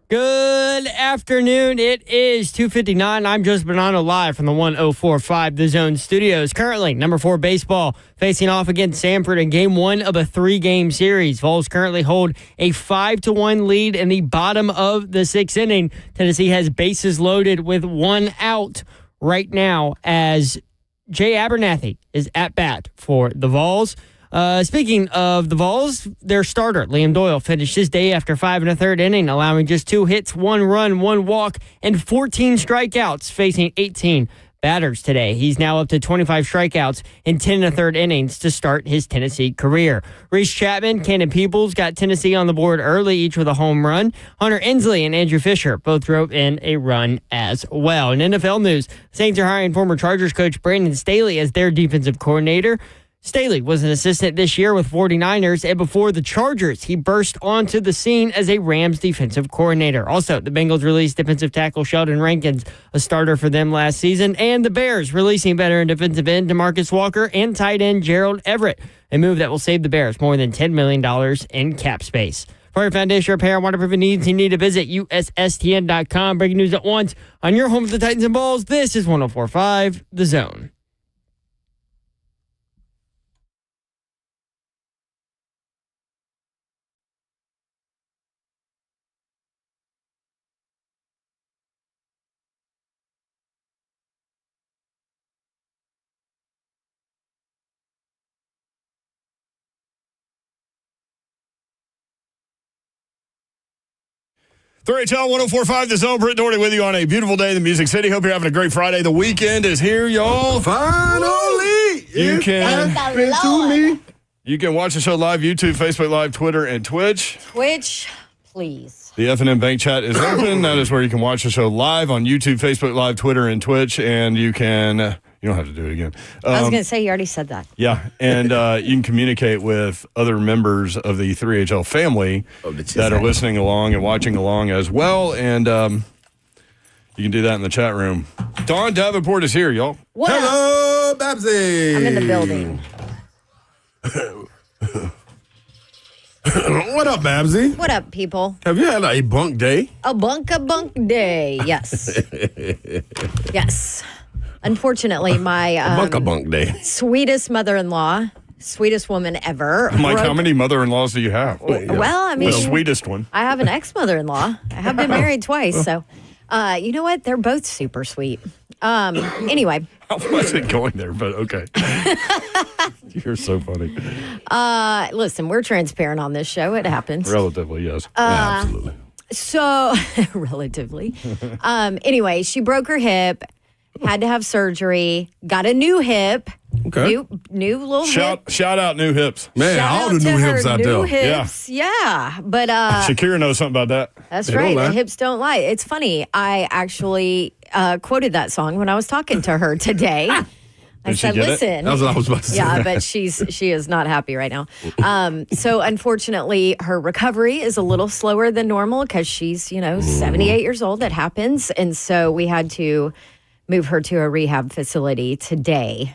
Good afternoon. It is 2:59. I'm Joseph Bonanno live from the 104.5 The Zone Studios. Currently, number 4 baseball facing off against Sanford in game 1 of a 3-game series. Vols currently hold a 5-1 lead in the bottom of the 6th inning. Tennessee has bases loaded with 1 out right now as Jay Abernathy is at bat for the Vols. Speaking of the Vols, their starter, Liam Doyle, finished his day after 5 1/3 inning, allowing just 2 hits, 1 run, 1 walk, and 14 strikeouts, facing 18 batters today. He's now up to 25 strikeouts in 10 1/3 innings to start his Tennessee career. Reese Chapman, Cannon Peoples got Tennessee on the board early, each with a home run. Hunter Ensley and Andrew Fisher both drove in a run as well. In NFL news, Saints are hiring former Chargers coach Brandon Staley as their defensive coordinator. Staley was an assistant this year with 49ers, and before the Chargers, he burst onto the scene as a Rams defensive coordinator. Also, the Bengals released defensive tackle Sheldon Rankins, a starter for them last season, and the Bears releasing veteran defensive end DeMarcus Walker and tight end Gerald Everett, a move that will save the Bears more than $10 million in cap space. For your foundation repair and waterproofing needs, you need to visit USSTN.com. Breaking news at once on your home for the Titans and Balls. This is 104.5 The Zone. HL 104.5 The Zone. Britt Doherty with you on a beautiful day in the Music City. Hope you're having a great Friday. The weekend is here, y'all. Finally! You can to me. You can watch the show live, YouTube, Facebook Live, Twitter, and Twitch. Twitch, please. The F&M Bank Chat is open. That is where you can watch the show live on YouTube, Facebook Live, Twitter, and Twitch. And you can... You don't have to do it again. I was going to say, you already said that. Yeah, and you can communicate with other members of the 3HL family that are listening along and watching along as well. And you can do that in the chat room. Dawn Davenport is here, y'all. What Hello, up? Babsy. I'm in the building. What up, Babsy? What up, people? Have you had a bunk day? A bunk day. Yes. Yes. Unfortunately, my Bunk day. sweetest mother-in-law, sweetest woman ever. Mike, how many mother-in-laws do you have? Well, I mean, The sweetest one. I have an ex-mother-in-law. I have been married twice, so you know what? They're both super sweet. Anyway. I wasn't going there, but okay. You're so funny. Listen, we're transparent on this show. It happens. Relatively, yes. Absolutely. So, relatively. Anyway, she broke her hip, had to have surgery, got a new hip. Okay. New little hip. Shout out New Hips. Man, Shout all out the to new her hips out new there. hips. Yeah. But Shakira knows something about that. that's They don't right. lie. The hips don't lie. It's funny. I actually quoted that song when I was talking to her today. I Did she said, get it? listen. That's what I was about to say. Yeah, but she is not happy right now. So unfortunately, her recovery is a little slower than normal because she's 78 years old. That happens, and so we had to move her to a rehab facility today.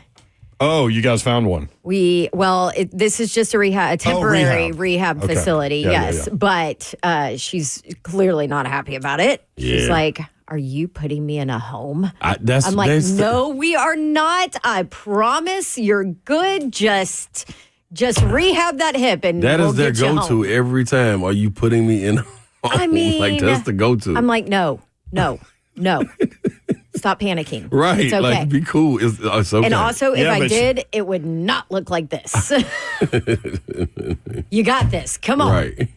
Oh, you guys found one. This is just a temporary rehab Okay. facility. Yeah, yes, yeah. but she's clearly not happy about it. She's Yeah. like, "Are you putting me in a home?" I'm like, that's- "No, we are not. I promise, you're good. Just rehab that hip, and That we'll is their get you go-to home." every time. Are you putting me in? I mean, like that's the go-to. I'm like, no. Stop panicking. right. It's okay. Like, be cool. It's okay. And also, if Yeah, I but did, it would not look like this. You got this. Come on. right.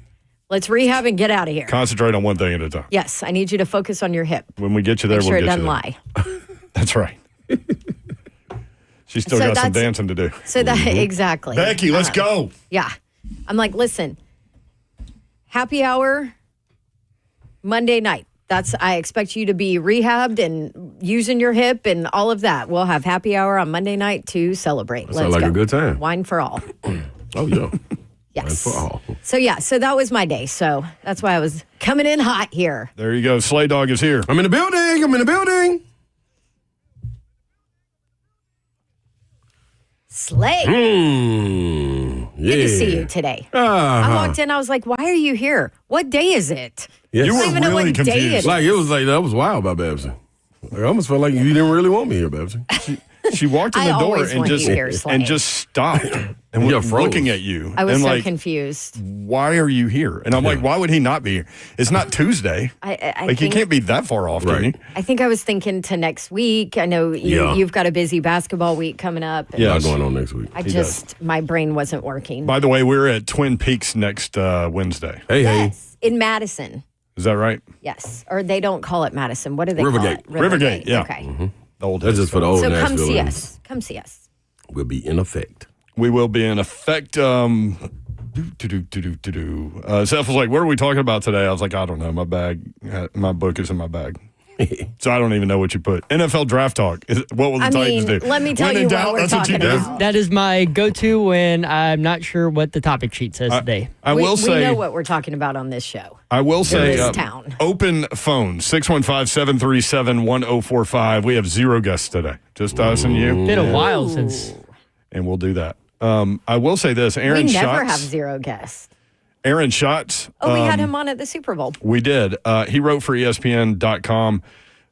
Let's rehab and get out of here. Concentrate on one thing at a time. Yes, I need you to focus on your hip. When we get you there, Make sure we'll it get you doesn't there. lie. That's right. She's still So got some that's- dancing to do. So that exactly. Becky, let's go. Yeah. I'm like, listen, happy hour Monday night. I expect you to be rehabbed and using your hip and all of that. We'll have happy hour on Monday night to celebrate. Sounds like go. a good time. Wine for all. Oh, yeah. Yes. For all. So that was my day. So that's why I was coming in hot here. There you go. Slay Dog is here. I'm in the building. Slay. Good to see you today. I walked in. I was like, why are you here? What day is it? Yes. You I were don't even know really what day confused. it is. Like, it was like, that was wild by Babsy. Like, I almost felt like you didn't really want me here, Babsy. She walked in I the door always and want just you here, Slay. and just stopped and Yeah, was froze. looking at you. I was and so like, confused. why are you here? And I'm like, why would he not be here? It's not Tuesday. I Like, he think, can't be that far off, can Right. he? I think I was thinking to next week. I know you've got a busy basketball week coming up. and Yeah. Not going on next week. my brain wasn't working. By the way, we're at Twin Peaks next Wednesday. Hey. Yes, in Madison. Is that right? Yes, or they don't call it Madison. What do they Rivergate. call it? Rivergate, yeah. Okay. The old That's just for the old So Nashville. come see ones. us. Come see us. We'll be in effect. We will be in effect. Seth was like, what are we talking about today? I was like, I don't know. My book is in my bag. So I don't even know what you put. NFL draft talk. What will the Titans do? let me tell When in you what doubt, we're that's what you talking do. about. That is my go-to when I'm not sure what the topic sheet says today. I will we say, know what we're talking about on this show. I will say, this town. open phone 615-737-1045. We have 0 guests today, just us and you, Been a while since. and we'll do that. I will say this: We Aaron never have Schatz. 0 guests. Aaron Schatz. Oh, we had him on at the Super Bowl. We did. He wrote for ESPN.com.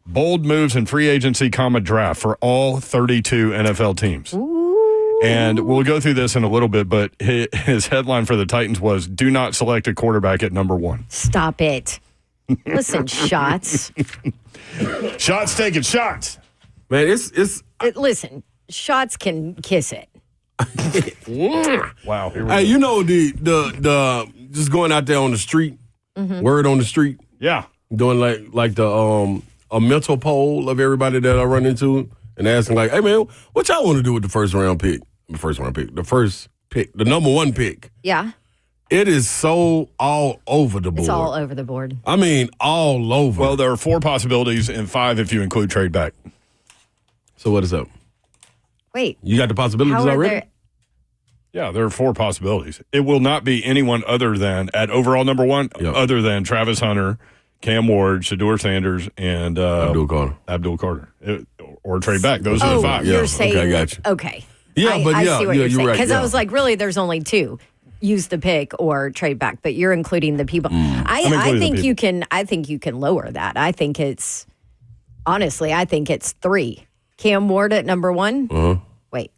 Bold moves in free agency, draft for all 32 NFL teams. Ooh. And we'll go through this in a little bit, but his headline for the Titans was, do not select a quarterback at number 1. Stop it. Listen, shots. Shots taken, shots. Man, it's Listen, shots can kiss it. Wow. Here we hey, go. you know the just going out there on the street, word on the street, Yeah. doing like the a mental poll of everybody that I run into and asking like, hey man, what y'all want to do with the first pick, the number 1 pick? Yeah, It is so all over the board. it's all over the board. I mean, all over. Well, there are 4 possibilities and 5 if you include trade back. so what is up? Wait, You got the possibilities how are already? there? Yeah, there are 4 possibilities. It will not be anyone other than, at overall number 1, Yep. other than Travis Hunter, Cam Ward, Shador Sanders, and Abdul Carter. Abdul Carter. Or trade back. Those are the 5. You're Yeah, saying okay, I got you. Okay. Yeah, but I yeah, see what yeah, you're you're saying right, because I yeah. was like, really, there's only 2. Use the pick or trade back, but you're including the people. I including the think people. you can. I think you can lower that. I think it's 3. Cam Ward at number 1. Uh-huh. Wait,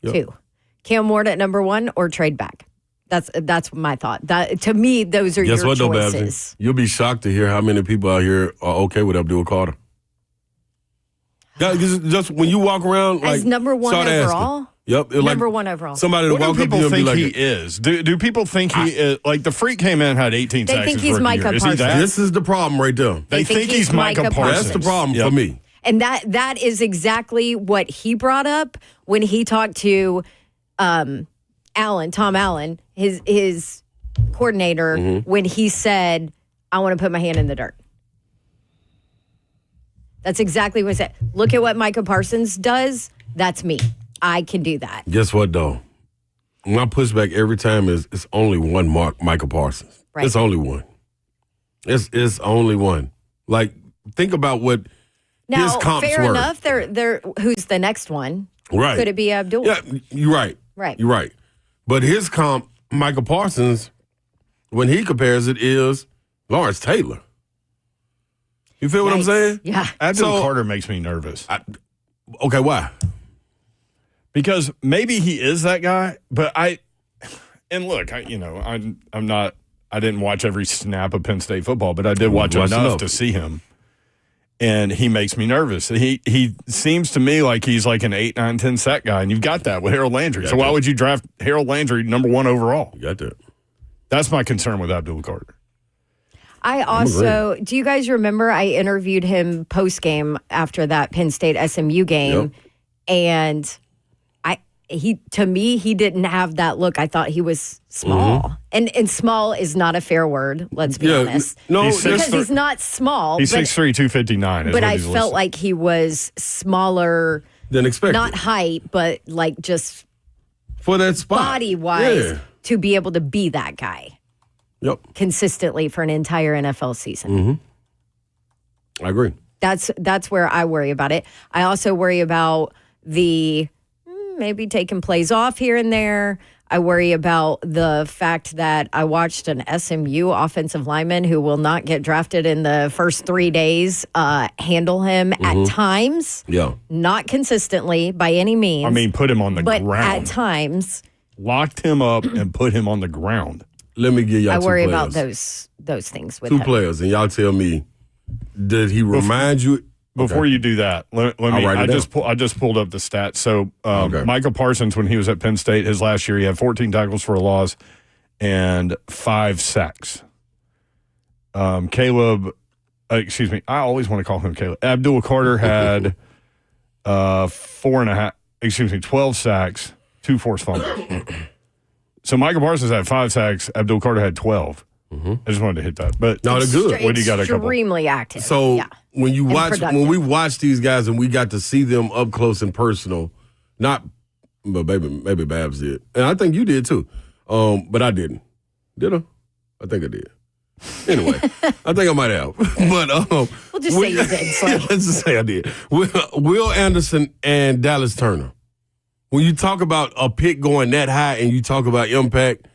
Yep. 2. Cam Ward at number 1 or trade back. That's my thought. That to me, those are Guess your what though, choices. Babsy? You'll be shocked to hear how many people out here are okay with Abdul Carter. Just when you walk around, like As number 1 start asking. overall. Yep, it's Number like 1 overall. somebody to What do walk up to people you and be think like, he is? Do people think he is? Like, the Freak came in and had 18 They sacks think his he's rookie Micah year. Is he that? Parsons. "This is the problem right there." They think he's Micah Parsons. That's the problem Yep. for me. And that is exactly what he brought up when he talked to Tom Allen, his coordinator, when he said, I want to put my hand in the dirt. That's exactly what he said. Look at what Micah Parsons does. That's me. I can do that. Guess what though? My pushback every time is it's only one Michael Parsons. Right. It's only one. It's only one. Like think about what Now, his comps fair were. enough. They're who's the next one? Right. Could it be Abdul? Yeah, you're right. Right. You're right. But his comp, Michael Parsons, when he compares it, is Lawrence Taylor. You feel what I'm Yikes. saying? Yeah. Abdul So- Carter makes me nervous. Okay, why? Because maybe he is that guy, but I'm not, I didn't watch every snap of Penn State football, but I did watch Watch enough enough. to see him. And he makes me nervous. He seems to me like he's like an 8, 9, 10 sack guy, and you've got that with Harold Landry. So why would you draft Harold Landry number 1 overall? You got that. That's my concern with Abdul Carter. I also, do you guys remember I interviewed him post game after that Penn State SMU game, Yep. and to me he didn't have that look. I thought he was small, and small is not a fair word. Let's be honest, No, He's because 6'3". he's not small. He's but 6'3", 259. but I felt like he was smaller, than expected. not height, but like just for that spot. body wise Yeah. to be able to be that guy Yep. consistently for an entire NFL season. I agree. That's where I worry about it. I also worry about the maybe taking plays off here and there. I worry about the fact that I watched an SMU offensive lineman who will not get drafted in the first 3 days handle him at times. Yeah. Not consistently by any means. I mean, put him on the but ground. at times. Locked him up and put him on the ground. Let me give y'all I two worry players. about those things with Two him. players, and y'all tell me, did he remind you? Before you do that, let me. I'll write it I just pulled up the stats. So Okay. Micah Parsons, when he was at Penn State, his last year, he had 14 tackles for a loss and 5 sacks. Caleb, excuse me, I always want to call him Caleb. Abdul Carter had 12 sacks, 2 forced fumbles. So Micah Parsons had 5 sacks. Abdul Carter had 12. I just wanted to hit that. But No, they're good. What do you got? A couple? Extremely active. So yeah. when you And watch, productive. when we watch these guys and we got to see them up close and personal, not, but maybe Babs did, and I think you did too, but I didn't. Did I? I think I did. Anyway, I think I might have, but We'll just say you did, Slay. Let's just say I did. Will Anderson and Dallas Turner. When you talk about a pick going that high and you talk about impact,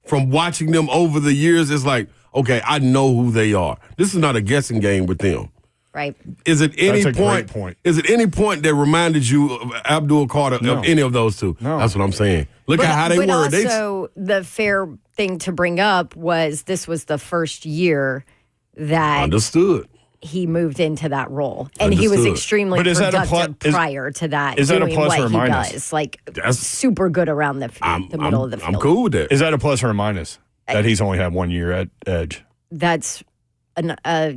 from watching them over the years, it's like, okay, I know who they are. This is not a guessing game with them. Right. Is it any That's a point? great point. Is it any point that reminded you of Abdul Carter No. of any of those two? No. That's what I'm saying. Look at how they but were. Also, the fair thing to bring up was this was the first year that Understood. he moved into that role, and he was Understood. extremely But is that a productive plus- prior to that. is that a doing plus what or a he minus? does, like That's- super good around the middle of the field. I'm cool with that. Is that a plus or a minus that he's only had 1 year at Edge? That's a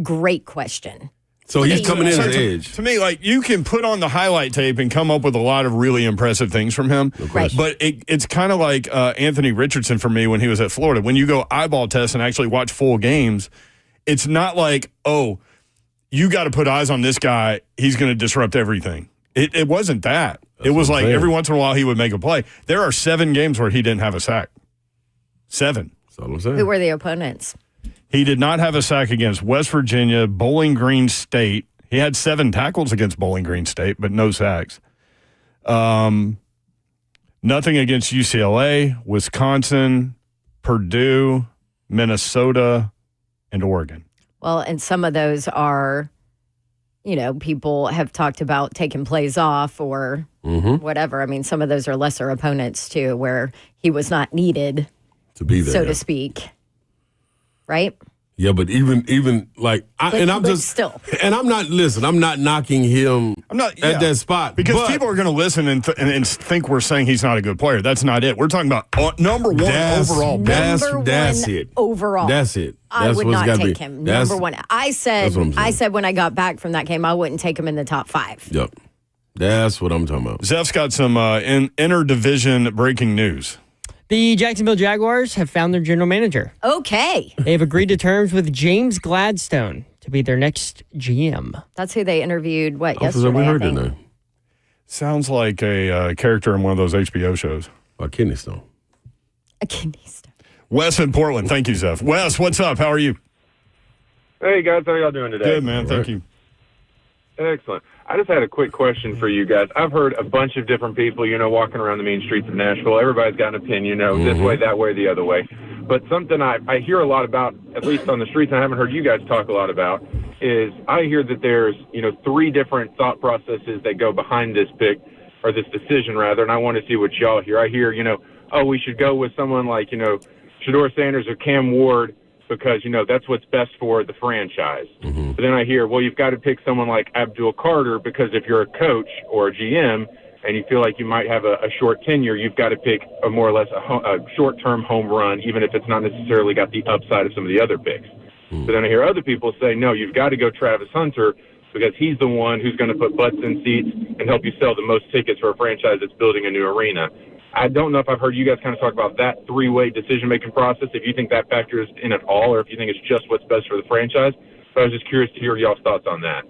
great question. So he's coming in So as to, edge. to me, like you can put on the highlight tape and come up with a lot of really impressive things from him. Right. But it's kind of like Anthony Richardson for me when he was at Florida. When you go eyeball test and actually watch full games, it's not like, oh, you got to put eyes on this guy. He's going to disrupt everything. It wasn't that. It was what I'm like saying. every once in a while he would make a play. There are 7 games where he didn't have a sack. 7. That's all I'm saying. Who were the opponents? He did not have a sack against West Virginia, Bowling Green State. He had 7 tackles against Bowling Green State, but no sacks. Nothing against UCLA, Wisconsin, Purdue, Minnesota, and Oregon. Well, and some of those are, people have talked about taking plays off or whatever. I mean, some of those are lesser opponents too, where he was not needed, to be there. so to speak. Right? Yeah, but even like, But still. and I'm not knocking him I'm not at that spot. because but people are going to listen and think we're saying he's not a good player. That's not it. We're talking about number 1 overall. That's Number that's one it. overall. That's it. I That's would what's not gotta take be. him. That's- Number 1. I said that's what I'm saying. when I got back from that game, I wouldn't take him in the top 5. Yep. That's what I'm talking about. Zeph's got some interdivision breaking news. The Jacksonville Jaguars have found their general manager. Okay. They have agreed to terms with James Gladstone to be their next GM. That's who they interviewed, Officer, yesterday, we heard I that think. name. Sounds like a character in one of those HBO shows. By Kidney Stone. A kidney stone. Wes in Portland. Thank you, Zeph. Wes, what's up? How are you? Hey guys, how y'all doing today? Good, man. Thank you. Excellent. I just had a quick question for you guys. I've heard a bunch of different people, walking around the main streets of Nashville. Everybody's got an opinion, this way, that way, the other way. But something I hear a lot about, at least on the streets, and I haven't heard you guys talk a lot about, is I hear that there's, 3 different thought processes that go behind this pick, or this decision rather, and I want to see what y'all hear. I hear, we should go with someone like, Shedeur Sanders or Cam Ward, because, that's what's best for the franchise. But then I hear, well, you've got to pick someone like Abdul Carter because if you're a coach or a GM and you feel like you might have a short tenure, you've got to pick a more or less a short-term home run, even if it's not necessarily got the upside of some of the other picks. But then I hear other people say, no, you've got to go Travis Hunter because he's the one who's going to put butts in seats and help you sell the most tickets for a franchise that's building a new arena. I don't know if I've heard you guys kind of talk about that 3-way decision-making process, if you think that factors in at all, or if you think it's just what's best for the franchise. But I was just curious to hear y'all's thoughts on that.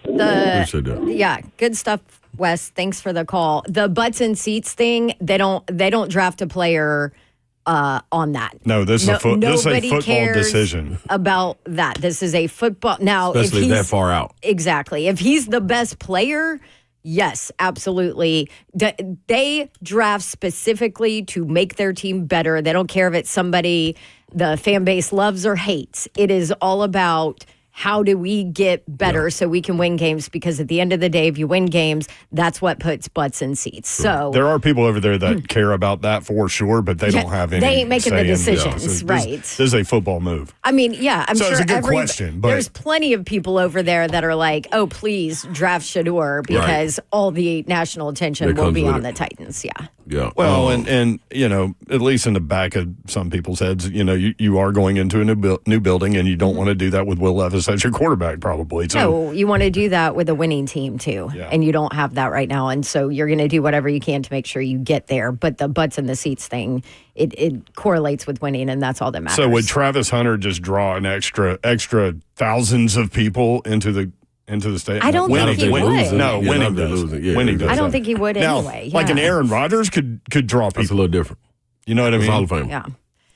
Appreciate that. Yeah, good stuff, Wes. Thanks for the call. The butts and seats thing, they don't draft a player on that. No, this is a nobody football cares decision. about that. This is a football. Now, Especially if he's that far out. Exactly. If he's the best player, Yes, absolutely. They draft specifically to make their team better. They don't care if it's somebody the fan base loves or hates. It is all about how do we get better so we can win games? Because at the end of the day, if you win games, that's what puts butts in seats. So there are people over there that care about that for sure, but they don't have any. They ain't making the decisions, So right? This is a football move. I mean, yeah, I'm So sure it's a good question, but there's plenty of people over there that are like, oh, please draft Shador because all the national attention That will comes be with on it. the Titans. Yeah. Yeah. well, and you know, at least in the back of some people's heads, you know, you are going into a new building, and you don't want to do that with Will Levis as your quarterback, probably. So No, you want to do that with a winning team too. Yeah. And you don't have that right now. And so you're going to do whatever you can to make sure you get there. But the butts in the seats thing, it correlates with winning, and that's all that matters. So would Travis Hunter just draw an extra thousands of people into the stadium? I don't think he would. No, Yeah, winning they're does. losing. Yeah, Winning does. I don't that. think he would Now, anyway. like an yeah. Aaron Rodgers could draw That's a people. little different. You know what I It's mean? Hall of Fame. Yeah.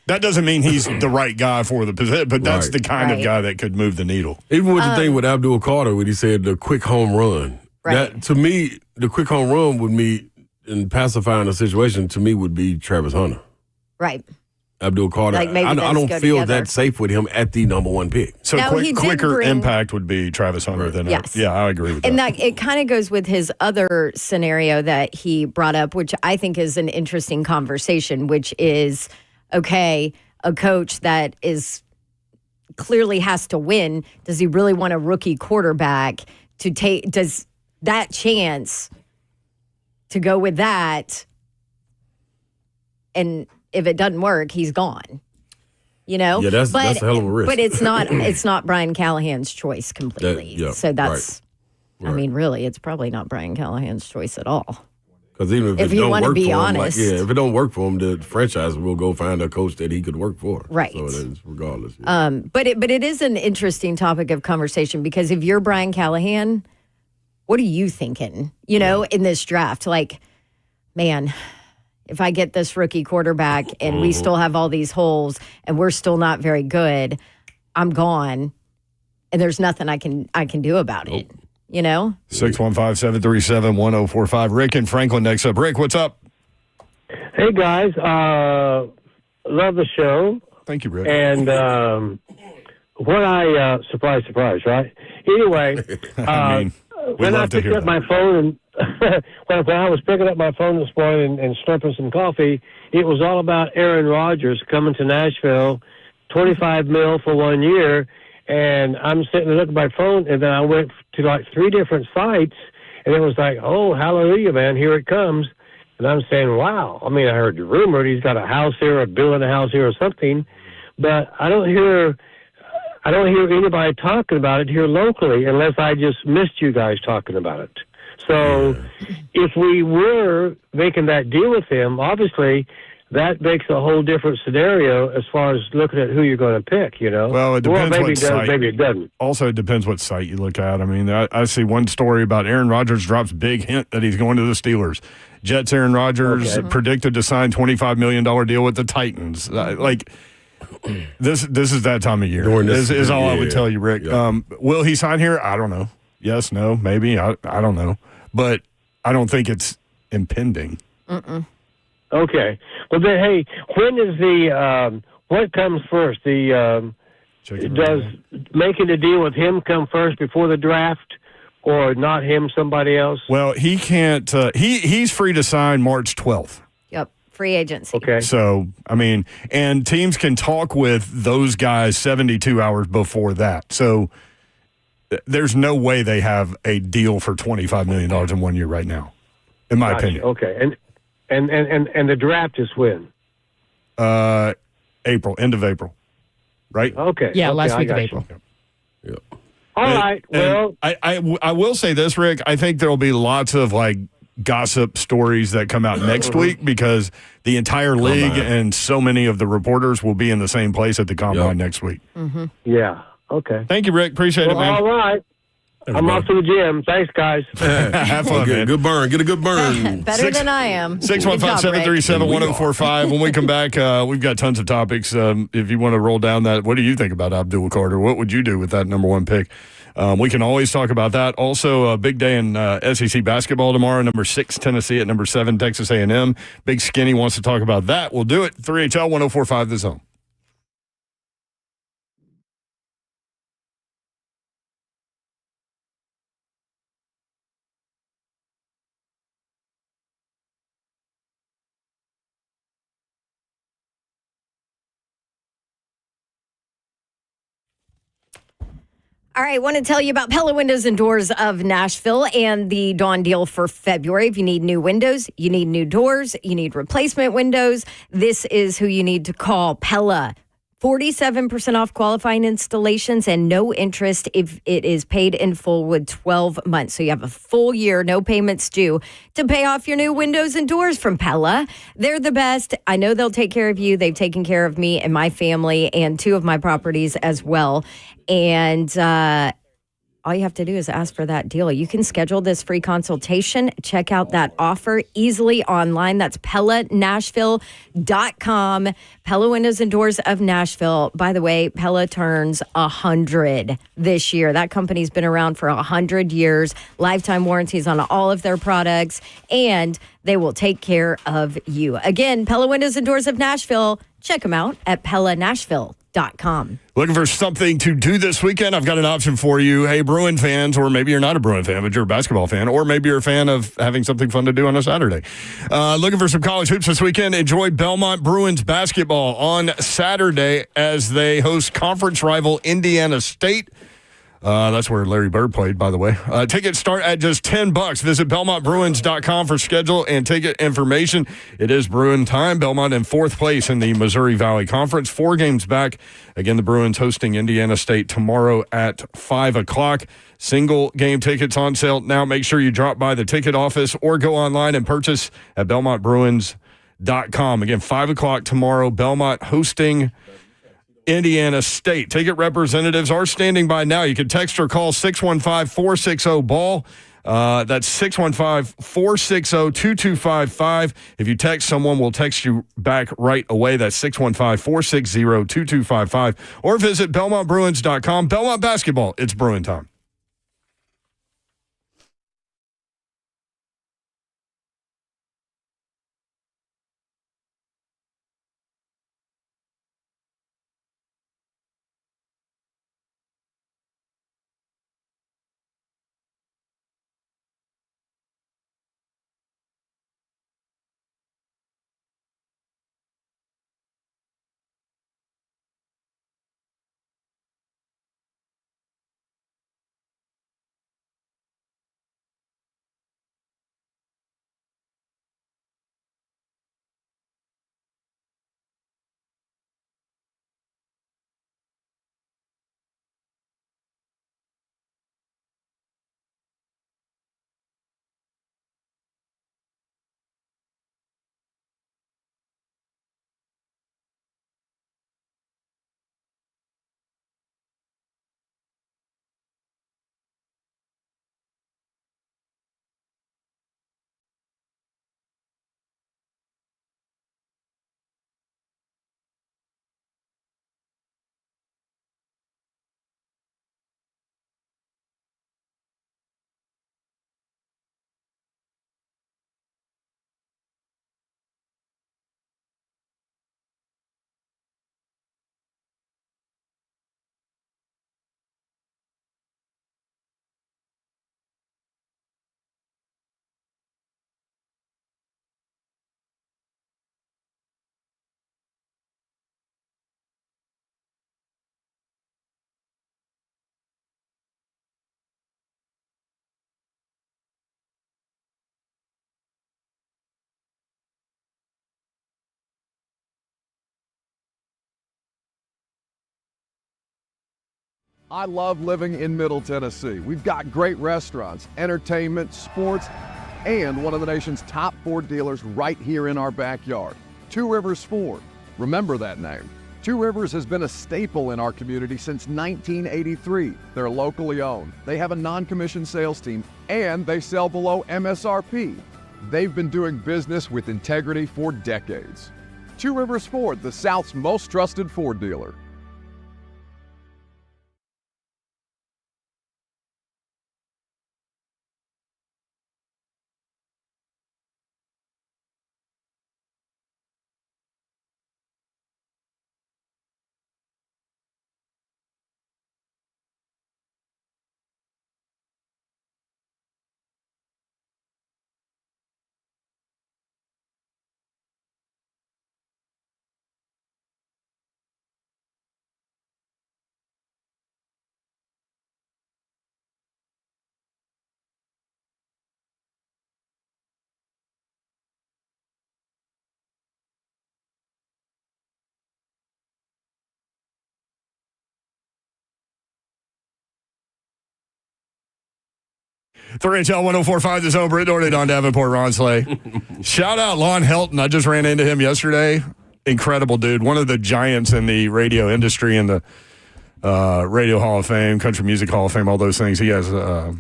That doesn't mean he's the right guy for the position, but that's Right. the kind of Right. guy that could move the needle. Even with the thing with Abdul Carter, when he said the quick home run, Right. that to me, the quick home run would be in pacifying the situation. To me, would be Travis Hunter, Right. Abdul Carter. Like, maybe I those don't go feel together. that safe with him at the number one pick. So Now, he did quicker bring- impact would be Travis Hunter than Yes. yeah, I agree with And that. that it kind of goes with his other scenario that he brought up, which I think is an interesting conversation, which is, okay, a coach that is clearly has to win. Does he really want a rookie quarterback to take? Does that chance to go with that? And if it doesn't work, he's gone. You know, Yeah, that's a hell of a risk. But it's not Brian Callahan's choice completely. yeah, so that's. Right. I mean, really, it's probably not Brian Callahan's choice at all. Because even if you it don't wanna work be for him, honest. if it don't work for him, the franchise will go find a coach that he could work for. Right. So it is regardless. Yeah. But it is an interesting topic of conversation because if you're Brian Callahan, what are you thinking? You know, in this draft, like, man, if I get this rookie quarterback and we still have all these holes and we're still not very good, I'm gone, and there's nothing I can do about it. You know? 615-737-1045. Rick and Franklin next up. Rick, what's up? Hey guys, love the show, Thank you, Rick. and when I surprise, right? Anyway, I mean, we when I love to picked hear up that. my phone and when I was picking up my phone this morning and slurping some coffee, it was all about Aaron Rodgers coming to Nashville, $25 million for 1 year. And I'm sitting and looking at my phone, and then I went to like 3 different sites, and it was like, oh, hallelujah, man, here it comes. And I'm saying, wow. I mean, I heard the rumor he's got a house here, or building a house here or something, but I don't hear anybody talking about it here locally unless I just missed you guys talking about it. So if we were making that deal with him, obviously that makes a whole different scenario as far as looking at who you're going to pick, you know? Well, it depends maybe what it does, site. maybe it doesn't. Also, it depends what site you look at. I mean, I see one story about Aaron Rodgers drops big hint that he's going to the Steelers. Jets Aaron Rodgers predicted to sign $25 million deal with the Titans. Like, this is that time of year. During this- is all I would yeah, tell you, Rick. yeah. Will he sign here? I don't know. Yes, no, maybe. I don't know. But I don't think it's impending. Okay. Well, then, hey, when is what comes first? Does making a deal with him come first before the draft, or not him, somebody else? Well, he can't. He's free to sign March 12th. Yep, free agency. Okay. So, I mean, and teams can talk with those guys 72 hours before that. So there's no way they have a deal for $25 million in 1 year right now, in my Gotcha. opinion. Okay. And the draft is when? April, end of April, right? Okay. Yeah, okay, last I week of got you. April. Yeah. All right. And Well, I will say this, Rick. I think there will be lots of like gossip stories that come out next week because the entire league and so many of the reporters will be in the same place at the combine next week. yeah. Okay. Thank you, Rick. Appreciate it, Well, man. all right. I'm off to the gym. Thanks, guys. Have fun, man. Good burn. Get a good burn. Better than I am. 615-737-1045. When we come back, we've got tons of topics. If you want to roll down that, what do you think about Abdul Carter? What would you do with that number 1 pick We can always talk about that. Also, a big day in SEC basketball tomorrow. Number 6, Tennessee at number 7, Texas A&M. Big Skinny wants to talk about that. We'll do it. 3HL 104.5 The Zone. All right, I want to tell you about Pella Windows and Doors of Nashville and the Dawn deal for February. If you need new windows, you need new doors, you need replacement windows, this is who you need to call. Pella. 47% off qualifying installations and no interest if it is paid in full with 12 months. So you have a full year, no payments due to pay off your new windows and doors from Pella. They're the best. I know they'll take care of you. They've taken care of me and my family and 2 of my properties as well. And all you have to do is ask for that deal. You can schedule this free consultation. Check out that offer easily online. That's PellaNashville.com. Pella Windows and Doors of Nashville. By the way, Pella turns 100 this year. That company's been around for 100 years. Lifetime warranties on all of their products. And they will take care of you. Again, Pella Windows and Doors of Nashville. Check them out at PellaNashville.com. Looking for something to do this weekend? I've got an option for you. Hey, Bruin fans, or maybe you're not a Bruin fan, but you're a basketball fan, or maybe you're a fan of having something fun to do on a Saturday. Looking for some college hoops this weekend? Enjoy Belmont Bruins basketball on Saturday as they host conference rival Indiana State. That's where Larry Bird played, by the way. Tickets start at just $10. Visit BelmontBruins.com for schedule and ticket information. It is Bruin time. Belmont in 4th place in the Missouri Valley Conference. 4 games back. Again, the Bruins hosting Indiana State tomorrow at 5 o'clock. Single game tickets on sale now. Make sure you drop by the ticket office or go online and purchase at BelmontBruins.com. Again, 5 o'clock tomorrow. Belmont hosting Indiana State. Ticket representatives are standing by now. You can text or call 615-460-BALL. That's 615-460-2255. If you text, someone will text you back right away. That's 615-460-2255. Or visit BelmontBruins.com. Belmont basketball, it's Bruin time. I love living in Middle Tennessee. We've got great restaurants, entertainment, sports, and one of the nation's top Ford dealers right here in our backyard. Two Rivers Ford. Remember that name. Two Rivers has been a staple in our community since 1983. They're locally owned. They have a non-commissioned sales team, and they sell below MSRP. They've been doing business with integrity for decades. Two Rivers Ford, the South's most trusted Ford dealer. 3HL 104.5 The Zone. Britt Doherty, Don Davenport, Ron Slay. Shout out Lon Helton. I just ran into him yesterday. Incredible dude. One of the giants in the radio industry and the Radio Hall of Fame, Country Music Hall of Fame, all those things. He has a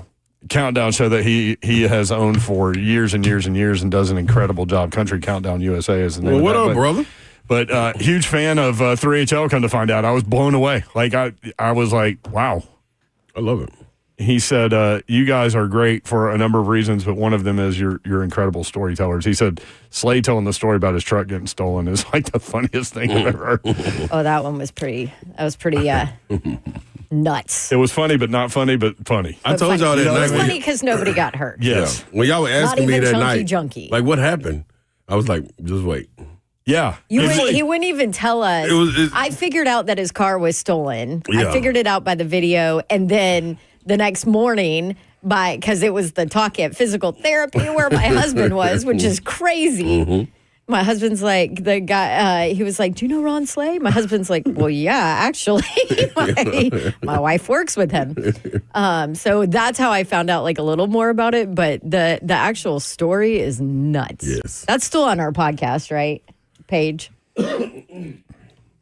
countdown show that he has owned for years and years and years and does an incredible job. Country Countdown USA is the name of What that. up, brother? But huge fan of 3HL, come to find out. I was blown away. Like, I was like, wow. I love it. He said, you guys are great for a number of reasons, but one of them is you're incredible storytellers. He said, Slay telling the story about his truck getting stolen is like the funniest thing I've ever heard. Oh, that one was pretty nuts. It was funny, but not funny, but funny. I told y'all that It was night. funny because nobody got hurt. Yes. When y'all were asking me even that chunky night, junky. like, what happened? I was like, just wait. Yeah. He wouldn't even tell us. I figured out that his car was stolen. Yeah. I figured it out by the video, and then the next morning, because it was the talk at physical therapy where my husband was, which is crazy. Mm-hmm. My husband's like, the guy, he was like, do you know Ron Slay? My husband's like, well, yeah, actually, my wife works with him. So that's how I found out like a little more about it. But the actual story is nuts. Yes. That's still on our podcast, right? Page.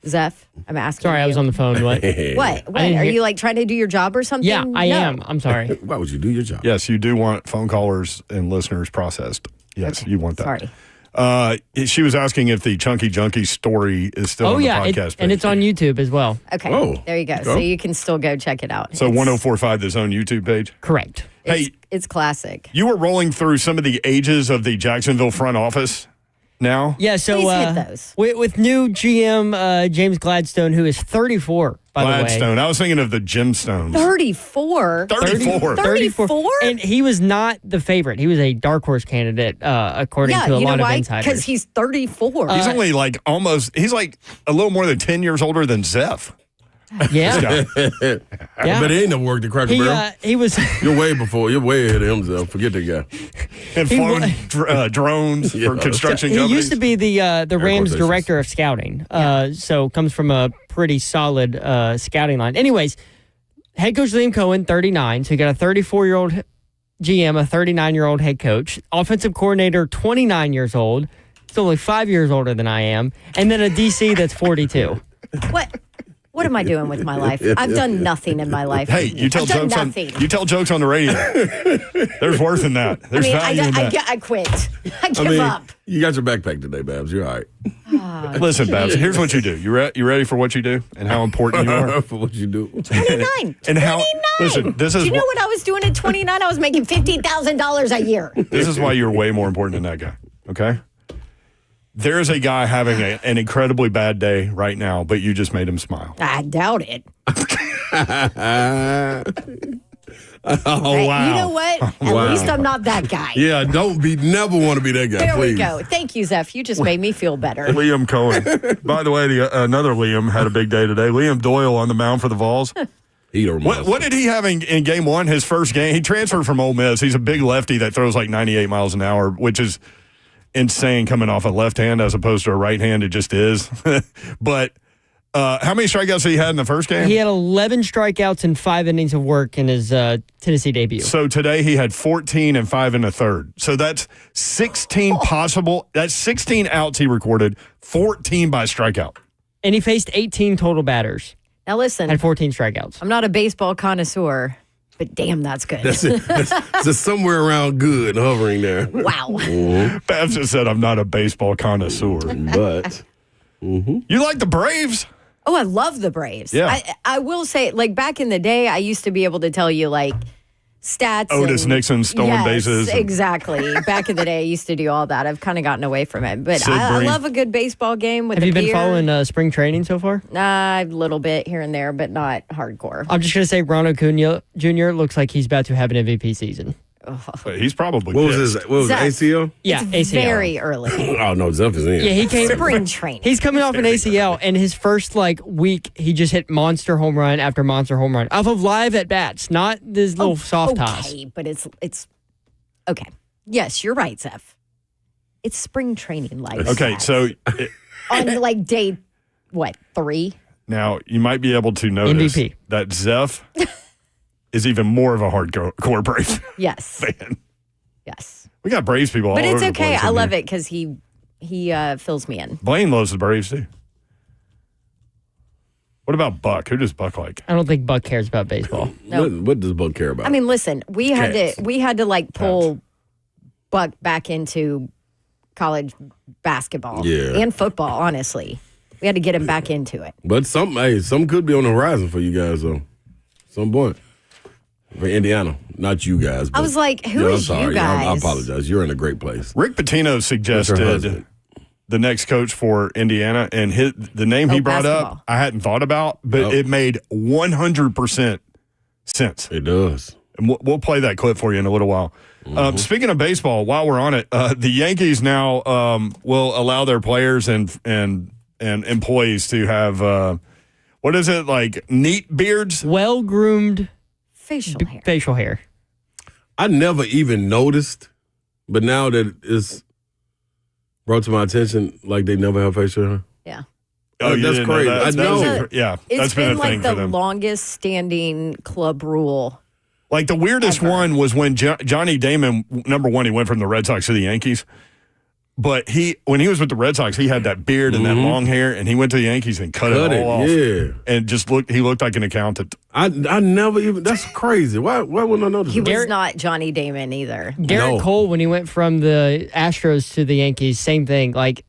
Zeph, I'm asking. Sorry, you. I was on the phone. What? What? I didn't Are hear- you like trying to do your job or something? Yeah, I No. am. I'm sorry. Why would you do your job? Yes, you do want phone callers and listeners processed. Yes, Okay. you want that. Sorry. She was asking if the Chunky Junkie story is still Oh, on the yeah. podcast And page. it's on YouTube as well. Okay. Oh, There you go. go. So you can still go check it out. So It's- 104.5, The Zone YouTube page. Correct. Hey, It's classic. you were rolling through some of the ages of the Jacksonville front office now. Yeah, so Please hit those. With new GM James Gladstone, who is 34, by the way. Gladstone. I was thinking of the Gemstones. 34. 34. 34? And he was not the favorite. He was a dark horse candidate, according Yeah, to a you know lot of why? insiders. Because he's 34. He's only like he's like a little more than 10 years older than Zeph. yeah. Guy. Yeah. But it ain't never worked at Cracker Barrel. He was. You're way ahead of him, so forget that guy. And He flown drones for construction He companies. used to be the Rams course, director of scouting, so comes from a pretty solid scouting line. Anyways, head coach Liam Cohen, 39, so you got a 34-year-old GM, a 39-year-old head coach, offensive coordinator, 29 years old. It's only 5 years older than I am, and then a DC that's 42. What am I doing with my life? I've done nothing in my life. Hey, you tell I've done jokes on nothing. you tell jokes on the radio. There's worth in that. There's value in that. I quit. I give up. You got your backpack today, Babs. You're all right. Listen, Babs, here's what you do. You ready for what you do and how important you are? For what you do. 29. And how 29. listen, this is Do you know what what I was doing at 29? I was making $15,000 a year. this is why you're way more important than that guy. Okay? There's a guy having an incredibly bad day right now, but you just made him smile. I doubt it. Oh, Hey, wow. You know what? At Wow. least I'm not that guy. Yeah, never want to be that guy, There please. we go. Thank you, Zeph. You just made me feel better. Liam Cohen. By the way, another Liam had a big day today. Liam Doyle on the mound for the Vols. What did he have in game one, his first game? He transferred from Ole Miss. He's a big lefty that throws like 98 miles an hour, which is insane coming off a left hand as opposed to a right hand. It just is. But how many strikeouts did he had in the first game? He had 11 strikeouts and 5 innings of work in his Tennessee debut. So today he had 14 and 5 1/3. So that's 16 possible. That's 16 outs he recorded, 14 by strikeout. And he faced 18 total batters, Now listen, had 14 strikeouts. I'm not a baseball connoisseur, but damn, that's good. That's it. That's just somewhere around good, hovering there. Wow. Babs just said, I'm not a baseball connoisseur. But You like the Braves? Oh, I love the Braves. Yeah. I will say, like back in the day, I used to be able to tell you like stats. Otis and- Nixon stolen Yes, bases and- Exactly. Back in the day, I used to do all that. I've kind of gotten away from it, but Sid I Bream. love a good baseball game with Have a you been beer. following spring training so far? A little bit here and there, but not hardcore. I'm just going to say Ron Acuna Jr. looks like he's about to have an MVP season. But he's probably what was pissed. his? What was it, Zeph. ACL? Yeah, It's ACL. very early. Oh no, Zeph is in. Yeah, he came. Spring training. He's coming off an ACL, and his first week, he just hit monster home run after monster home run off of live at bats, not this little soft toss. Okay, but it's okay. Yes, you're right, Zeph. It's spring training like Okay, that. so on like day 3? now you might be able to notice MVP. that Zeph is even more of a hardcore Braves Yes. fan. Yes. We got Braves people all But over it's the okay. place I in love here. it because he fills me in. Blaine loves the Braves, too. What about Buck? Who does Buck like? I don't think Buck cares about baseball. No. What does Buck care about? I mean, listen, we had Cats. to like pull Buck back into college basketball and football, honestly. We had to get him back into it. but some could be on the horizon for you guys, though. Some point. For Indiana. Not you guys. I was like, who I'm is sorry. you guys? I apologize. You're in a great place. Rick Pitino That's her suggested husband. the next coach for Indiana, and the name he brought basketball. up, I hadn't thought about, but it made 100% sense. It does. And we'll play that clip for you in a little while. Speaking of baseball, while we're on it, the Yankees now will allow their players and employees to have what is it, like neat beards? Well-groomed Facial hair. I never even noticed, but now that it's brought to my attention, like they never have facial hair. Yeah. Oh, you that's didn't know crazy. that? I That was know. yeah, It's that's been been a like thing for the them. longest standing club rule. Like the weirdest one was when Johnny Damon, number one, he went from the Red Sox to the Yankees. But when he was with the Red Sox, he had that beard and that long hair, and he went to the Yankees and cut it all off. Yeah. And he looked like an accountant. I never even. That's crazy. Why wouldn't I notice He that? was not Johnny Damon either. Garrett No. Cole, when he went from the Astros to the Yankees, same thing. Like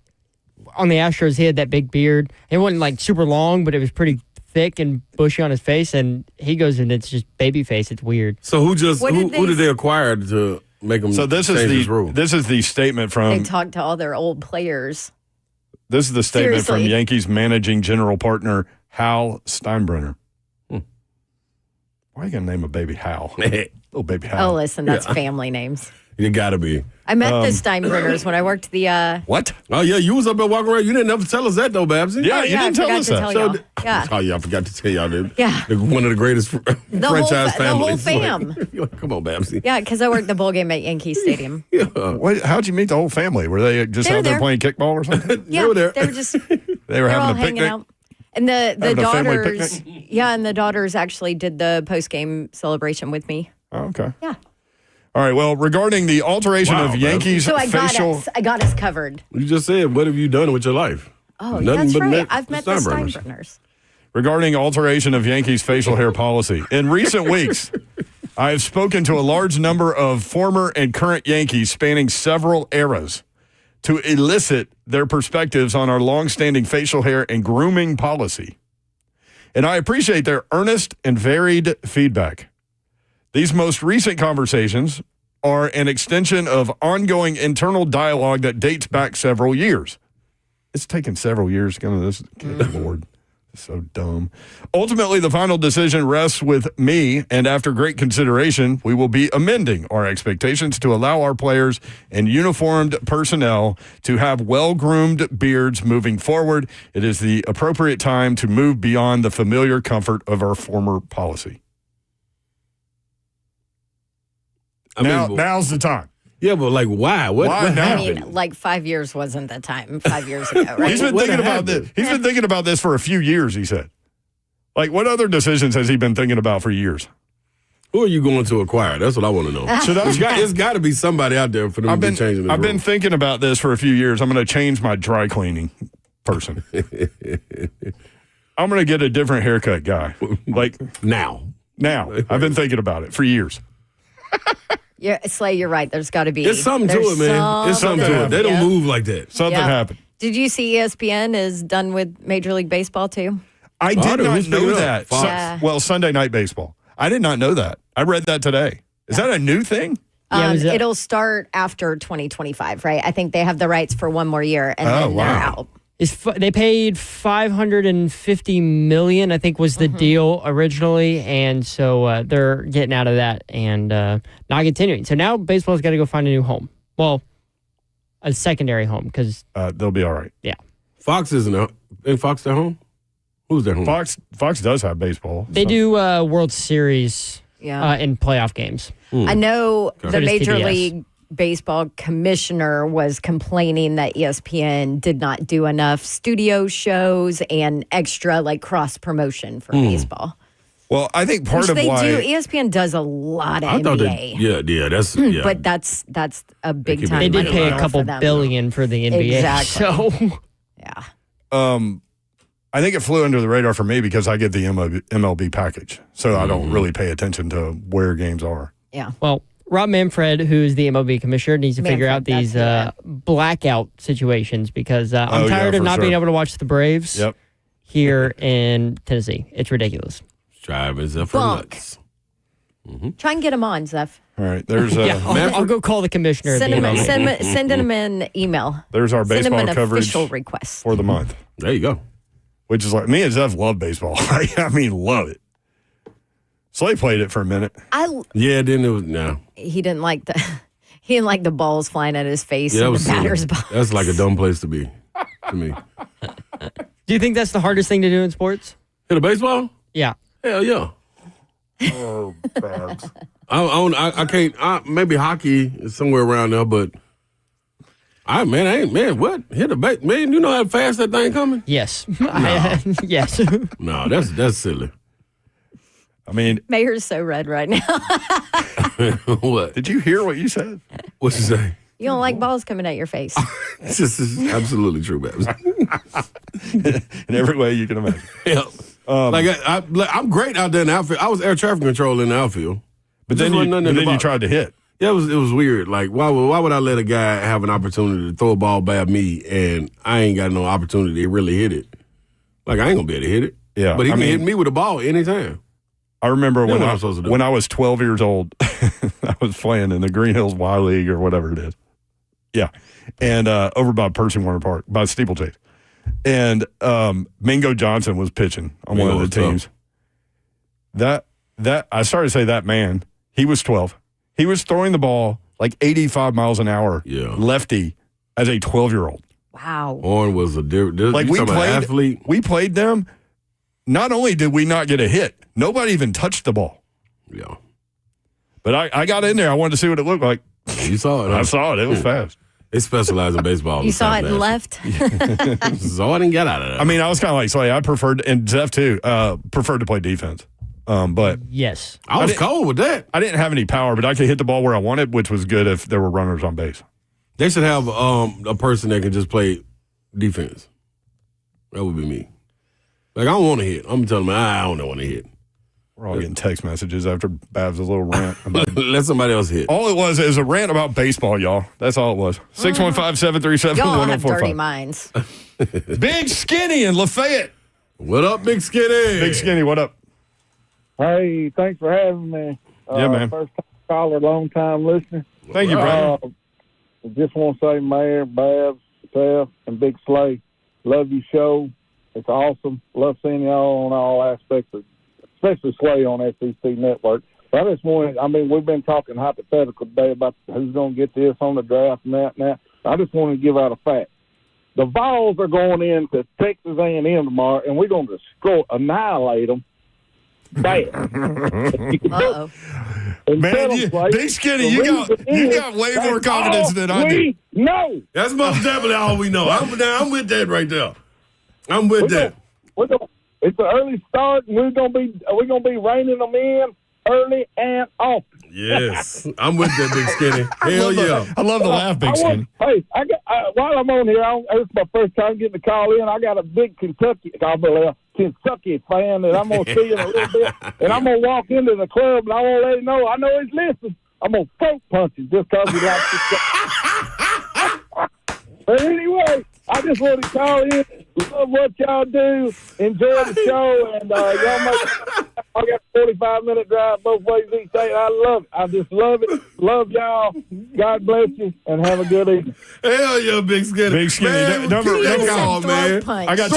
on the Astros, he had that big beard. It wasn't like super long, but it was pretty thick and bushy on his face. And he goes and it's just baby face. It's weird. So who What did who they- did they acquire to make them So this change is this rule? the statement They from talked to all their old players. this is the statement from Seriously. Yankees managing general partner Hal Steinbrenner. Why are you gonna name a baby Hal? Little baby Hal. Oh, listen, that's family names. It gotta be. I met the Steinbrenners when I worked the. What? Oh yeah, you was up there walking around. You didn't ever tell us that though, Babsy. Yeah, Oh, you yeah, didn't I tell forgot us to that. tell So y'all. th- Yeah. Oh yeah, I forgot to tell y'all. Dude. Yeah. One of the greatest franchise the whole families. fam. Like, come on, Babsy. Yeah, because I worked the bowl game at Yankee Stadium. How'd you meet the whole family? Were they just They were out there there. playing kickball or something? Yeah, were there. They were just They were they're all having a hanging picnic. out. And the Having a family daughters, yeah, and the daughters actually did the post game celebration with me. Oh, okay. Yeah. All right. Well, regarding the alteration Wow, of man. Yankees So I facial. got us covered. You just said, what have you done with your life? Oh, Nothing that's but right. met I've met the Steinbrenners. Steinbrenners. Regarding alteration of Yankees facial hair policy. In recent weeks, I have spoken to a large number of former and current Yankees spanning several eras to elicit their perspectives on our longstanding facial hair and grooming policy. And I appreciate their earnest and varied feedback. These most recent conversations are an extension of ongoing internal dialogue that dates back several years. It's taken several years to come to this. Good Lord. So dumb. Ultimately, the final decision rests with me, and after great consideration, we will be amending our expectations to allow our players and uniformed personnel to have well-groomed beards moving forward. It is the appropriate time to move beyond the familiar comfort of our former policy. Now's the time. Yeah, but like, why? What Why now? I happened? mean, like 5 years wasn't the time 5 years ago, right? He's been What thinking about happened? this. He's been thinking about this for a few years, he said. Like, what other decisions has he been thinking about for years? Who are you going to acquire? That's what I want to know. So that's It's got to be somebody out there for them I've to been be changing the I've been rule. thinking about this for a few years. I'm going to change my dry cleaning person. I'm going to get a different haircut guy. Like now. I've been thinking about it for years. Yeah, Slay, you're right. There's got to be. It's something to there's it, man. It's something to it. They don't yeah. move like that. Something Yeah. happened. Did you see ESPN is done with Major League Baseball too? I did dude, not who's know picking it up? that. Fox. Yeah. Well, Sunday Night Baseball. I did not know that. I read that today. Is that a new thing? Yeah, was that- It'll start after 2025, right? I think they have the rights for one more year, and then they're wow. out. They paid $550 million, I think, was the deal originally, and so they're getting out of that and not continuing. So now baseball's got to go find a new home. Well, a secondary home because They'll be all right. Fox isn't there. Ain't Fox their home? Who's their home? Fox does have baseball. they do World Series Yeah. in playoff games. I know the So does Major TBS. League Baseball commissioner was complaining that ESPN did not do enough studio shows and extra like cross promotion for baseball. Well, I think part Which of they why do. ESPN does a lot of NBA. That's But that's a big keep it time. They did money pay a maker couple for them. billion for the NBA. Exactly. So Yeah. I think it flew under the radar for me because I get the MLB package, so I don't really pay attention to where games are. Yeah. well, Rob Manfred, who is the MLB commissioner, needs to figure out Manfred, these that's blackout situations because I'm yeah, tired of for not sure. being able to watch the Braves Yep. here in Tennessee. It's ridiculous. driving Zephyr Bunk. nuts. Try and get them on, Zeph. All right, there's Yeah, I'll go call the commissioner of Send the them, MLB. send them an email. there's our Send them baseball an coverage official request. for the month, There you go. which is like me and Zeph love baseball. I mean, love it. Slay played it for a minute. Yeah, then it was no. He didn't like the balls flying at his face Yeah, that in was the batter's box. That's like a dumb place to be to me. Do you think that's the hardest thing to do in sports? Hit a baseball? Yeah. Hell yeah. Oh, Babs. I can't. Maybe hockey is somewhere around there, but what? Hit a base, man? You know how fast that thing coming? Yes. Yes. No, that's silly. I mean, Mayor's so red right now. What? did you hear what you said? What you say? You don't like balls coming at your face. This is absolutely true, Babs. In every way you can imagine. Yeah. I'm great out there in the outfield. I was air traffic control in the outfield. But Just then wasn't nothing in the you box. tried to hit. Yeah, it was weird. Like, why would I let a guy have an opportunity to throw a ball by me and I ain't got no opportunity to really hit it? Like, I ain't gonna be able to hit it. Yeah, But he I can mean- hit me with a ball anytime. I remember what I'm when supposed to do. when I was 12 years old, I was playing in the Green Hills Y League or whatever it is. Yeah. And over by Pershing Warner Park, by Steeplechase. And Mingo Johnson was pitching on Mingo one of was the teams. That I started to say that man, he was 12. He was throwing the ball like 85 miles an hour, lefty, as a 12-year-old. Wow. Orrin was a Like you we talking about played, athlete. we played them. Not only did we not get a hit, nobody even touched the ball. Yeah. But I got in there. I wanted to see what it looked like. You saw it. Huh? I saw it. It was fast. They specialize in baseball. You saw it and left? So I didn't get out of that. I mean, I was kind of like Slay. I preferred, and Zeph too, preferred to play defense. But Yes. I was cold with that. I didn't have any power, but I could hit the ball where I wanted, which was good if there were runners on base. They should have a person that can just play defense. That would be me. Like, I don't want to hit. I'm telling them, I don't want to hit. We're all getting text messages after Babs' little rant. Let somebody else hit. All it was is a rant about baseball, y'all. That's all it was. 615-737-1045. Y'all have dirty minds. Big Skinny in Lafayette. What up, Big Skinny? Big Skinny, what up? Hey, thanks for having me. Yeah, man. First time caller, long time listener. Thank you, brother. Just want to say, Mayor, Babs, Steph, and Big Slay, love your show. It's awesome. Love seeing y'all on all aspects of, especially Slay on SEC Network. But I just wanted, we've been talking hypothetical today about who's going to get this on the draft and that and that. I just want to give out a fact. The Vols are going into Texas A&M tomorrow, and we're going to annihilate them. Bad. Uh-oh. Man, Big Skinny, you got way more confidence than I do. No. That's most definitely all we know. I'm with that right there. I'm with that. It's an early start, and we're gonna be reining them in early and often. Yes, I'm with that, Big Skinny. Hell yeah. I love the laugh, Big Skinny. Hey, while I'm on here, it's my first time getting the call in. I got a big Kentucky fan that I'm gonna see in a little bit, and I'm gonna walk into the club and I want to let him know I know he's listening. I'm gonna throat punch him just because he likes to. But anyway, I just want to call in. Love what y'all do. Enjoy the show, and y'all make. I got a 45-minute drive both ways each day. I love it. I just love it. Love y'all. God bless you, and have a good evening. Hell yeah, Big Skinny. Big Skinny. Man, Number call, man. I got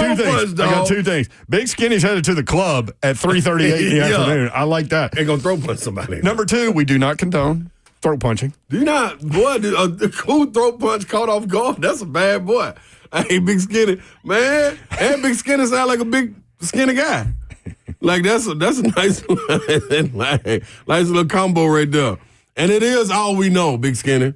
two things. Big Skinny's headed to the club at 3:38 in the afternoon. I like that. Ain't gonna throw punch somebody. Number two, we do not condone throat punching. Do you not? Boy, a cool throat punch caught off guard. That's a bad boy. Hey, Big Skinny. Man, and Big Skinny sound like a big skinny guy. Like, that's a nice nice little combo right there. And it is all we know, Big Skinny.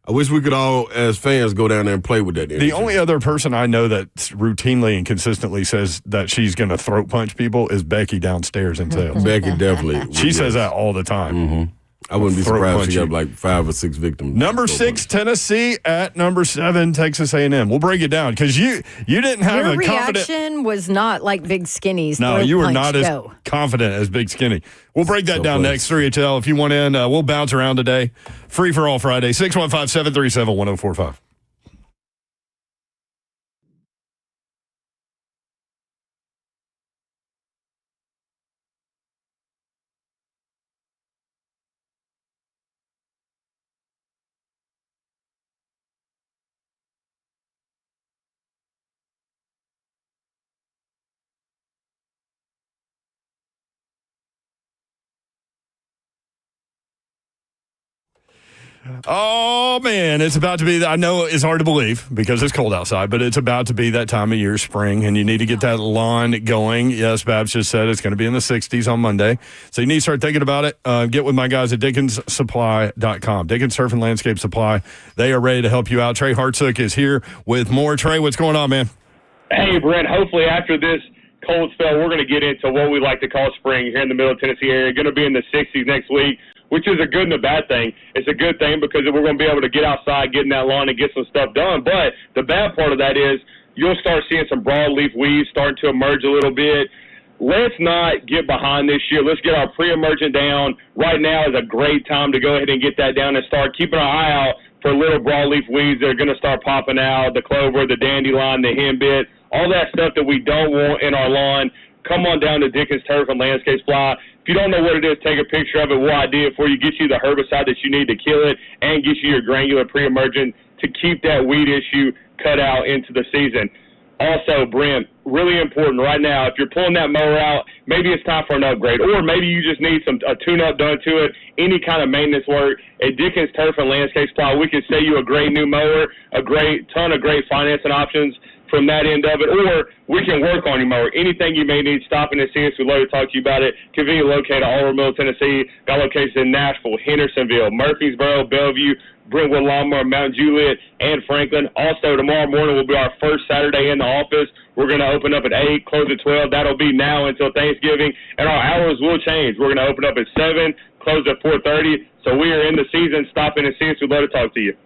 I wish we could all, as fans, go down there and play with that energy. The only other person I know that routinely and consistently says that she's going to throat punch people is Becky downstairs in sales. Becky definitely. She says that all the time. Mm-hmm. I wouldn't be surprised if she got like 5 or 6 victims. Number 6, Tennessee at number 7, Texas A&M. We'll break it down because you didn't have Your a confident reaction was not like Big Skinny's. No, you were not as go. confident as Big Skinny. We'll break that down next. 3HL. If you want in, we'll bounce around today. Free for all Friday. 615-737-1045. Oh, man, it's about to be, I know it's hard to believe because it's cold outside, but it's about to be that time of year, spring, and you need to get that lawn going. Yes, Babs just said it's going to be in the 60s on Monday. So you need to start thinking about it. Get with my guys at DickensSupply.com. Dickens Turf and Landscape Supply. They are ready to help you out. Trey Hartsook is here with more. Trey, what's going on, man? Hey, Brent, hopefully after this cold spell, we're going to get into what we like to call spring here in the middle Tennessee area. Going to be in the 60s next week, which is a good and a bad thing. It's a good thing because we're going to be able to get outside, get in that lawn, and get some stuff done. But the bad part of that is you'll start seeing some broadleaf weeds starting to emerge a little bit. Let's not get behind this year. Let's get our pre-emergent down. Right now is a great time to go ahead and get that down and start keeping our eye out for little broadleaf weeds that are going to start popping out, the clover, the dandelion, the henbit, all that stuff that we don't want in our lawn. Come on down to Dickens Turf and Landscape Supply. If you don't know what it is, take a picture of it. We'll ID it for you, get you the herbicide that you need to kill it, and get you your granular pre-emergent to keep that weed issue cut out into the season. Also, Brent, really important right now, if you're pulling that mower out, maybe it's time for an upgrade, or maybe you just need a tune-up done to it, any kind of maintenance work. At Dickens Turf and Landscape Supply, we can sell you a great new mower, a ton of great financing options from that end of it, or we can work on your mower. Anything you may need, stop in and see us. We'd love to talk to you about it. Conveniently located all over Middle Tennessee. Got locations in Nashville, Hendersonville, Murfreesboro, Bellevue, Brentwood, Lawnmower, Mount Juliet, and Franklin. Also, tomorrow morning will be our first Saturday in the office. We're going to open up at 8, close at 12. That'll be now until Thanksgiving, and our hours will change. We're going to open up at 7, close at 4:30. So we are in the season. Stop in and see us. We'd love to talk to you.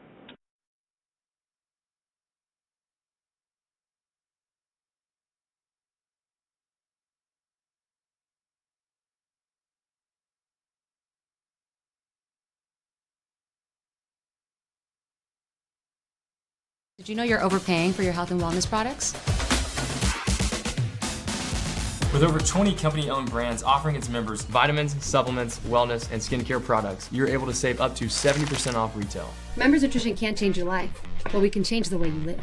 Did you know you're overpaying for your health and wellness products? With over 20 company-owned brands offering its members vitamins, supplements, wellness, and skincare products, you're able to save up to 70% off retail. Members Nutrition can't change your life, but we can change the way you live.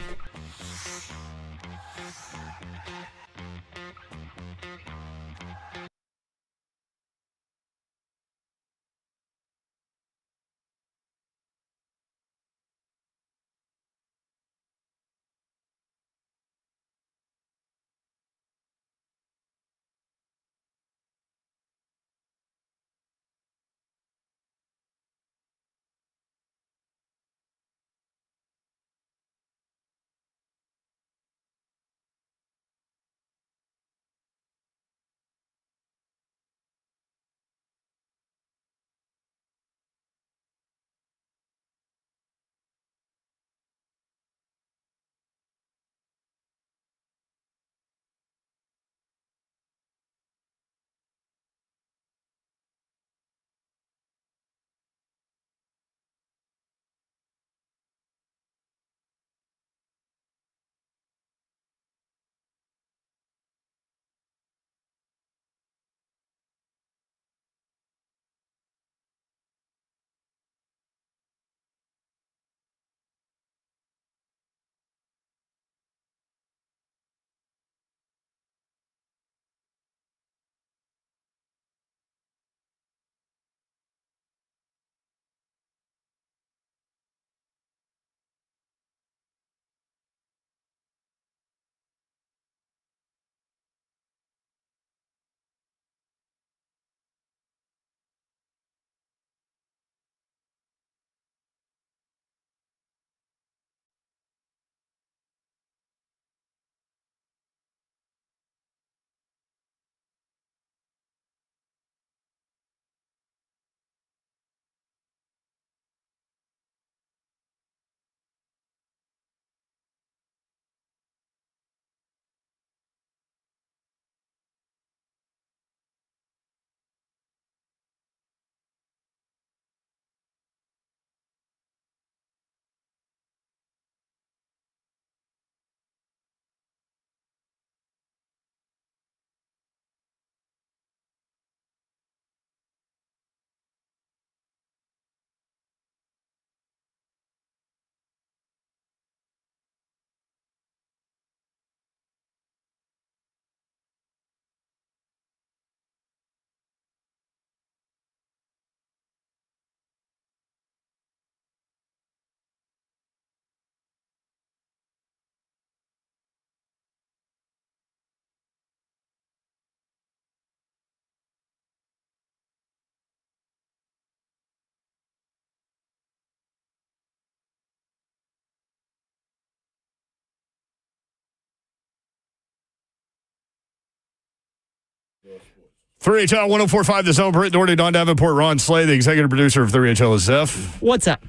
3HL 104.5 The Zone. Britt Doherty, Don Davenport, Ron Slay, the executive producer of 3HL is Zeph. What's up?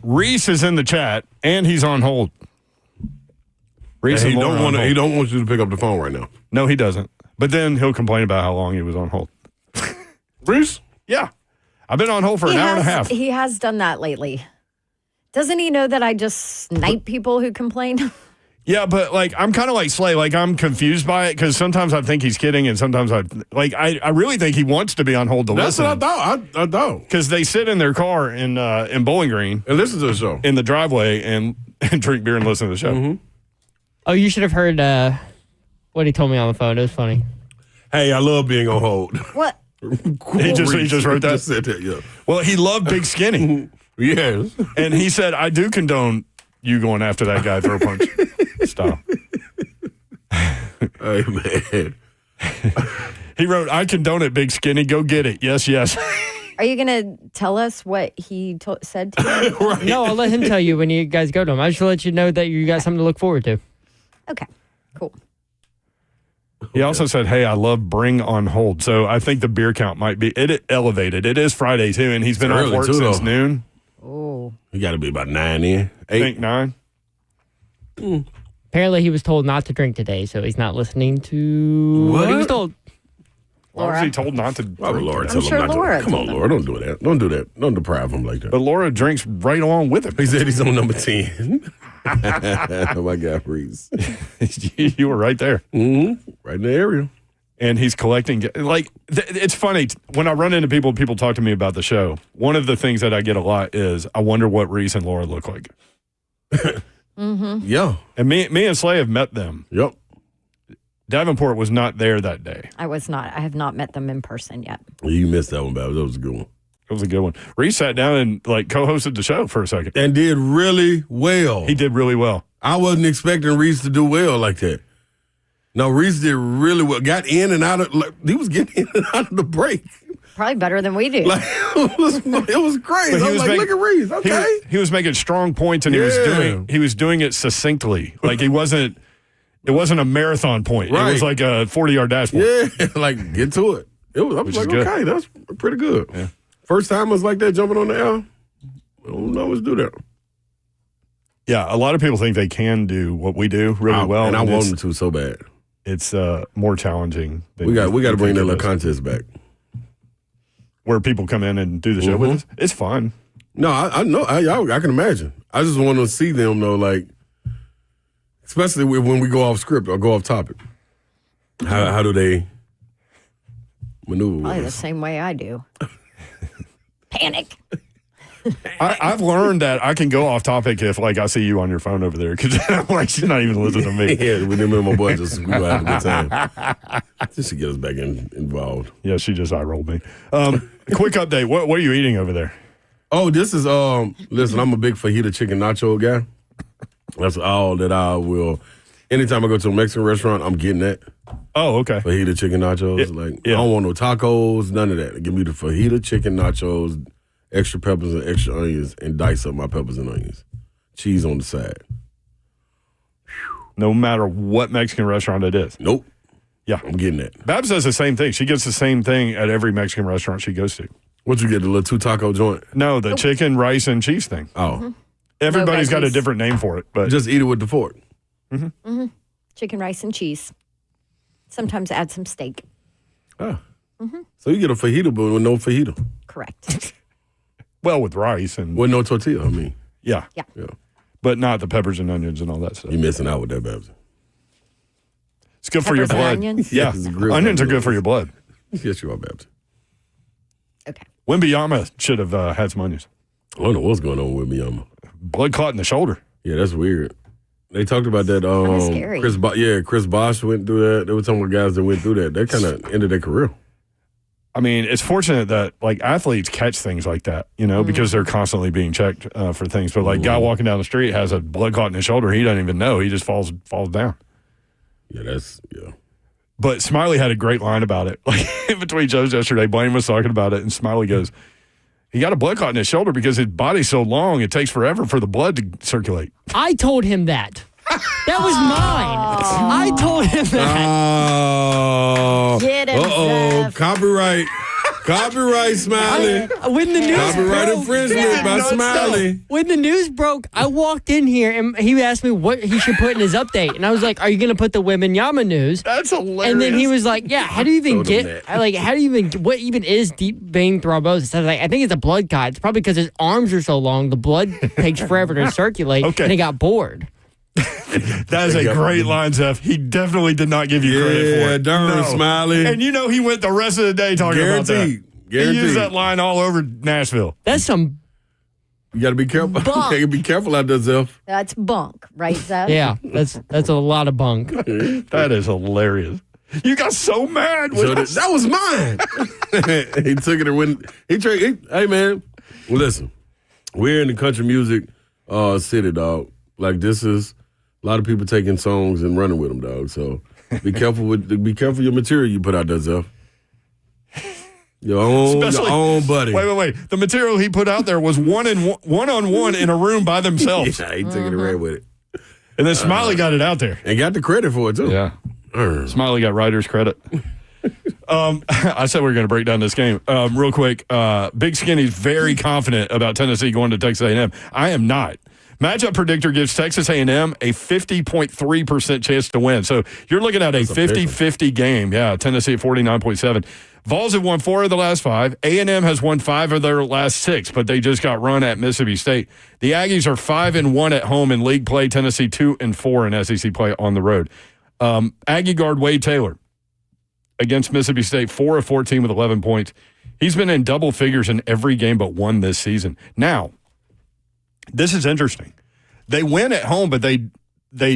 Reese is in the chat, and he's on hold. Reese, he don't want you to pick up the phone right now. No, he doesn't. But then he'll complain about how long he was on hold. Reese? Yeah. I've been on hold for an hour and a half. He has done that lately. Doesn't he know that I just snipe people who complain? Yeah, but I'm kind of like Slay. I'm confused by it because sometimes I think he's kidding, and sometimes I really think he wants to be on hold to listen. That's what I thought. Because they sit in their car in Bowling Green and listen to the show in the driveway and drink beer and listen to the show. Mm-hmm. Oh, you should have heard what he told me on the phone. It was funny. Hey, I love being on hold. What? He just wrote that. Just said that, yeah. Well, he loved Big Skinny. Yes. And he said, I do condone you going after that guy throw punch. Stop. Hey, man. He wrote, I condone it, Big Skinny. Go get it. Yes, yes. Are you going to tell us what he said to you? Right. No, I'll let him tell you when you guys go to him. I just let you know that you got something to look forward to. Okay, cool. He also said, hey, I love Bring on Hold. So I think the beer count might be elevated. It is Friday, too, and he's been off work since noon. Oh. You got to be about 9 in. 8. I think 9. Apparently, he was told not to drink today, so he's not listening to what he was told. Why was he told not to drink? Why would Laura I'm sure Laura Come on, Laura, don't do that. Don't do that. Don't deprive him like that. But Laura drinks right along with him. He said he's on number 10. Oh, my God, Reese. You were right there. Mm-hmm. Right in the area. And he's collecting. It's funny. When I run into people talk to me about the show. One of the things that I get a lot is, I wonder what Reese and Laura look like. Mm-hmm. Yeah. And me and Slay have met them. Yep. Davenport was not there that day. I was not. I have not met them in person yet. You missed that one, Babs. That was a good one. It was a good one. Reese sat down and co-hosted the show for a second. And did really well. He did really well. I wasn't expecting Reese to do well like that. No, Reese did really well. Got in and out of, he was getting in and out of the break. Probably better than we do. It was crazy. I was like, look at Reese. Okay. He was making strong points, and he was doing it succinctly. It wasn't a marathon point. Right. It was like a 40-yard dash point. Yeah, get to it. I was like, okay, that's pretty good. Yeah. First time was like that, jumping on the air. I don't always do that. Yeah, a lot of people think they can do what we do really well. And I want them to so bad. It's more challenging. We got to bring that little contest back. Where people come in and do the show with us. It's fun. No, I know. I can imagine. I just want to see them, though, especially when we go off script or go off topic. How do they maneuver Probably with the us? same way I do. Panic. I've learned that I can go off topic if I see you on your phone over there because I'm like, she's not even listening to me. Yeah, with them and my boy we gonna have a good time. Just to get us back involved. Yeah, she just eye rolled me. Quick update. What are you eating over there? Oh, this is listen, I'm a big fajita chicken nacho guy. That's all that I will. Anytime I go to a Mexican restaurant, I'm getting that. Oh, okay. Fajita chicken nachos. I don't want no tacos, none of that. Give me the fajita chicken nachos, extra peppers and extra onions, and dice up my peppers and onions. Cheese on the side. No matter what Mexican restaurant it is. Nope. Yeah. I'm getting that. Babs does the same thing. She gets the same thing at every Mexican restaurant she goes to. What you get, the little 2-taco joint? No, the chicken, rice, and cheese thing. Oh. Mm-hmm. Everybody's No got a veggies. different name for it. But just eat it with the fork. Mm-hmm. Chicken, rice, and cheese. Sometimes add some steak. Ah. So you get a fajita, but with no fajita. Correct. Well, with rice and with no tortilla, I mean. Yeah. Yeah. But not the peppers and onions and all that stuff. You're missing out with that, Babs. It's good for your Peppers and blood. onions? Yeah. Yes, it's grilled Onions are onions. good for your blood. Yes, you are, Babs. Okay. Wimbyama should have had some onions. I don't know what's going on with Wimbyama. Blood clot in the shoulder. Yeah, that's weird. They talked about that. scary. Chris Bosh went through that. There were some guys that went through that. That kind of ended their career. I mean, it's fortunate that athletes catch things like that, because they're constantly being checked for things. But guy walking down the street has a blood clot in his shoulder. He doesn't even know. He just falls down. Yeah, But Smiley had a great line about it. In between shows yesterday, Blaine was talking about it, and Smiley goes, he got a blood clot in his shoulder because his body's so long, it takes forever for the blood to circulate. I told him that. That was mine. I told him that. Oh. Get him, Zeph. Copyright. Copyright, Smiley. When the news Copyright broke, infringement by Smiley. when the news broke, I walked in here and he asked me what he should put in his update, and I was like, "Are you going to put the Wembanyama news?" That's hilarious. And then he was like, "Yeah, how do you even what even is deep vein thrombosis?" I was like, "I think it's a blood clot. It's probably because his arms are so long, the blood takes forever to circulate, and he got bored." That is a great line, Zeph. He definitely did not give you credit for it. Darn, Smiley. And he went the rest of the day talking about that. Guaranteed. He used that line all over Nashville. That's some. You got to be careful. You got to be careful out there, Zeph. That's bunk, right, Zeph? Yeah, that's a lot of bunk. That is hilarious. You got so mad. That was mine. He took it and went. Hey, man. Well, listen. We're in the country music city, dog. Like, this is a lot of people taking songs and running with them, dog. So be careful your material you put out there, Zeph. Your own buddy. Wait. The material he put out there was one-on-one in a room by themselves. Yeah, he took it and ran with it. And then Smiley got it out there. And got the credit for it, too. Yeah. Smiley got writer's credit. I said we were going to break down this game. Real quick, Big Skinny's very confident about Tennessee going to Texas A&M. I am not. Matchup predictor gives Texas A&M a 50.3% chance to win. So you're looking at a 50-50 game. Yeah, Tennessee at 49.7. Vols have won 4 of the last 5. A&M has won 5 of their last 6, but they just got run at Mississippi State. The Aggies are 5-1 at home in league play. Tennessee 2-4 in SEC play on the road. Aggie guard Wade Taylor against Mississippi State, 4 of 14 with 11 points. He's been in double figures in every game but one this season. Now, this is interesting. They win at home, but they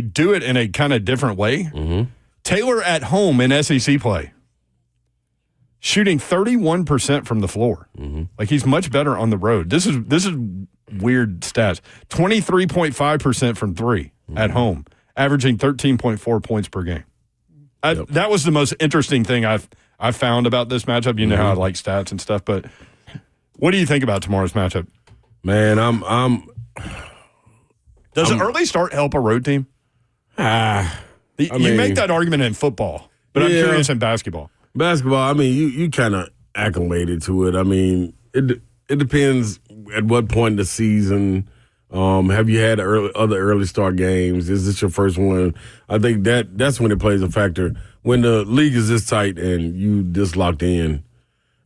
do it in a kind of different way. Mm-hmm. Taylor at home in SEC play, shooting 31% from the floor. Mm-hmm. Like, he's much better on the road. This is weird stats. 23.5% from 3 at home, averaging 13.4 points per game. That was the most interesting thing I've found about this matchup. You know how I like stats and stuff, but what do you think about tomorrow's matchup? Man, Does an early start help a road team? You make that argument in football, but I'm curious in basketball. Basketball, I mean, you kind of acclimated to it. I mean, it depends at what point in the season. Have you had other early start games? Is this your first one? I think that's when it plays a factor. When the league is this tight and you this locked in,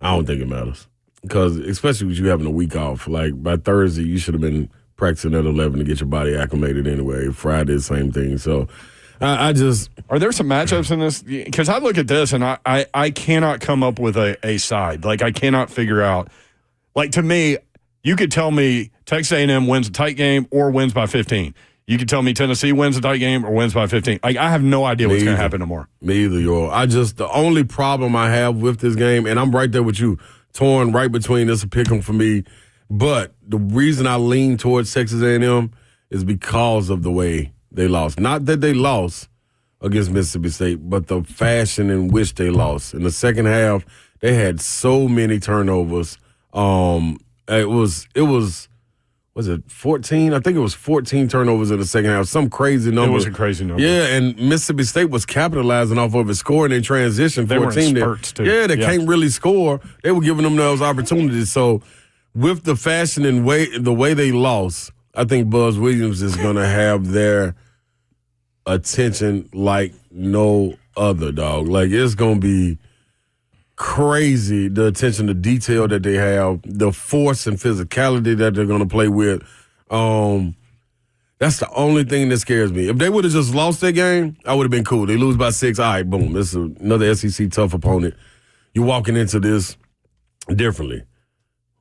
I don't think it matters. Because especially with you having a week off, like by Thursday, you should have been practicing at 11 to get your body acclimated anyway. Friday, same thing. So I just... Are there some matchups in this? Because I look at this and I cannot come up with a side. Like, I cannot figure out. Like, to me, you could tell me Texas A&M wins a tight game or wins by 15. You could tell me Tennessee wins a tight game or wins by 15. Like, I have no idea what's going to happen tomorrow. Me either, yo. The only problem I have with this game, and I'm right there with you, torn right between this a pick 'em for me. But the reason I lean towards Texas A&M is because of the way they lost. Not that they lost against Mississippi State, but the fashion in which they lost. In the second half, they had so many turnovers. It was 14? I think it was 14 turnovers in the second half. Some crazy number. It was a crazy number. Yeah, and Mississippi State was capitalizing off of it, scoring in transition for a team that can't really score. They were giving them those opportunities. So with the fashion and the way they lost, I think Buzz Williams is going to have their attention like no other, dog. Like, it's going to be crazy, the attention to detail that they have, the force and physicality that they're going to play with. That's the only thing that scares me. If they would have just lost that game, I would have been cool. They lose by 6. All right, boom. This is another SEC tough opponent. You're walking into this differently.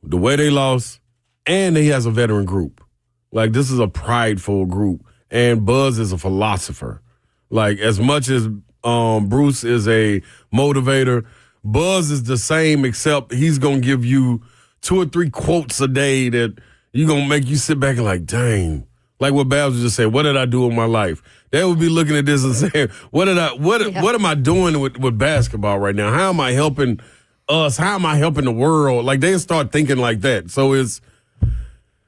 The way they lost, and he has a veteran group. Like, this is a prideful group, and Buzz is a philosopher. Like, as much as Bruce is a motivator, Buzz is the same, except he's going to give you 2 or 3 quotes a day that you're going to make you sit back and like, dang. Like what Babs would just say, what did I do in my life? They would be looking at this and saying, what am I doing with basketball right now? How am I helping us? How am I helping the world? Like, they start thinking like that. So it's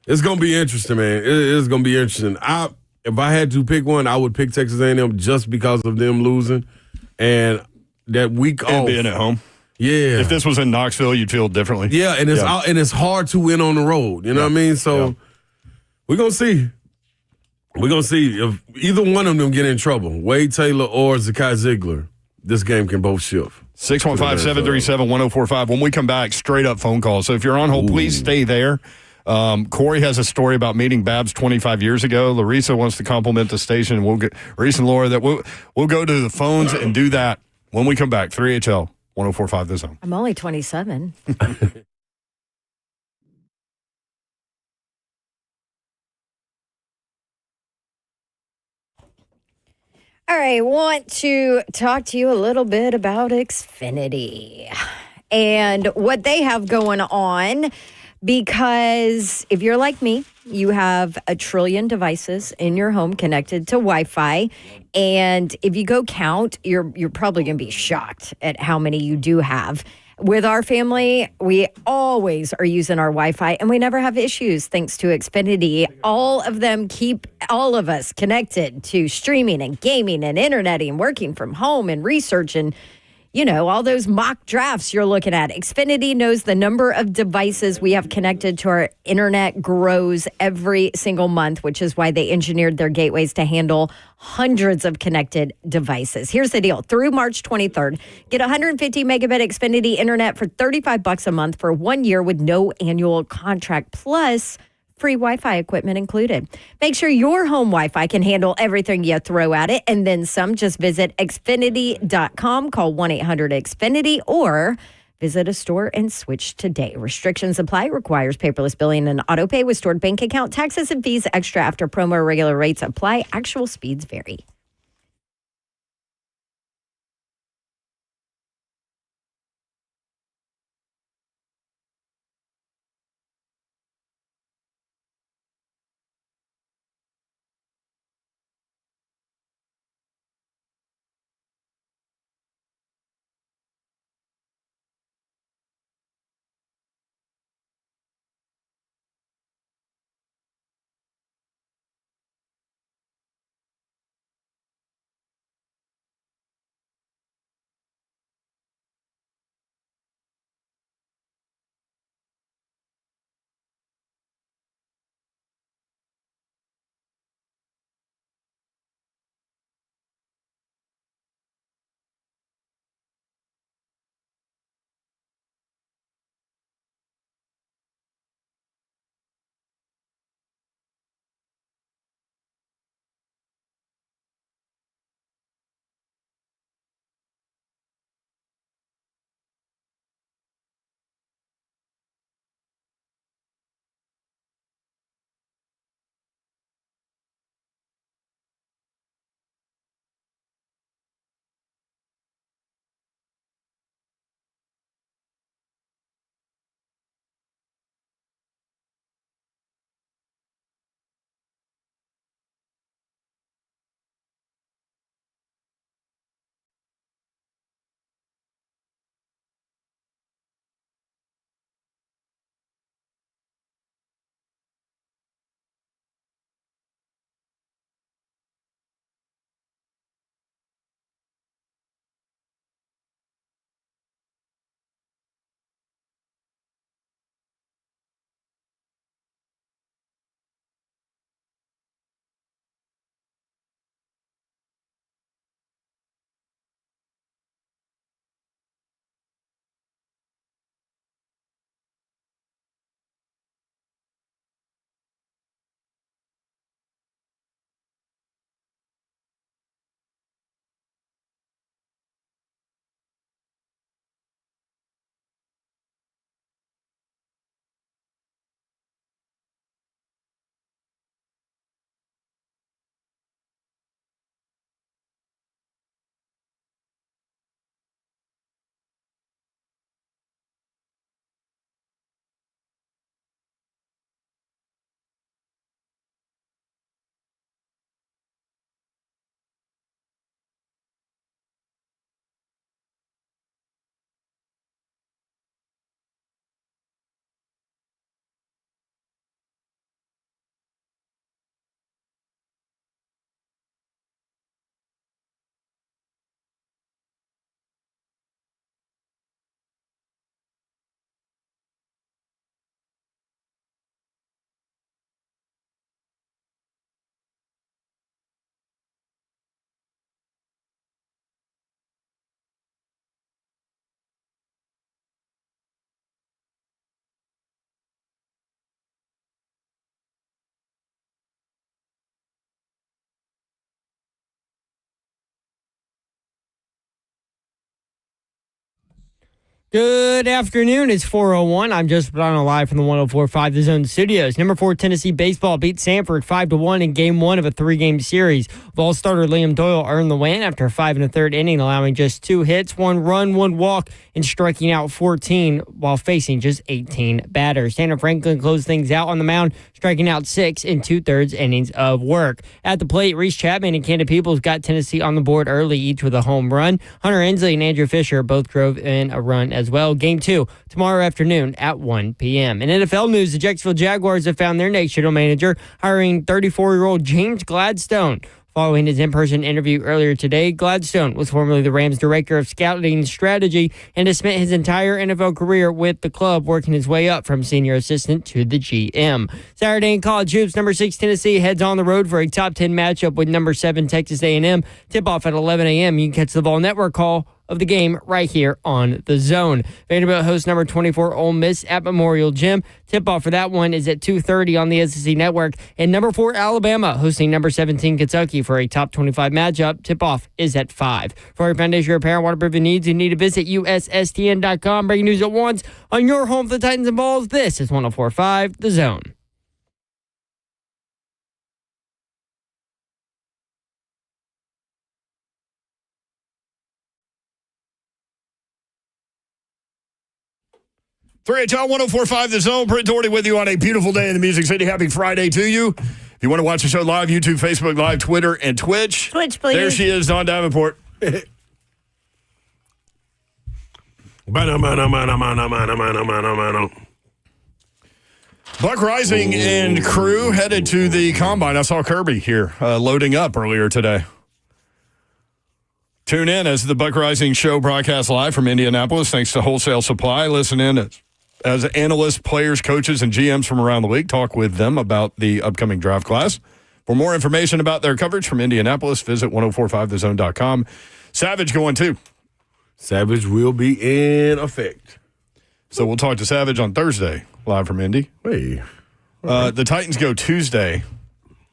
going to be interesting, man. It's going to be interesting. if I had to pick one, I would pick Texas A&M just because of them losing. And that week And off. being at home. Yeah. If this was in Knoxville, you'd feel differently. Yeah, and it's hard to win on the road. You know what I mean? So we're going to see. We're going to see if either one of them get in trouble, Wade Taylor or Zakai Ziegler. This game can both shift. 615-737-1045. When we come back, straight up phone call. So if you're on hold, please stay there. Corey has a story about meeting Babs 25 years ago. Larissa wants to compliment the station. We'll get Larissa and Laura. We'll go to the phones and do that when we come back. 3HL 1045 The Zone. I'm only 27. All right, want to talk to you a little bit about Xfinity and what they have going on, because if you're like me, you have a trillion devices in your home connected to Wi-Fi, and if you go count, you're probably going to be shocked at how many you do have. With our family, we always are using our Wi-Fi, and we never have issues thanks to Xfinity. All of them keep all of us connected to streaming and gaming and internet and working from home and research and, you know, all those mock drafts you're looking at. Xfinity knows the number of devices we have connected to our internet grows every single month, which is why they engineered their gateways to handle hundreds of connected devices. Here's the deal. Through March 23rd, get 150 megabit Xfinity internet for $35 a month for 1 year with no annual contract, plus free Wi-Fi equipment included. Make sure your home Wi-Fi can handle everything you throw at it, and then some. Just visit Xfinity.com, call 1-800-XFINITY, or visit a store and switch today. Restrictions apply. Requires paperless billing and auto pay with stored bank account. Taxes and fees extra after promo. Regular rates apply. Actual speeds vary. Good afternoon. It's 4:01. I'm Joseph Bonanno live from the 104.5 The Zone Studios. Number 4 Tennessee baseball beat Samford 5-1 in Game 1 of a 3-game series. Ball starter Liam Doyle earned the win after a 5 1/3 inning, allowing just 2 hits, 1 run, 1 walk, and striking out 14 while facing just 18 batters. Tanner Franklin closed things out on the mound, striking out 6 in 2/3 innings of work. At the plate, Reese Chapman and Canada Peoples got Tennessee on the board early, each with a home run. Hunter Ensley and Andrew Fisher both drove in a run as well. Game 2 tomorrow afternoon at 1 p.m. In NFL news, the Jacksonville Jaguars have found their next general manager, hiring 34-year-old James Gladstone. Following his in-person interview earlier today, Gladstone was formerly the Rams' director of scouting strategy and has spent his entire NFL career with the club, working his way up from senior assistant to the GM. Saturday in college hoops, number 6 Tennessee heads on the road for a top 10 matchup with number 7 Texas A&M. Tip-off at 11 a.m. You can catch the Vol Network call of the game right here on The Zone. Vanderbilt hosts number 24 Ole Miss at Memorial Gym. Tip-off for that one is at 2:30 on the SEC Network. And number 4 Alabama hosting number 17 Kentucky for a top 25 matchup. Tip-off is at 5. For your foundation repair and waterproofing needs, you need to visit USSTN.com. Breaking news at once on your home for the Titans and Balls. This is 104.5 The Zone. Three HL 104.5 The Zone. Brent Doherty with you on a beautiful day in the Music City. Happy Friday to you. If you want to watch the show live, YouTube, Facebook Live, Twitter, and Twitch. Twitch, please. There she is, Dawn Davenport. Buck Rising and crew headed to the Combine. I saw Kirby here loading up earlier today. Tune in as the Buck Rising Show broadcasts live from Indianapolis. Thanks to Wholesale Supply. Listen in as analysts, players, coaches, and GMs from around the league talk with them about the upcoming draft class. For more information about their coverage from Indianapolis, visit 1045thezone.com. Savage going too. Savage will be in effect. So we'll talk to Savage on Thursday, live from Indy. Hey. The Titans go Tuesday.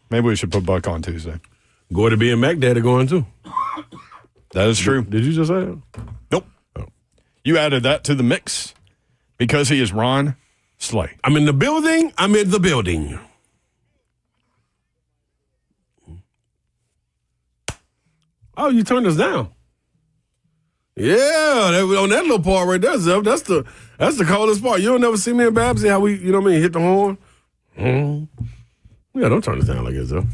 Maybe we should put Buck on Tuesday. Going to be in McDaddy going too. That is true. Did you just say that? Nope. Oh. You added that to the mix because he is Ron Slay. I'm in the building. I'm in the building. Oh, you turned us down. Yeah, on that little part right there, Zeb, that's the coldest part. You don't never see me and Babsy how we, you know what I mean, hit the horn. Yeah, don't turn us down like that, Zeb.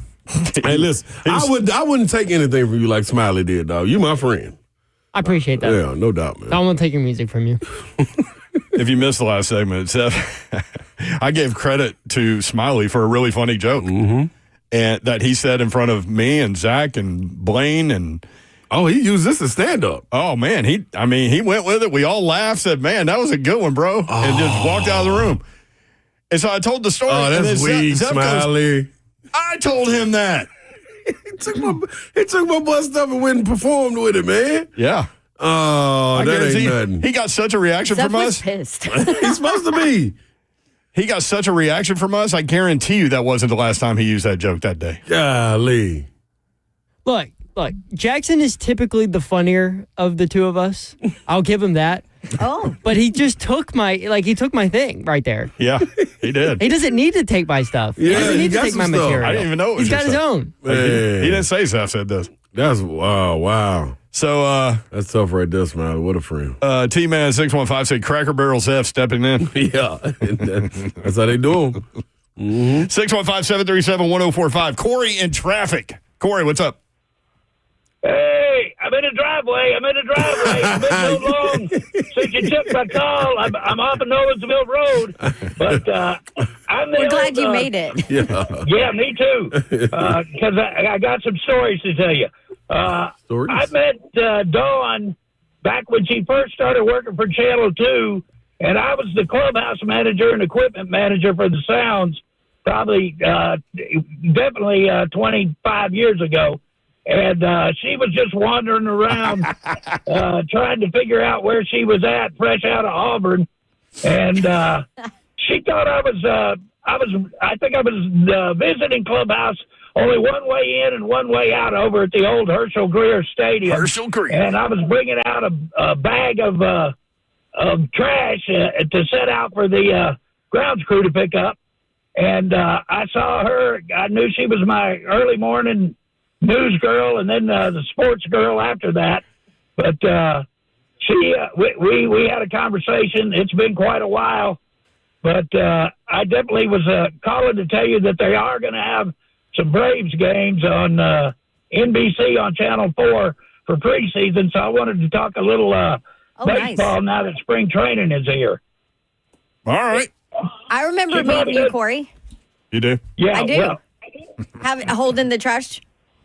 Hey, listen, I wouldn't take anything from you like Smiley did, dog. You my friend. I appreciate that. Yeah, no doubt, man. I don't want to take your music from you. If you missed the last segment, Seth, I gave credit to Smiley for a really funny joke. Mm-hmm. And that he said in front of me and Zach and Blaine and he used this as stand-up. Oh man, he went with it. We all laughed, said, "Man, that was a good one, bro," and just walked out of the room. And so I told the story. Oh, that's weak, Smiley. I told him that. He took my bus stuff and went and performed with it, man. Yeah. Oh, that ain't nothing. He got such a reaction Zeph from was us. Pissed. He's supposed to be. He got such a reaction from us. I guarantee you that wasn't the last time he used that joke that day. Golly. Look, Jackson is typically the funnier of the two of us. I'll give him that. Oh. But he just took my thing right there. Yeah, he did. He doesn't need to take my stuff. Yeah, he doesn't he need to got take my some stuff. material. I didn't even know it was He's got your his stuff. own. Like, he didn't say Zeph said this. That's wow. So that's tough right there, Smiley. What a friend. T-Man 615 said Cracker Barrel Zeph stepping in. Yeah. That's how they do them. 615-737-1045. Corey in traffic. Corey, what's up? Hey, I'm in the driveway. It's been so long since you took my call. I'm off of Nolensville Road, but We're glad you made it. Yeah, me too. Because I got some stories to tell you. Stories? I met Dawn back when she first started working for Channel 2, and I was the clubhouse manager and equipment manager for the Sounds, probably definitely 25 years ago. And she was just wandering around trying to figure out where she was at, fresh out of Auburn. And she thought I think I was visiting Clubhouse, only one way in and one way out over at the old Herschel Greer Stadium. Herschel Greer. And I was bringing out a bag of of trash to set out for the grounds crew to pick up. And I saw her. I knew she was my early morning news girl, and then the sports girl after that. But we had a conversation. It's been quite a while, but I definitely was calling to tell you that they are going to have some Braves games on NBC on Channel 4 for preseason. So I wanted to talk a little baseball now that spring training is here. All right. I remember meeting you, Corey. You do? Yeah, I do. well, Holding the trash.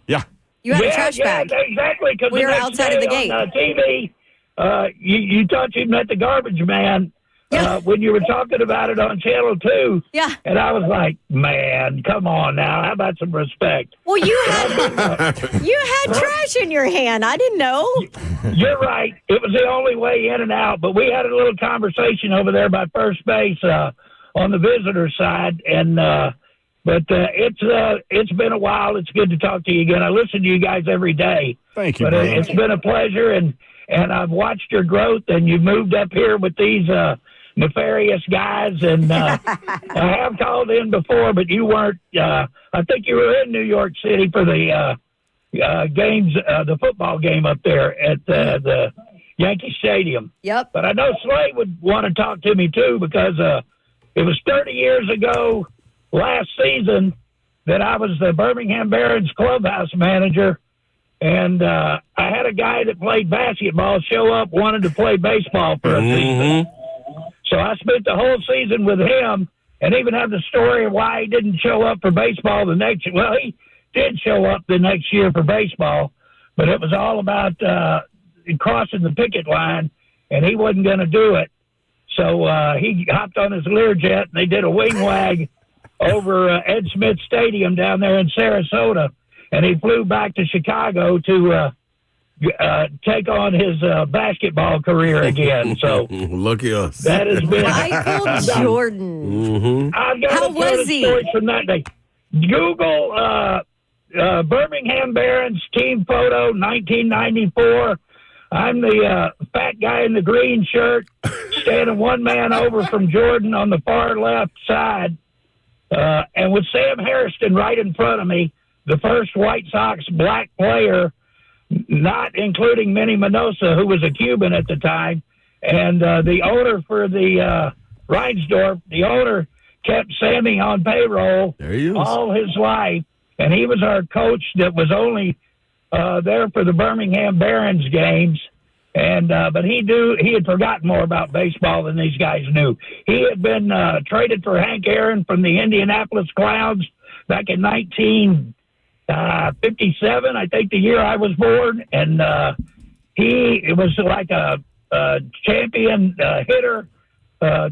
Yeah. You had a trash bag. Yeah, exactly. Because We were outside of the gate. On TV, you thought you met the garbage man when you were talking about it on Channel 2. Yeah. And I was like, man, come on now. How about some respect? Well, you had trash in your hand. I didn't know. You're right. It was the only way in and out. But we had a little conversation over there by first base on the visitor side. And but it's been a while. It's good to talk to you again. I listen to you guys every day. Thank you, But brother. it's been a pleasure, and I've watched your growth, and you've moved up here with these nefarious guys, and I have called in before, but you weren't. I think you were in New York City for the games, the football game up there at the Yankee Stadium. Yep. But I know Slay would want to talk to me, too, because it was 30 years ago last season that I was the Birmingham Barons clubhouse manager, and I had a guy that played basketball show up, wanted to play baseball for a season. So I spent the whole season with him, and even have the story of why he didn't show up for baseball the next year. Well, he did show up the next year for baseball, but it was all about crossing the picket line, and he wasn't going to do it. So he hopped on his Learjet, and they did a wing wag over Ed Smith Stadium down there in Sarasota, and he flew back to Chicago to take on his basketball career again. So lucky us. That has been Michael Jordan. I've got How a ton was of he? stories from that day. Google Birmingham Barons team photo, 1994. I'm the fat guy in the green shirt, standing one man over from Jordan on the far left side, and with Sam Hairston right in front of me, the first White Sox black player, not including Minnie Minosa, who was a Cuban at the time, and the owner for the Reinsdorf, the owner kept Sammy on payroll all his life, and he was our coach that was only there for the Birmingham Barons games, and but he had forgotten more about baseball than these guys knew. He had been traded for Hank Aaron from the Indianapolis Clowns back in 1957, I think, the year I was born, and he was like a champion hitter for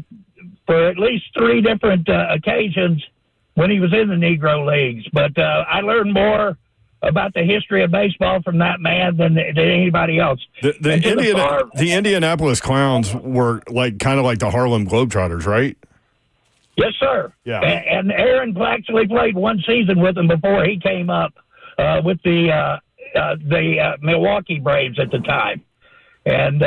at least three different occasions when he was in the Negro Leagues. But I learned more about the history of baseball from that man than anybody else. The Indianapolis Clowns were kind of like the Harlem Globetrotters, right? Yes, sir. Yeah. And Aaron actually played one season with them before he came up with the Milwaukee Braves at the time. And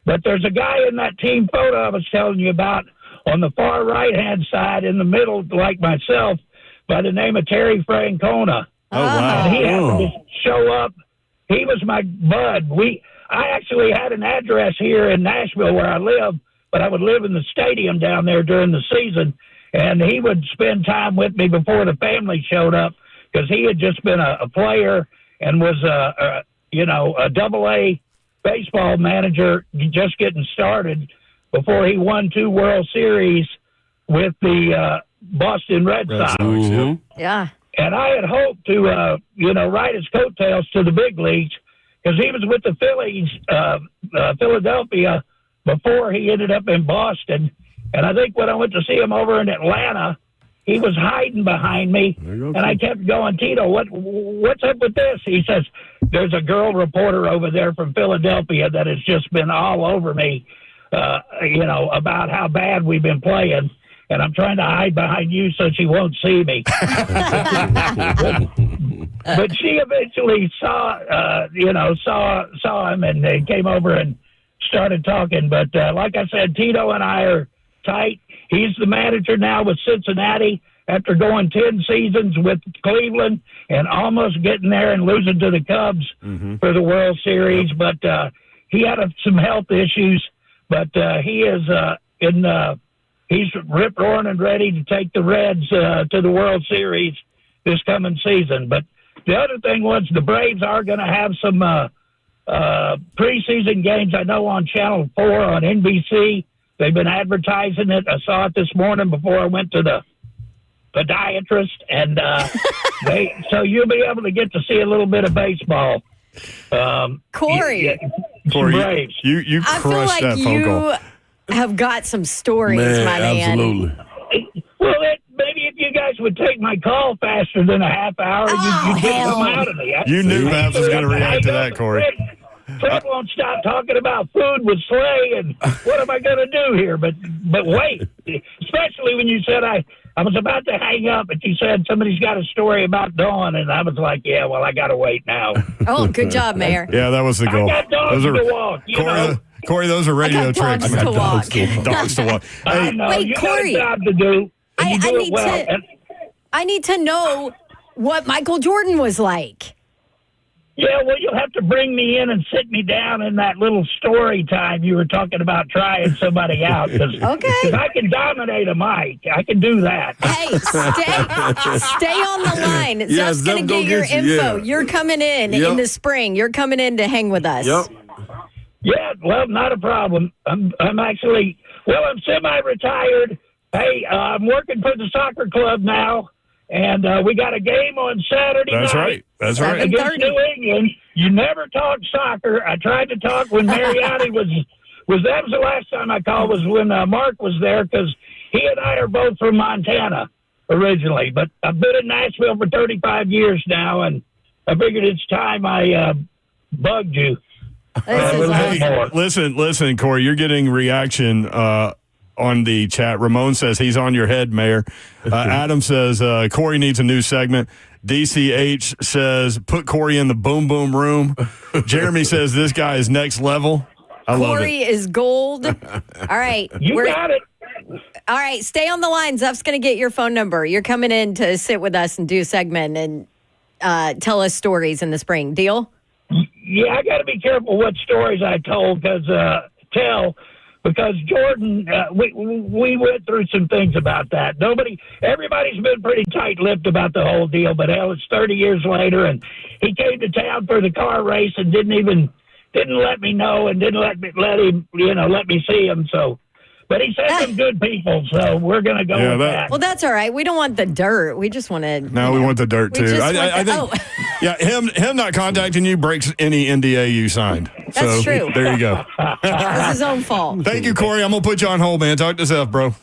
but there's a guy in that team photo I was telling you about on the far right-hand side in the middle, like myself, by the name of Terry Francona. Oh, wow. And he happened to show up. He was my bud. I actually had an address here in Nashville where I live, but I would live in the stadium down there during the season, and he would spend time with me before the family showed up because he had just been a player and was a double-A baseball manager just getting started before he won 2 World Series with the Boston Red Sox. Yeah. And I had hoped to, ride his coattails to the big leagues because he was with the Phillies, Philadelphia, before he ended up in Boston. And I think when I went to see him over in Atlanta, he was hiding behind me. And I kept going, Tito, what's up with this? He says, there's a girl reporter over there from Philadelphia that has just been all over me, about how bad we've been playing. And I'm trying to hide behind you so she won't see me. But she eventually saw him and they came over and started talking. But like I said, Tito and I are tight. He's the manager now with Cincinnati after going 10 seasons with Cleveland and almost getting there and losing to the Cubs for the World Series. But he had some health issues, but he is he's rip-roaring and ready to take the Reds to the World Series this coming season. But the other thing was the Braves are going to have some preseason games, I know, on Channel 4 on NBC. They've been advertising it. I saw it this morning before I went to the podiatrist, and so you'll be able to get to see a little bit of baseball. Corey, Corey, you I feel crushed like that phone call. you have got some stories, my man. Absolutely. Well, maybe if you guys would take my call faster than a half hour, you'd get some out of me. You knew Babs was going to react to that, Corey. Fred won't stop talking about food with Slay, and what am I going to do here? But wait, especially when you said I was about to hang up, but you said somebody's got a story about Dawn, and I was like, yeah, well, I got to wait now. Oh, good job, Mayor. Yeah, that was the goal. I got dogs to walk, you know. Corey, those are radio tricks. Dogs to walk. Dogs to walk. I know. Wait, you Corey. got a job to do, and you do it well. I need to know what Michael Jordan was like. Yeah, well, you'll have to bring me in and sit me down in that little story time you were talking about trying somebody out. Cause I can dominate a mic. I can do that. Hey, stay on the line. Yeah, Zeff's going to get your info. You're coming in the spring. You're coming in to hang with us. Yep. Yeah, well, not a problem. I'm actually, I'm semi-retired. Hey, I'm working for the soccer club now. And we got a game on Saturday night. That's right. Against New England. You never talk soccer. I tried to talk when Mariani was that was the last time I called was when Mark was there, because he and I are both from Montana originally. But I've been in Nashville for 35 years now, and I figured it's time I bugged you. Listen, Corey, you're getting reaction on the chat. Ramon says he's on your head, Mayor. Adam says Corey needs a new segment. DCH says put Corey in the boom boom room. Jeremy says this guy is next level. I love Corey it. is gold. All right. You got it. All right. Stay on the line. Zeff's going to get your phone number. You're coming in to sit with us and do a segment and tell us stories in the spring. Deal? Yeah, I got to be careful what stories I told because Jordan, we went through some things about that. Everybody's been pretty tight-lipped about the whole deal, but hell, it's 30 years later, and he came to town for the car race and didn't let me know and didn't let me see him. So, but he said some good people, so we're gonna go with that. Well, that's all right. We don't want the dirt. We just want to. No, we want the dirt too. I think. Yeah, him not contacting you breaks any NDA you signed. That's true. There you go. It's his own fault. Thank you, Corey. I'm gonna put you on hold, man. Talk to Zeff, bro.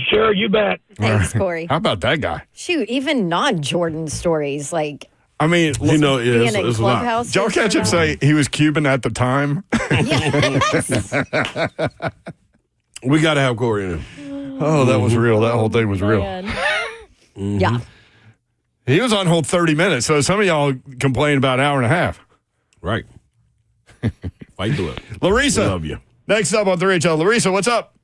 Sure, you bet. Thanks, Corey. How about that guy? Shoot, even non-Jordan stories like. I mean, being in Clubhouse. Did y'all catch him say he was Cuban at the time? Yes. We got to have Corey in. Oh, that was real. That whole thing was real. Yeah. He was on hold 30 minutes, so some of y'all complained about an hour and a half. Right. Fight through it. Larissa. Love you. Next up on 3HL. Larissa, what's up?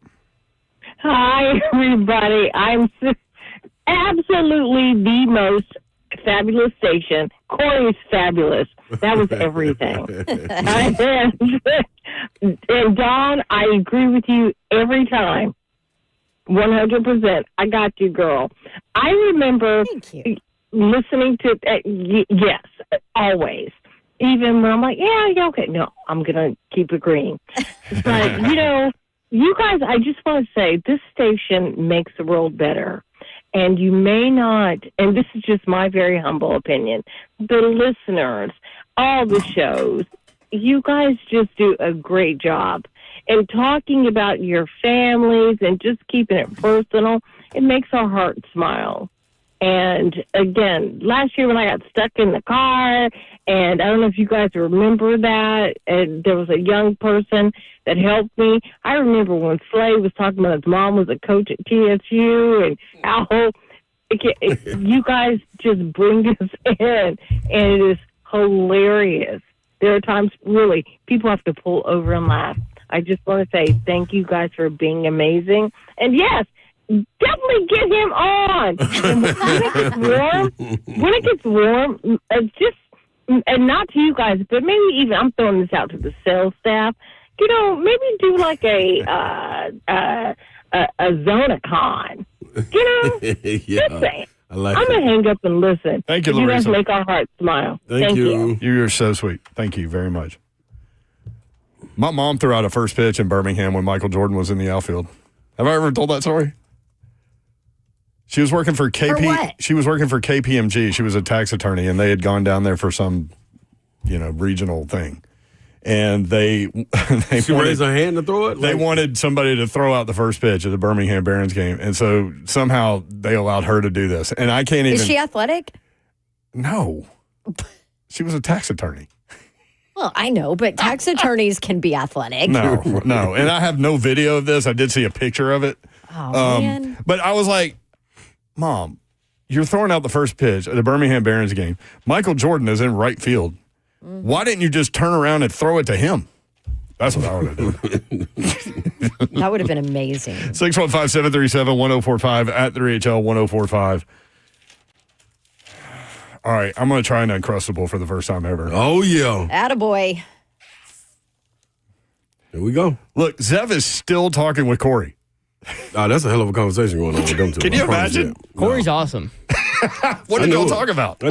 Hi, everybody. I'm absolutely the most fabulous station. Corey's fabulous. That was everything. And Dawn, I agree with you every time. 100%. I got you, girl. I remember listening to, yes, always. Even when I'm like, yeah, okay. No, I'm going to keep agreeing. But, you guys, I just want to say this station makes the world better. And you may not, and this is just my very humble opinion, the listeners, all the shows, you guys just do a great job. And talking about your families and just keeping it personal, it makes our hearts smile. And again, last year when I got stuck in the car, and I don't know if you guys remember that, and there was a young person that helped me. I remember when Slay was talking about his mom was a coach at TSU, and how you guys just bring us in, and it is hilarious. There are times, really, people have to pull over and laugh. I just want to say thank you guys for being amazing. And yes, definitely get him on. And when it gets warm, just, and not to you guys, but maybe even, I'm throwing this out to the sales staff, maybe do like a ZonaCon. Just saying. I like I'm going to hang up and listen. Thank you, You guys Larissa. make our hearts smile. Thank you. You're so sweet. Thank you very much. My mom threw out a first pitch in Birmingham when Michael Jordan was in the outfield. Have I ever told that story? She was working for For what? She was working for KPMG. She was a tax attorney, and they had gone down there for some, regional thing. And they She raised her hand to throw it? They wanted somebody to throw out the first pitch at the Birmingham Barons game, and so somehow they allowed her to do this. And I can't even. Is she athletic? No, she was a tax attorney. Well, I know, but tax attorneys can be athletic. No, and I have no video of this. I did see a picture of it. Oh, man. But I was like, Mom, you're throwing out the first pitch at the Birmingham Barons game. Michael Jordan is in right field. Why didn't you just turn around and throw it to him? That's what I would have done. That would have been amazing. 615-737-1045 at 3HL1045. All right, I'm going to try an Uncrustable for the first time ever. Oh, yeah. Attaboy. Here we go. Look, Zev is still talking with Corey. Oh, that's a hell of a conversation going on with them two. Can you I promise imagine? you. Corey's awesome. What did y'all talk about?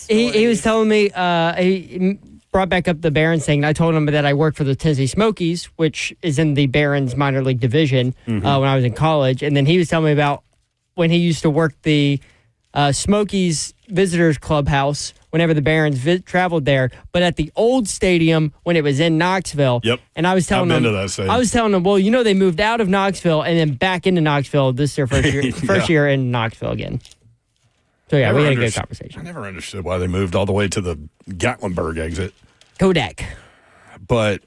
He was telling me he brought back up the Barons thing. And I told him that I worked for the Tennessee Smokies, which is in the Barons minor league division when I was in college. And then he was telling me about when he used to work the Smokies visitors clubhouse whenever the Barons traveled there, but at the old stadium when it was in Knoxville. Yep. And I was telling I've him, been to that stadium. I was telling him, well, they moved out of Knoxville and then back into Knoxville. This is their first year, first year in Knoxville again. So yeah, we had a good conversation. I never understood why they moved all the way to the Gatlinburg exit. Kodak. But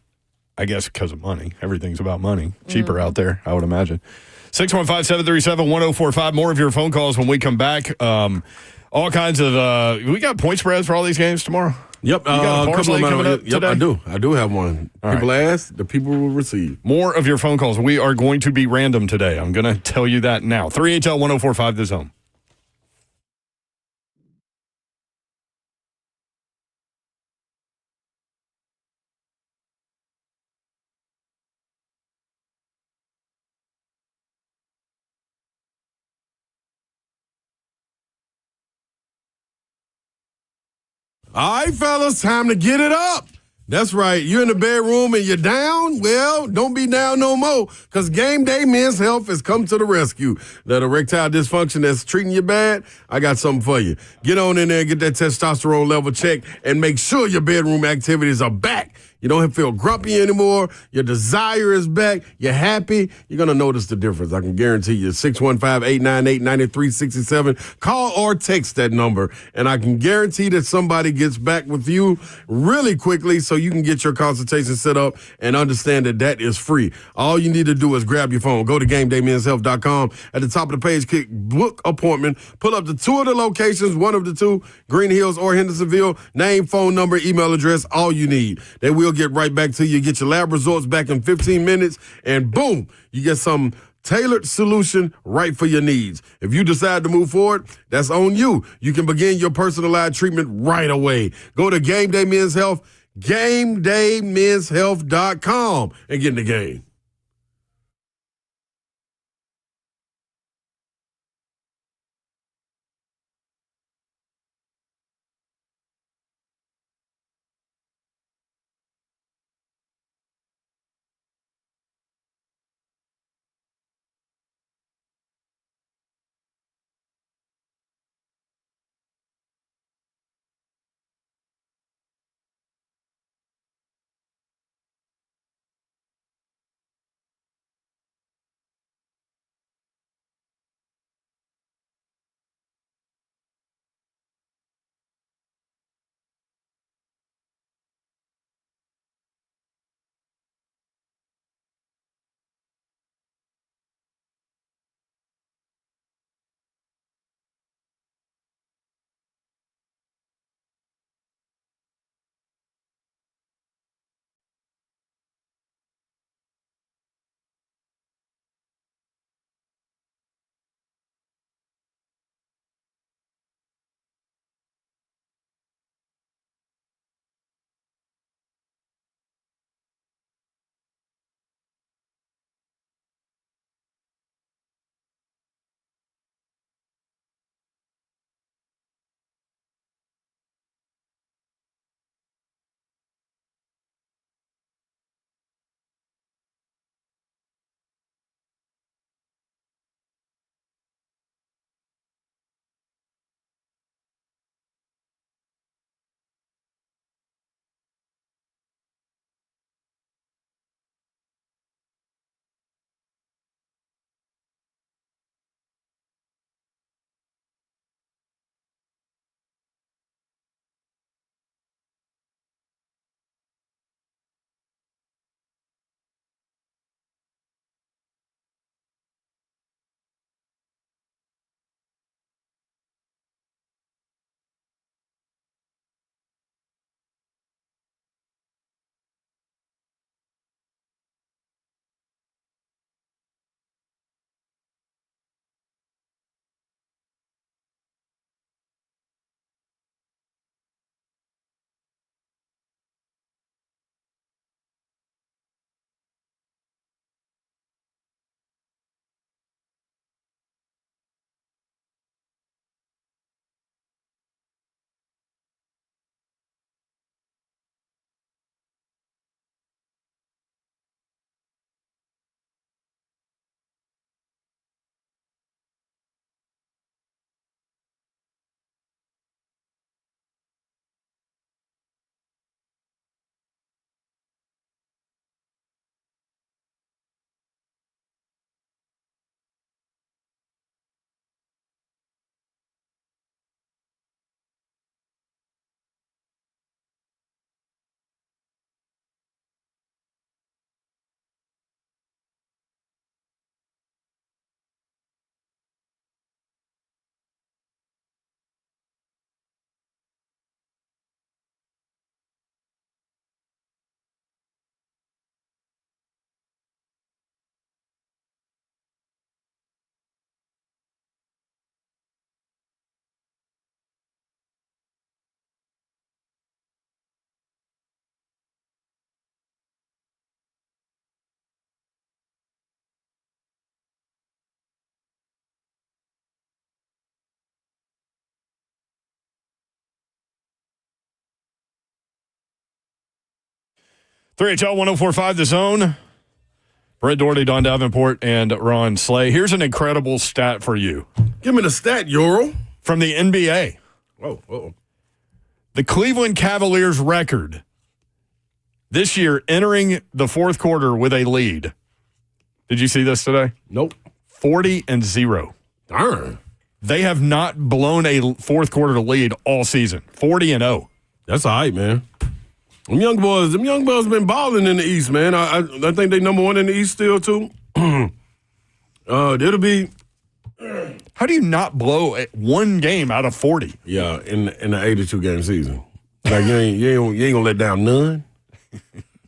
I guess because of money. Everything's about money. Cheaper out there, I would imagine. 615-737-1045. More of your phone calls when we come back. All kinds of we got point spreads for all these games tomorrow. Yep, You got a parlay coming up Yep, today? I do. I do have one. People ask, the people will receive. More of your phone calls. We are going to be random today. I'm going to tell you that now. 3HL1045 The Zone. All right, fellas, time to get it up. That's right. You're in the bedroom and you're down? Well, don't be down no more, because Game Day Men's Health has come to the rescue. That erectile dysfunction that's treating you bad, I got something for you. Get on in there and get that testosterone level checked and make sure your bedroom activities are back. You don't feel grumpy anymore. Your desire is back. You're happy. You're going to notice the difference. I can guarantee you. 615-898-9367. Call or text that number, and I can guarantee that somebody gets back with you really quickly so you can get your consultation set up and understand that that is free. All you need to do is grab your phone. Go to GameDayMen'sHealth.com. At the top of the page, click Book Appointment. Pull up the two of the locations, one of the two, Green Hills or Hendersonville. Name, phone number, email address, all you need. They will get right back to you. Get your lab results back in 15 minutes, and boom, you get some tailored solution right for your needs. If you decide to move forward, that's on you. You can begin your personalized treatment right away. Go to Game Day Men's Health, GameDayMen'sHealth.com, and get in the game. 3HL 104.5 The Zone. Brett Doherty, Don Davenport, and Ron Slay. Here's an incredible stat for you. Give me the stat, Euro. From the NBA. Oh. The Cleveland Cavaliers record this year entering the fourth quarter with a lead. Did you see this today? Nope. 40-0. Darn. They have not blown a fourth quarter lead all season. 40-0. That's all right, man. Them young boys been balling in the East, man. I think they number one in the East still, too. It'll be... How do you not blow one game out of 40? Yeah, in the 82-game season. Like, you ain't gonna let down none.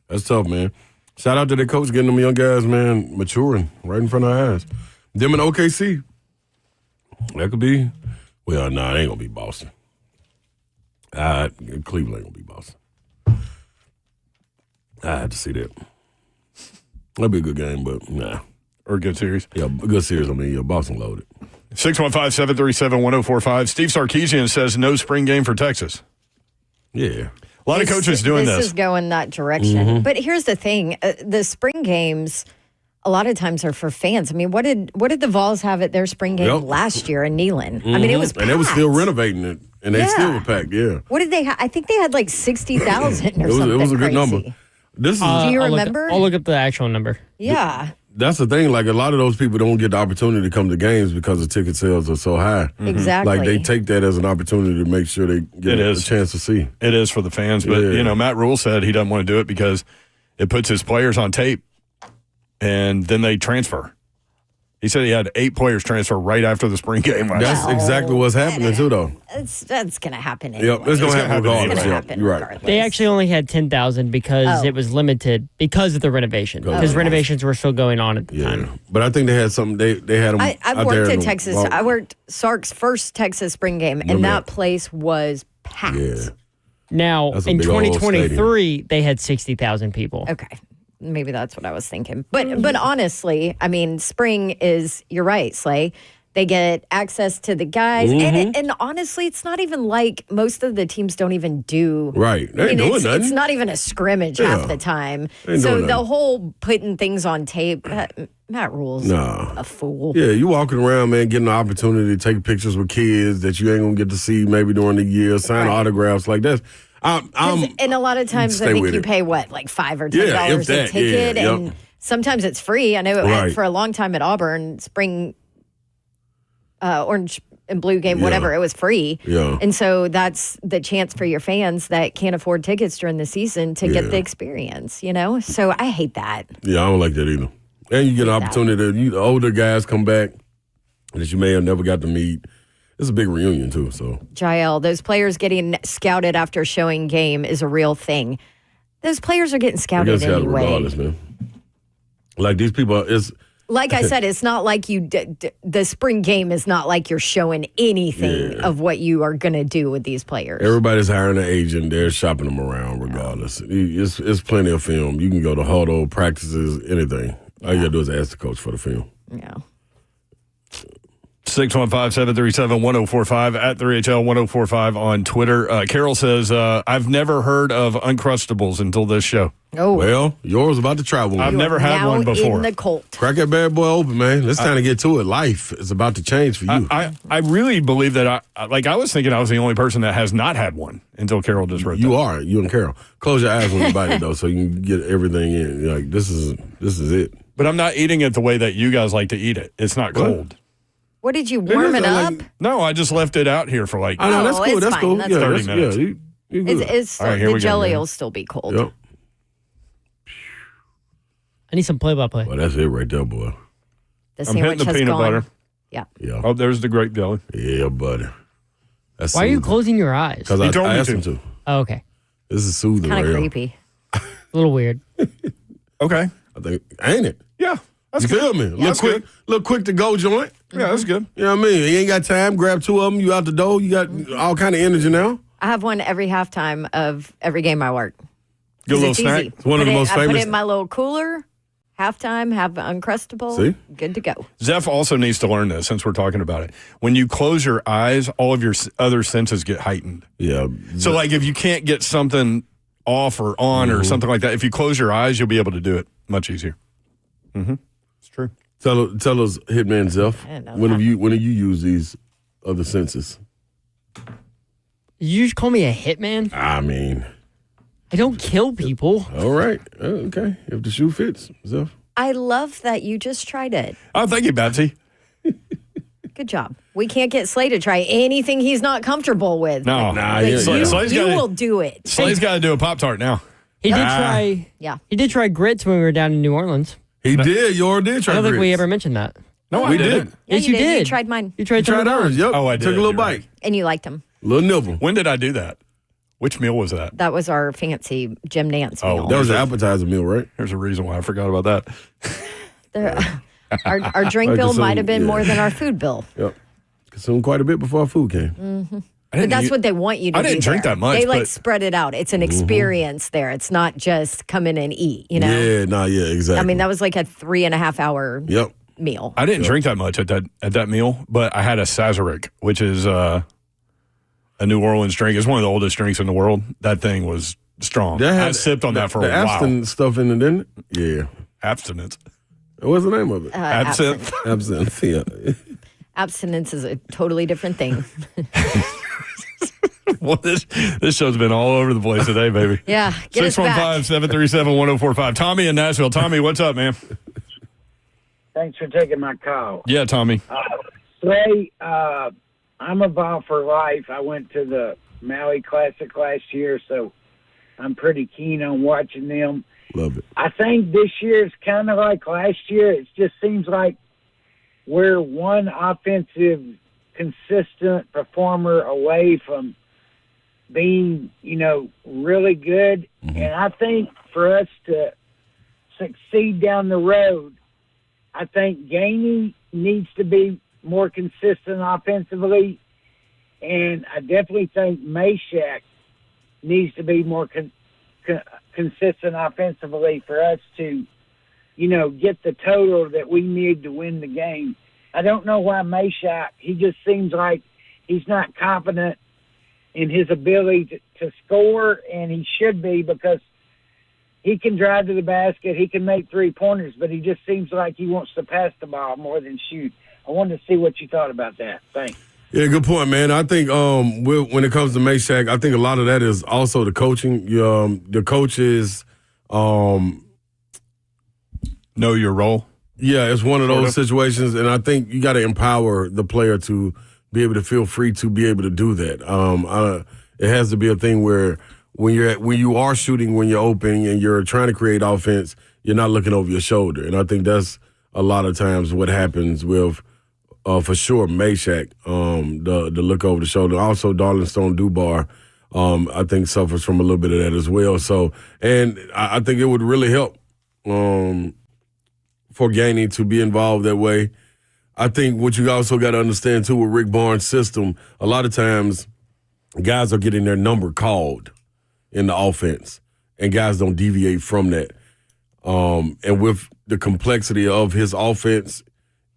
That's tough, man. Shout out to the coach getting them young guys, man, maturing right in front of our eyes. Them in OKC. That could be... Well, nah, it ain't gonna be Boston. Cleveland ain't gonna be Boston. I had to see that. That'd be a good game, but nah. Or a good series. Yeah, a good series. I mean, yeah, Boston loaded. 615-737-1045. Steve Sarkisian says no spring game for Texas. Yeah. A lot of coaches doing this. This is going that direction. Mm-hmm. But here's the thing. The spring games, a lot of times, are for fans. I mean, what did the Vols have at their spring game last year in Neyland? I mean, it was packed. And they were still renovating it, and they still were packed, yeah. What did they have? I think they had like 60,000 or something It was a good crazy. number. This is, do you remember? I'll look up the actual number. Yeah. That's the thing. Like, a lot of those people don't get the opportunity to come to games because the ticket sales are so high. Exactly. Like, they take that as an opportunity to make sure they get a chance to see. It is for the fans. But, Matt Rule said he doesn't want to do it because it puts his players on tape and then they transfer. He said he had 8 players transfer right after the spring game last That's year. exactly what's happening, too, though. That's going to happen anyway. Yep, it's going to happen regardless. It's gonna Yeah, happen you're right. regardless. They actually only had 10,000 because it was limited because of the renovation. Because renovations were still going on at the time. But I think they had something. They had them. I've worked in Texas. I worked Sark's first Texas spring game, and that place was packed. Yeah. Now, That's a in big old 2023, they had 60,000 people. Okay. Maybe that's what I was thinking. But honestly, I mean, spring is, you're right, Slay. They get access to the guys. And honestly, it's not even like most of the teams don't even do. Right. They ain't doing nothing. It's not even a scrimmage half the time. Ain't So doing the nothing. whole putting things on tape, Matt Rule's a fool. Yeah, you walking around, man, getting the opportunity to take pictures with kids that you ain't going to get to see maybe during the year, sign autographs like that. And a lot of times I stay think with you it. pay what, like $5 or $10 if a that, ticket, yeah, and sometimes it's free. I know Right. for a long time at Auburn, spring orange and blue game, whatever, it was free. Yeah. And so that's the chance for your fans that can't afford tickets during the season to get the experience, you know? So I hate that. Yeah, I don't like that either. And you get an opportunity the older guys come back that you may have never got to meet. It's a big reunion, too, so. Jael, those players getting scouted after showing game is a real thing. Those players are getting scouted anyway. Regardless, man. Like, these people, it's... Like I said, it's not like the spring game is not like you're showing anything of what you are going to do with these players. Everybody's hiring an agent. They're shopping them around regardless. It's plenty of film. You can go to huddle, practices, anything. All you got to do is ask the coach for the film. Yeah. 615-737-1045 at 3HL1045 on Twitter. Carol says, I've never heard of Uncrustables until this show. Oh. Well, yours about to try one. I've never had one before. In the cult. Crack that bad boy open, man. It's time to get to it. Life is about to change for you. I really believe that I was thinking I was the only person that has not had one until Carol just wrote You are. You and Carol. Close your eyes when you bite it, though, so you can get everything in. You're like, this is it. But I'm not eating it the way that you guys like to eat it. It's not cold. What did you warm it up? No, I just left it out here for like. I know, that's cool. it's That's fine. cool. That's Yeah, 30 minutes. Yeah, you good. It's All right, here the we go, jelly man. will still be cold. Yep. I need some play-by-play. Well, that's it right there, boy. The I'm sandwich hitting the has peanut gone. butter. Yeah. Yeah. Oh, there's the grape jelly. Yeah, buddy. That's Why are you closing your eyes? Because He told I me asked to. him to. Oh, okay. This is soothing Kind right of here. creepy. A little weird. Okay. I think, ain't it? Yeah. That's You good. feel me? That's good. Little quick to go joint. Yeah, that's good. You know what I mean? You ain't got time. Grab 2 of them. You out the door. You got all kind of energy now. I have one every halftime of every game I work. Good little It's snack. easy. It's one of the most I put famous- it in my little cooler. Halftime, have Uncrustable. See? Good to go. Zeph also needs to learn this since we're talking about it. When you close your eyes, all of your other senses get heightened. Yeah. So, like, if you can't get something off or on or something like that. If you close your eyes, you'll be able to do it much easier. It's true. Tell us, Hitman Zeph, when have you used these other senses? You just call me a hitman? I mean, I don't kill people. All right. Okay. If the shoe fits, Zeph. I love that you just tried it. Oh, thank you, Betsy. Good job. We can't get Slay to try anything he's not comfortable with. No. But you will do it. Slay's got to do a Pop-Tart now. He did try. Yeah. He did try grits when we were down in New Orleans. He did. You did try I don't think we grits. ever mentioned that. No, we did. Yeah, Yes, you did. You tried mine. You tried ours. Yep. Oh, I did. Took a little You're bite. right. And you liked them. Little nibble. When did I do that? Which meal was that? That was our fancy Jim Nance meal. That was an appetizer meal, right? There's a reason why I forgot about that. Our drink bill might have been more than our food bill. Yep. Consumed quite a bit before our food came. But that's what they want you to do. I didn't drink there. that much, They but- spread it out. It's an experience there. It's not just come in and eat, you know? Yeah, exactly. I mean, that was like a 3.5 hour Yep. meal. I didn't drink that much at that meal, but I had a Sazerac, which is a New Orleans drink. It's one of the oldest drinks in the world. That thing was strong. I sipped on that for a the while. absinthe stuff in it, didn't it? Yeah. Abstinence. What's the name of it? Absinthe. Absinthe, yeah. Abstinence is a totally different thing. Well, this show's been all over the place today, baby. Yeah, get us back. 615-737-1045. Tommy in Nashville. Tommy, what's up, man? Thanks for taking my call. Yeah, Tommy. Slay, I'm a Vol for life. I went to the Maui Classic last year, so I'm pretty keen on watching them. Love it. I think this year is kind of like last year. It just seems like we're one offensive, consistent performer away from being, really good. And I think for us to succeed down the road, I think Gainey needs to be more consistent offensively, and I definitely think Meshack needs to be more consistent offensively for us to, get the total that we need to win the game. I don't know why Meshack, he just seems like he's not confident in his ability to score, and he should be, because he can drive to the basket, he can make three-pointers, but he just seems like he wants to pass the ball more than shoot. I wanted to see what you thought about that. Thanks. Yeah, good point, man. I think when it comes to Meshack, I think a lot of that is also the coaching. The coaches know your role. Yeah, it's one of those situations, and I think you got to empower the player to be able to feel free to be able to do that. It has to be a thing where when you are shooting, when you're open and you're trying to create offense, you're not looking over your shoulder, and I think that's a lot of times what happens with. For sure, Meshack, the look over the shoulder. Also, Darlington Dubar, I think suffers from a little bit of that as well. So, and I think it would really help for Gainey to be involved that way. I think what you also got to understand too with Rick Barnes' system, a lot of times guys are getting their number called in the offense, and guys don't deviate from that. And with the complexity of his offense,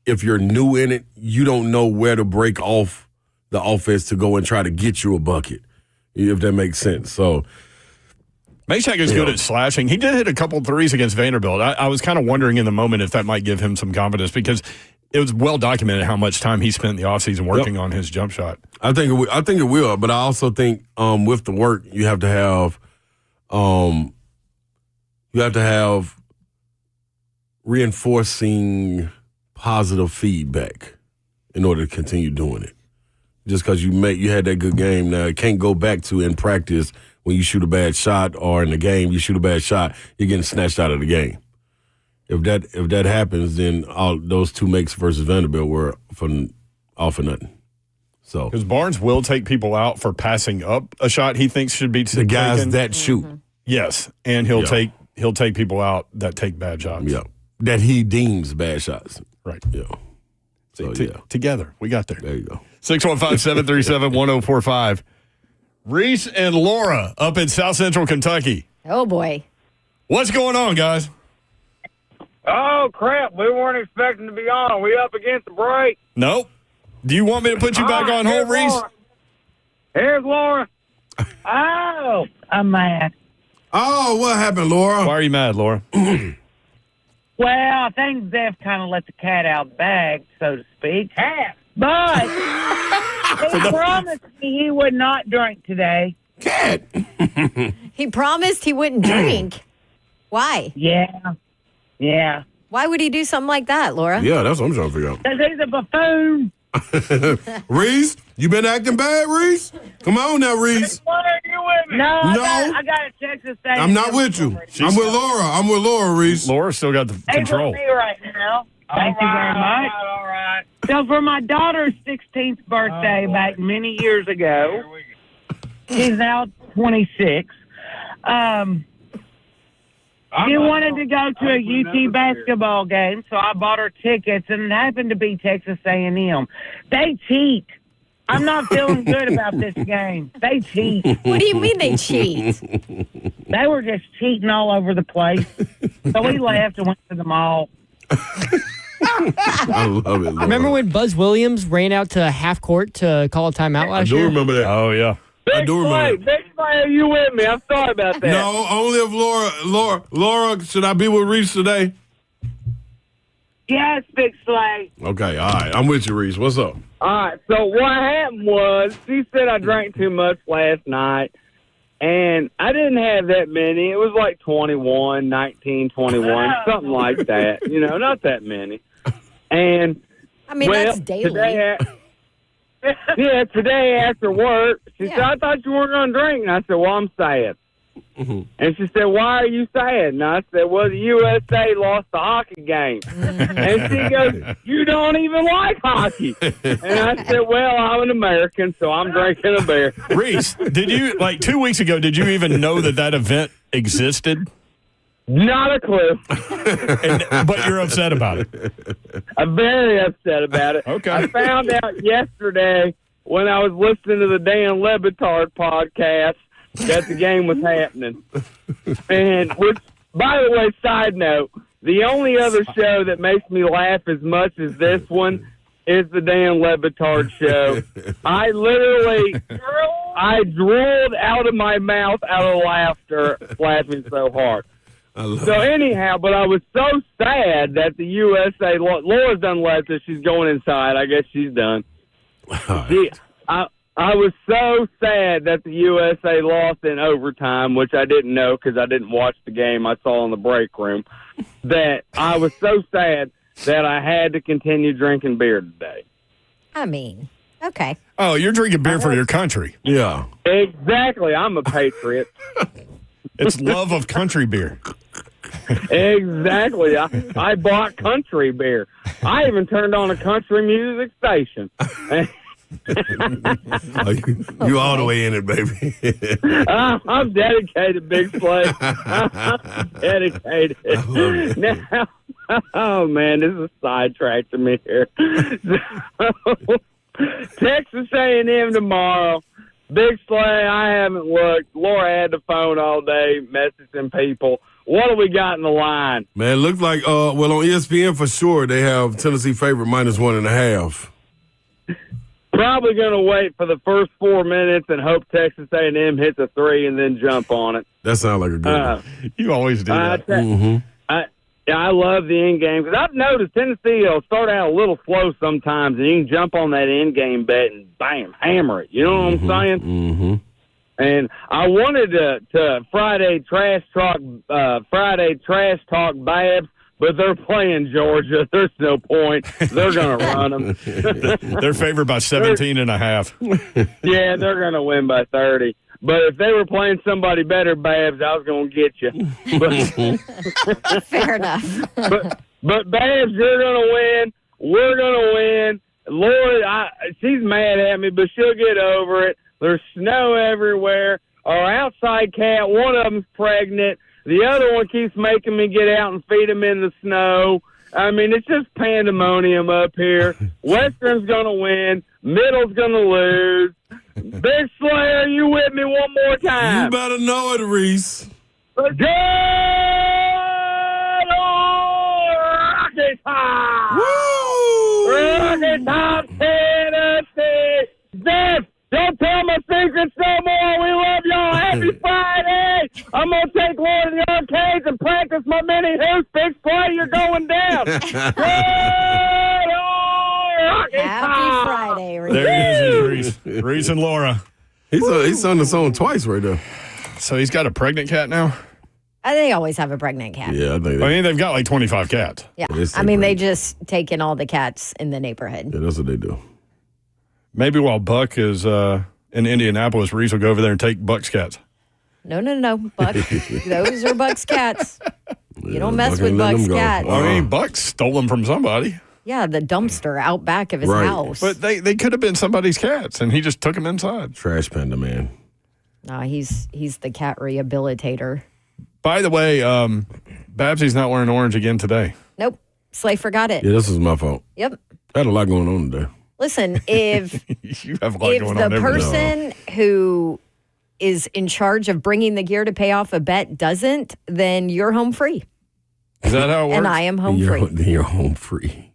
if you're new in it, you don't know where to break off the offense to go and try to get you a bucket, if that makes sense. So, Meshack is good at slashing. He did hit a couple threes against Vanderbilt. I was kind of wondering in the moment if that might give him some confidence, because it was well documented how much time he spent in the offseason working on his jump shot. I think it will, but I also think with the work you have to have reinforcing positive feedback in order to continue doing it. Just because you had that good game, now it can't go back to in practice when you shoot a bad shot, or in the game you shoot a bad shot, you're getting snatched out of the game. If that happens, then all those two makes versus Vanderbilt were all for nothing. So because Barnes will take people out for passing up a shot he thinks should be taken. The guys that shoot, yes, and he'll take people out that take bad shots. Yeah, that he deems bad shots. Right. Yeah. So, together, we got there. There you go. 615-737-1045. Reese and Laura up in South Central Kentucky. Oh, boy. What's going on, guys? Oh, crap. We weren't expecting to be on. Are we up against the break? Nope. Do you want me to put you back on hold, Reese? Here's Laura. Oh, I'm mad. Oh, what happened, Laura? Why are you mad, Laura? Well, I think Zeph kind of let the cat out of the bag, so to speak. But he promised me he would not drink today. Cat. He promised he wouldn't drink. Why? Yeah. Why would he do something like that, Laura? Yeah, that's what I'm trying to figure out. Because he's a buffoon. Reese, you been acting bad, Reese? Come on now, Reese. Why are you with me? No. I got a Texas State. I'm not with you. I'm with Laura, Reese. Laura still got the control. Hey, with me right now. Thank you very much. All right. So for my daughter's 16th birthday back many years ago, she's now 26. She wanted to go to a UT basketball game, so I bought her tickets, and it happened to be Texas A&M. They cheat. I'm not feeling good about this game. They cheat. What do you mean they cheat? They were just cheating all over the place. So we left and went to the mall. I love it, Laura. Remember when Buzz Williams ran out to half court to call a timeout last year? I do remember that. Oh, yeah. I do remember that. Big Slay, are you with me? I'm sorry about that. No, only if Laura, should I be with Reese today? Yes, Big Slay. Okay, all right. I'm with you, Reese. What's up? All right, so what happened was she said I drank too much last night, and I didn't have that many. It was like 21, 19, 21, something like that. You know, not that many. And I mean, that's daily. Today after work, she said, I thought you weren't going to drink. And I said, well, I'm sad. Mm-hmm. And she said, why are you sad? And I said, well, the USA lost the hockey game. And she goes, you don't even like hockey. And I said, well, I'm an American, so I'm drinking a beer. Reese, did you, 2 weeks ago, did you even know that event existed? Not a clue. But you're upset about it. I'm very upset about it. Okay. I found out yesterday when I was listening to the Dan Le Batard podcast that the game was happening. And which, by the way, side note, the only other show that makes me laugh as much as this one is the Dan Le Batard show. I drooled out of my mouth out of laughter, laughing so hard. So anyhow, but I was so sad that the USA, Laura's done left this. She's going inside. I guess she's done. I was so sad that the USA lost in overtime, which I didn't know because I didn't watch the game. I saw in the break room. That I was so sad that I had to continue drinking beer today. I mean, okay. Oh, you're drinking beer for your country. Yeah. Exactly. I'm a patriot. It's love of country beer. Exactly. I bought country beer. I even turned on a country music station. You all the way in it, baby. I'm dedicated, Big Slay. I'm dedicated. Now, oh, man, this is sidetracked to me here. So, Texas A&M tomorrow. Big Slay, I haven't looked. Laura had the phone all day messaging people. What do we got in the line? Man, it looks like, on ESPN for sure, they have Tennessee favorite -1.5. Probably going to wait for the first 4 minutes and hope Texas A&M hits a 3 and then jump on it. That sounds like a good one. You always do that. I love the end game because I've noticed Tennessee will start out a little slow sometimes, and you can jump on that end game bet and bam, hammer it. You know what I'm saying? Mm-hmm. And I wanted to Friday trash talk Babs, but they're playing Georgia. There's no point. They're going to run them. They're favored by 17.5. Yeah, they're going to win by 30. But if they were playing somebody better, Babs, I was going to get you. But, fair enough. but Babs, you're going to win. We're going to win. Laura, she's mad at me, but she'll get over it. There's snow everywhere. Our outside cat, one of them's pregnant. The other one keeps making me get out and feed him in the snow. I mean, it's just pandemonium up here. Western's going to win. Middle's going to lose. Big Slayer, you with me one more time? You better know it, Reese. Good Rocky Top! Woo! Rocky Top, Tennessee! Zeph, don't tell my secrets no more. We love y'all. Happy Friday. I'm going to take Happy Friday, Reese. There it is, Reese and Laura. He's on the song twice right there. So he's got a pregnant cat now? They always have a pregnant cat. Yeah, I think I mean, they've got like 25 cats. Yeah. I mean, they just take in all the cats in the neighborhood. Yeah, that's what they do. Maybe while Buck is in Indianapolis, Reese will go over there and take Buck's cats. No. Buck. Those are Buck's cats. You don't mess with Buck's cats. Well, I mean, Buck stole them from somebody. Yeah, the dumpster out back of his house. But they could have been somebody's cats, and he just took them inside. Trash panda, man. No, he's the cat rehabilitator. By the way, Babsy's not wearing orange again today. Nope. Slay forgot it. Yeah, this was my fault. Yep. I had a lot going on today. Listen, if you have a lot going on the person who is in charge of bringing the gear to pay off a bet doesn't, then you're home free. Is that how it works? And I am home free. Then you're home free.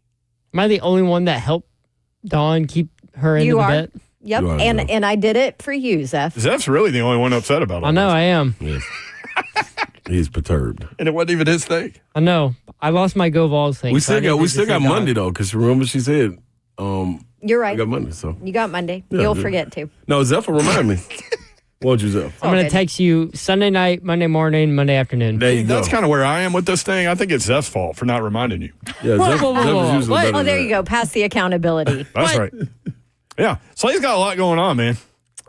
Am I the only one that helped Dawn keep her into You the are. bet? Yep. You are, And I did it for you, Zeph. Zeph's really the only one upset about it. I know I am. Yes. He's perturbed. And it wasn't even his thing. I know. I lost my Go Vols thing. We so I still didn't got get to see Monday Dawn. though, because remember she said You're right. I got Monday, so You got Monday. Yeah, You'll yeah. forget to. no, Zeph will remind me. Won't you, Zeph? I'm going good. to text you Sunday night, Monday morning, Monday afternoon. There you go. That's kind of where I am with this thing. I think it's Zeph's fault for not reminding you. Yeah, Whoa, Zeph, whoa, whoa, Zeph whoa, is whoa. usually What? better Oh, there than you go. Pass the accountability. That's right. Yeah. Slay's got a lot going on, man.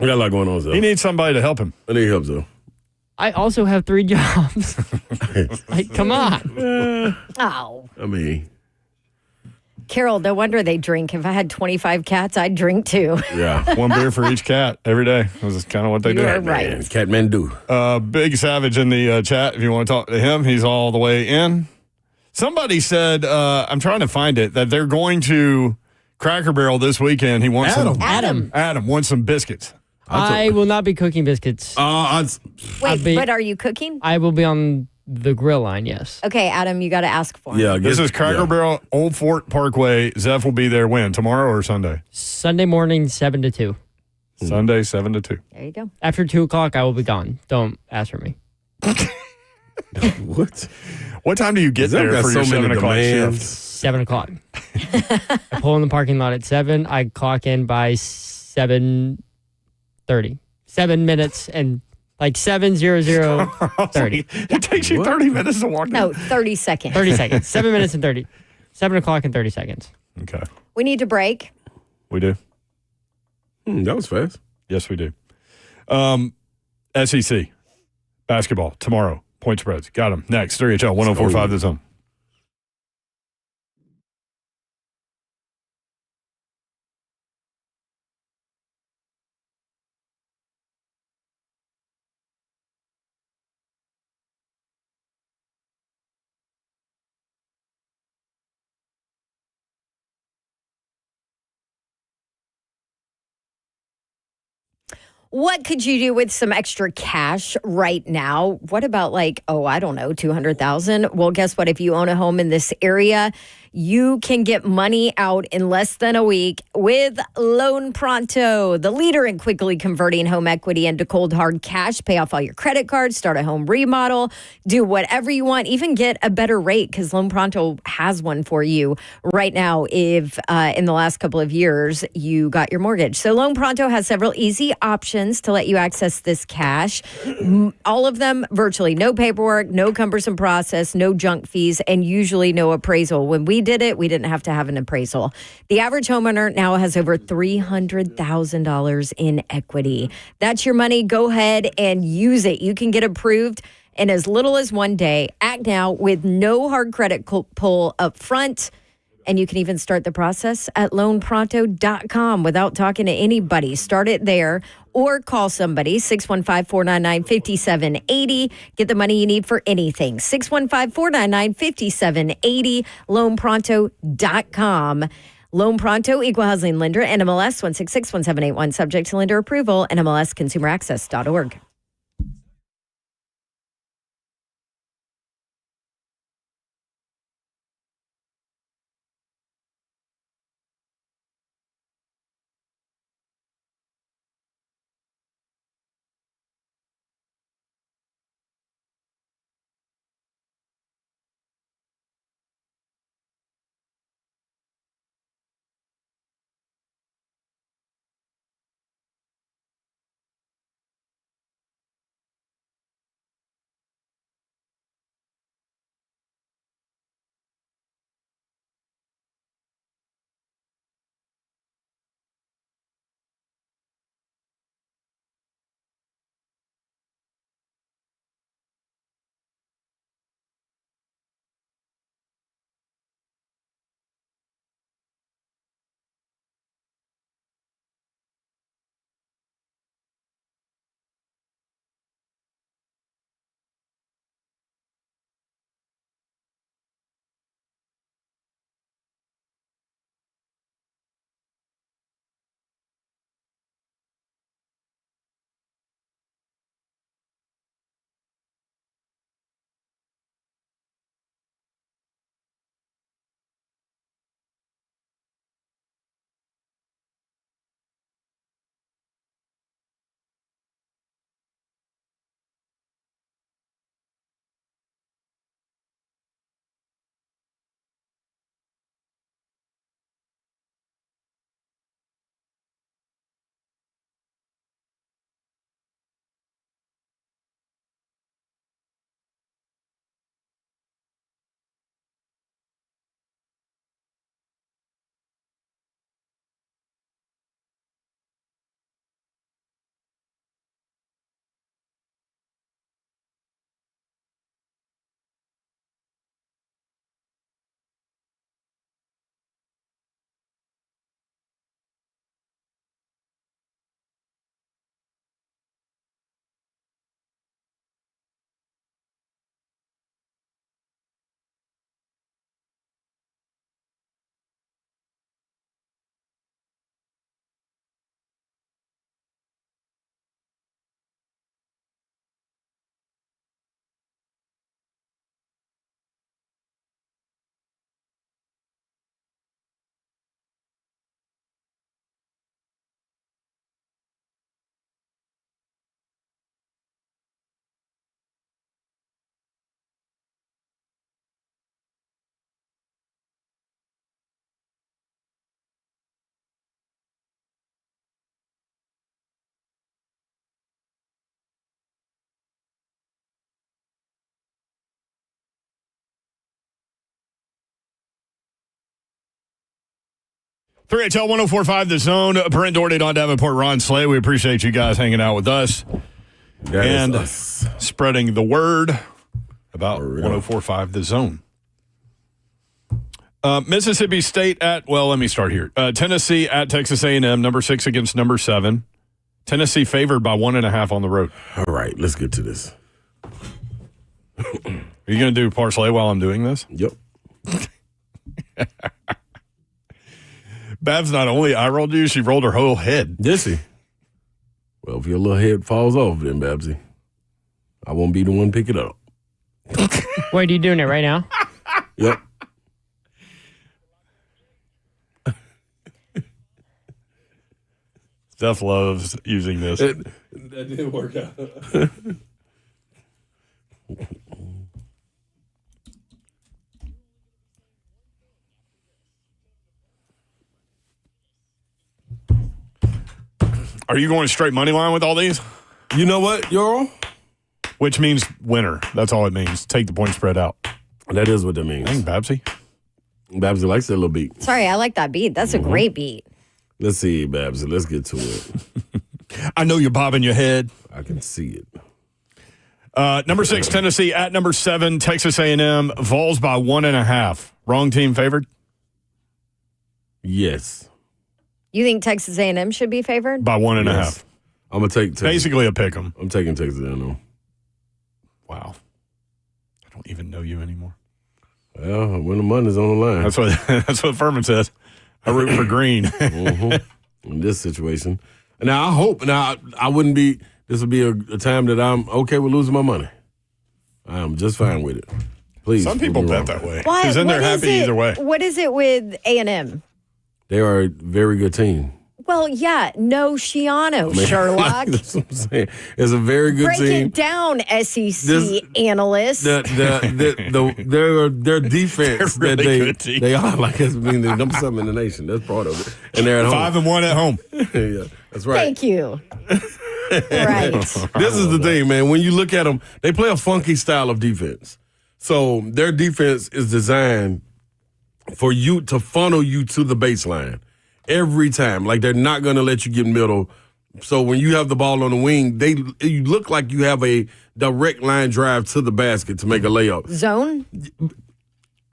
We got a lot going on, Zeph. He needs somebody to help him. I need help, though. I also have 3 jobs. Like, come on. Oh. I mean, Carol, no wonder they drink. If I had 25 cats, I'd drink too. yeah. One beer for each cat every day. This is kind of what they do. You are right. Man, Catman do. Big Savage in the chat. If you want to talk to him, he's all the way in. Somebody said, I'm trying to find it, that they're going to Cracker Barrel this weekend. He wants Adam wants some biscuits. I will not be cooking biscuits. Wait, but are you cooking? I will be on the grill line, yes. Okay, Adam, you got to ask for him. Yeah, This is Cracker Barrel, Old Fort Parkway. Zeph will be there when? Tomorrow or Sunday? Sunday morning, 7 to 2. Sunday, 7 to 2. There you go. After 2 o'clock, I will be gone. Don't ask for me. What? What time do you get Zeph there got for your so many 7 o'clock demands. shift? 7 o'clock. I pull in the parking lot at 7. I clock in by 7:30. 7 minutes and like 7:00:30. It takes you 30 minutes to walk No, 30 seconds. 30 seconds. 7 minutes and 30. 7 o'clock and 30 seconds. Okay. We need to break. We do. That was fast. Yes, we do. SEC basketball tomorrow. Point spreads. Got them. Next, 3HL 1045 The Zone. What could you do with some extra cash right now? What about like, I don't know, 200,000? Well, guess what? If you own a home in this area, you can get money out in less than a week with Loan Pronto, the leader in quickly converting home equity into cold hard cash. Pay off all your credit cards, start a home remodel, do whatever you want, even get a better rate because Loan Pronto has one for you right now if in the last couple of years you got your mortgage. So Loan Pronto has several easy options to let you access this cash. All of them virtually no paperwork, no cumbersome process, no junk fees, and usually no appraisal. When we did it, we didn't have to have an appraisal. The average homeowner now has over $300,000 in equity. That's your money. Go ahead and use it. You can get approved in as little as 1 day. Act now with no hard credit pull up front. And you can even start the process at loanpronto.com without talking to anybody. Start it there or call somebody, 615-499-5780. Get the money you need for anything. 615-499-5780, loanpronto.com. Loan Pronto, Equal Housing Lender, NMLS 1661781, subject to lender approval, NMLSconsumeraccess.org. 3HL 104.5 The Zone. Brent Doherty, Don Davenport, Ron Slay. We appreciate you guys hanging out with us and spreading the about 104.5 The Zone. Mississippi State let me start here. Tennessee at Texas A&M, number 6 against number 7. Tennessee favored by 1.5 on the road. All right, let's get to this. Are you going to do parlay while I'm doing this? Yep. Babs not only eye rolled you, she rolled her whole head. Did she? Well, if your little head falls off, then Babsy, I won't be the one to pick it up. Wait, are you doing it right now? Yep. Steph loves using this. That didn't work out. Are you going straight money line with all these? You know what, Euro? Which means winner. That's all it means. Take the point spread out. That is what that means. Dang, Babsy. Babsy likes that little beat. Sorry, I like that beat. That's a great beat. Let's see, Babsy. Let's get to it. I know you're bobbing your head. I can see it. Number 6, Tennessee at number 7, Texas A&M. Vols by 1.5. Wrong team favored? Yes. You think Texas A&M should be favored? By 1.5. Yes. I'm going to take Texas. Basically a pick 'em. I'm taking Texas A&M. Wow. I don't even know you anymore. Well, when the money's on the line. That's what Furman says. I root for green. In this situation. Now, I hope, I wouldn't be, this would be a time that I'm okay with losing my money. I'm just fine with it. Please. Some people bet that way. Why? Because then they're happy either way. What is it with A&M? They are a very good team. Well, yeah, no Shiano, Sherlock. That's what I'm saying. It's a very good Break team. it down, SEC analyst. Their defense They're really good team. they are like it's being the number 7 in the nation. That's part of it. And they're at home. 5-1 at home. Yeah, that's right. Thank you. Right. This is the thing, man. When you look at them, they play a funky style of defense. So their defense is designed for you to funnel you to the baseline every time. Like, they're not going to let you get middle. So when you have the ball on the wing, you look like you have a direct line drive to the basket to make a layup. Zone?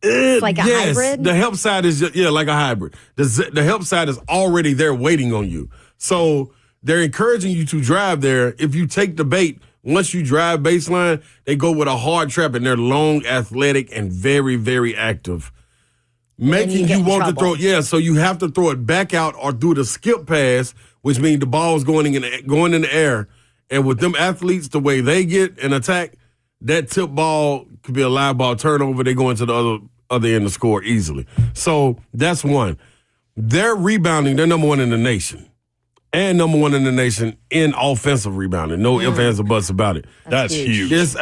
Like a hybrid? The help side is, like a hybrid. The help side is already there waiting on you. So they're encouraging you to drive there. If you take the bait, once you drive baseline, they go with a hard trap, and they're long, athletic, and very, very active. Making you want to throw, so you have to throw it back out or do the skip pass, which means the ball is going in the air. And with them athletes, the way they get an attack, that tip ball could be a live ball turnover. They go into the other end to score easily. So that's one. They're rebounding. They're number 1 in the nation. And number 1 in the nation in offensive rebounding. No ifs, ands, or buts about it. That's huge. It's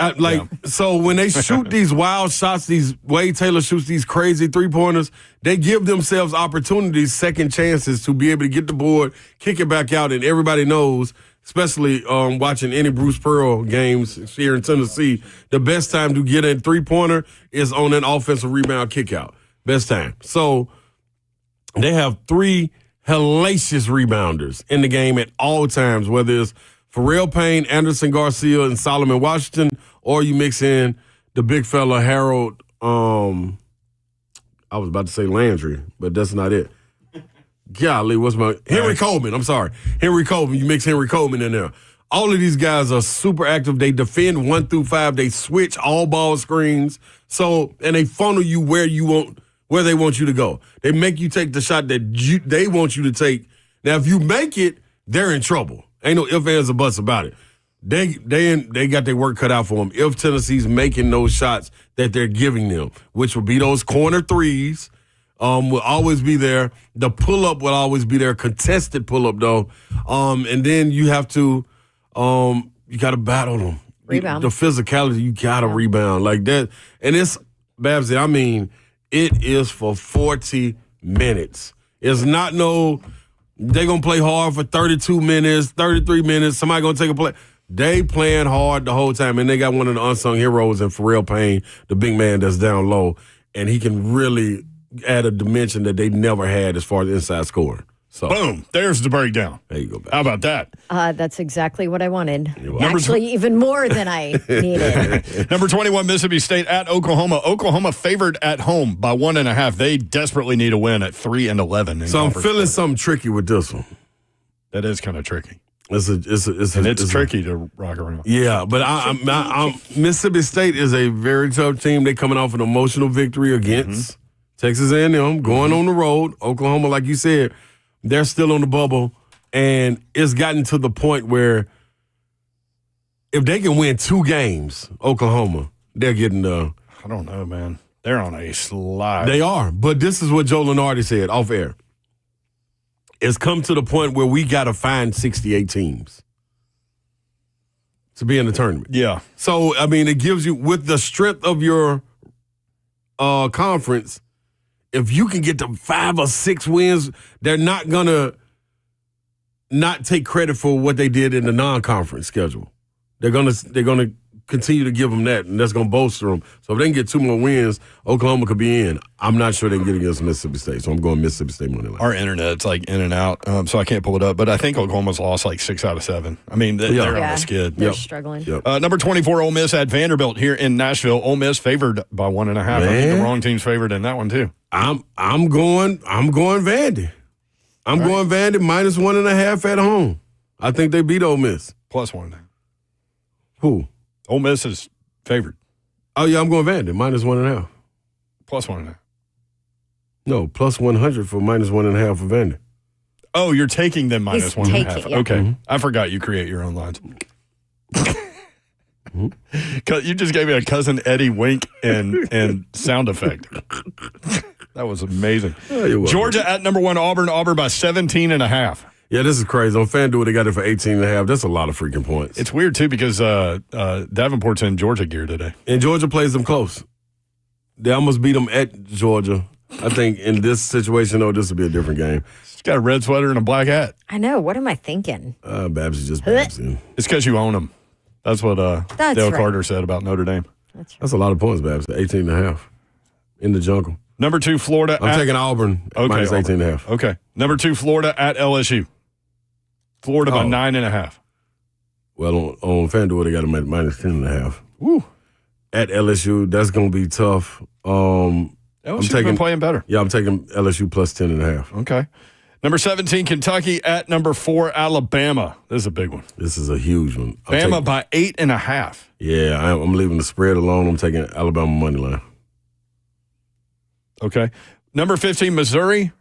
So when they shoot these wild shots, Wade Taylor shoots these crazy three-pointers, they give themselves opportunities, second chances to be able to get the board, kick it back out, and everybody knows, especially watching any Bruce Pearl games here in Tennessee, the best time to get a three-pointer is on an offensive rebound kick-out. Best time. So they have 3 hellacious rebounders in the game at all times, whether it's Pharrell Payne, Anderson Garcia, and Solomon Washington, or you mix in the big fella Harold, I was about to say Landry, but that's not it. Golly, Henry Coleman, I'm sorry. Henry Coleman, you mix Henry Coleman in there. All of these guys are super active. They defend 1 through 5. They switch all ball screens. So, and they funnel you where they want you to go. They make you take the shot that they want you to take. Now, if you make it, they're in trouble. Ain't no ifs, ands, or buts about it. They got their work cut out for them if Tennessee's making those shots that they're giving them, which will be those corner threes. Will always be there. The pull-up will always be there. Contested pull-up, though. And then you have to, you got to battle them. Rebound. The physicality, you got to rebound like that. And it's, Babsy, I mean, it is for 40 minutes. It's not they're going to play hard for 32 minutes, 33 minutes. Somebody going to take a play. They playing hard the whole time, and they got one of the unsung heroes in Pharrell Payne, the big man that's down low, and he can really add a dimension that they never had as far as inside scoring. So boom, there's the breakdown. There you go. How about that? That's exactly what I wanted. Actually, even more than I needed. Number 21, Mississippi State at Oklahoma. Oklahoma favored at home by 1.5. They desperately need a win at 3-11. So I'm feeling something tricky with this one. That is kind of tricky. It's tricky to rock around. Yeah, but I'm Mississippi State is a very tough team. They're coming off an emotional victory against Texas A&M, going on the road. Oklahoma, like you said, they're still on the bubble, and it's gotten to the point where if they can win 2 games, Oklahoma, they're getting the. I don't know, man. They're on a slide. They are, but this is what Joe Lunardi said off air. It's come to the point where we got to find 68 teams to be in the tournament. Yeah. So, I mean, it gives you, with the strength of your conference, if you can get to 5 or 6 wins, they're not going to not take credit for what they did in the non-conference schedule. They're going to continue to give them that, and that's going to bolster them. So if they can get 2 more wins, Oklahoma could be in. I'm not sure they can get against Mississippi State, so I'm going Mississippi State money line. Our internet's like in and out, so I can't pull it up. But I think Oklahoma's lost like 6 out of 7. I mean, they're on a skid. They're struggling. Yep. Number 24, Ole Miss at Vanderbilt here in Nashville. Ole Miss favored by 1.5. I think the wrong team's favored in that one too. I'm going Vandy. I'm going Vandy minus 1.5 at home. I think they beat Ole Miss. Plus 1.5. Who? Ole Miss is favored. Oh, yeah, I'm going Vandy, minus 1.5. Plus 1.5. No, plus 100 for minus 1.5 for Vandy. Oh, you're taking them minus 1.5. Yeah. Okay. Mm-hmm. I forgot you create your own lines. You just gave me a Cousin Eddie wink and sound effect. That was amazing. Oh, Georgia at number 1, Auburn by 17.5. Yeah, this is crazy. On FanDuel, they got it for 18.5. That's a lot of freaking points. It's weird, too, because Davenport's in Georgia gear today. And Georgia plays them close. They almost beat them at Georgia. I think in this situation, though, this will be a different game. He's got a red sweater and a black hat. I know. What am I thinking? Babs is just Babsing. It's because you own them. That's what Dale Carter said about Notre Dame. That's a lot of points, Babs. 18.5 in the jungle. Number 2, Florida. I'm taking Auburn minus 18.5. Okay. Number 2, Florida at LSU. Florida by 9.5. Well, on FanDuel, they got them at minus 10.5. Woo. At LSU, that's going to be tough. LSU's been playing better. Yeah, I'm taking LSU plus 10.5. Okay. Number 17, Kentucky at number 4, Alabama. This is a big one. This is a huge one. Bama by 8.5. Yeah, I'm leaving the spread alone. I'm taking Alabama money line. Okay. Number 15, Missouri.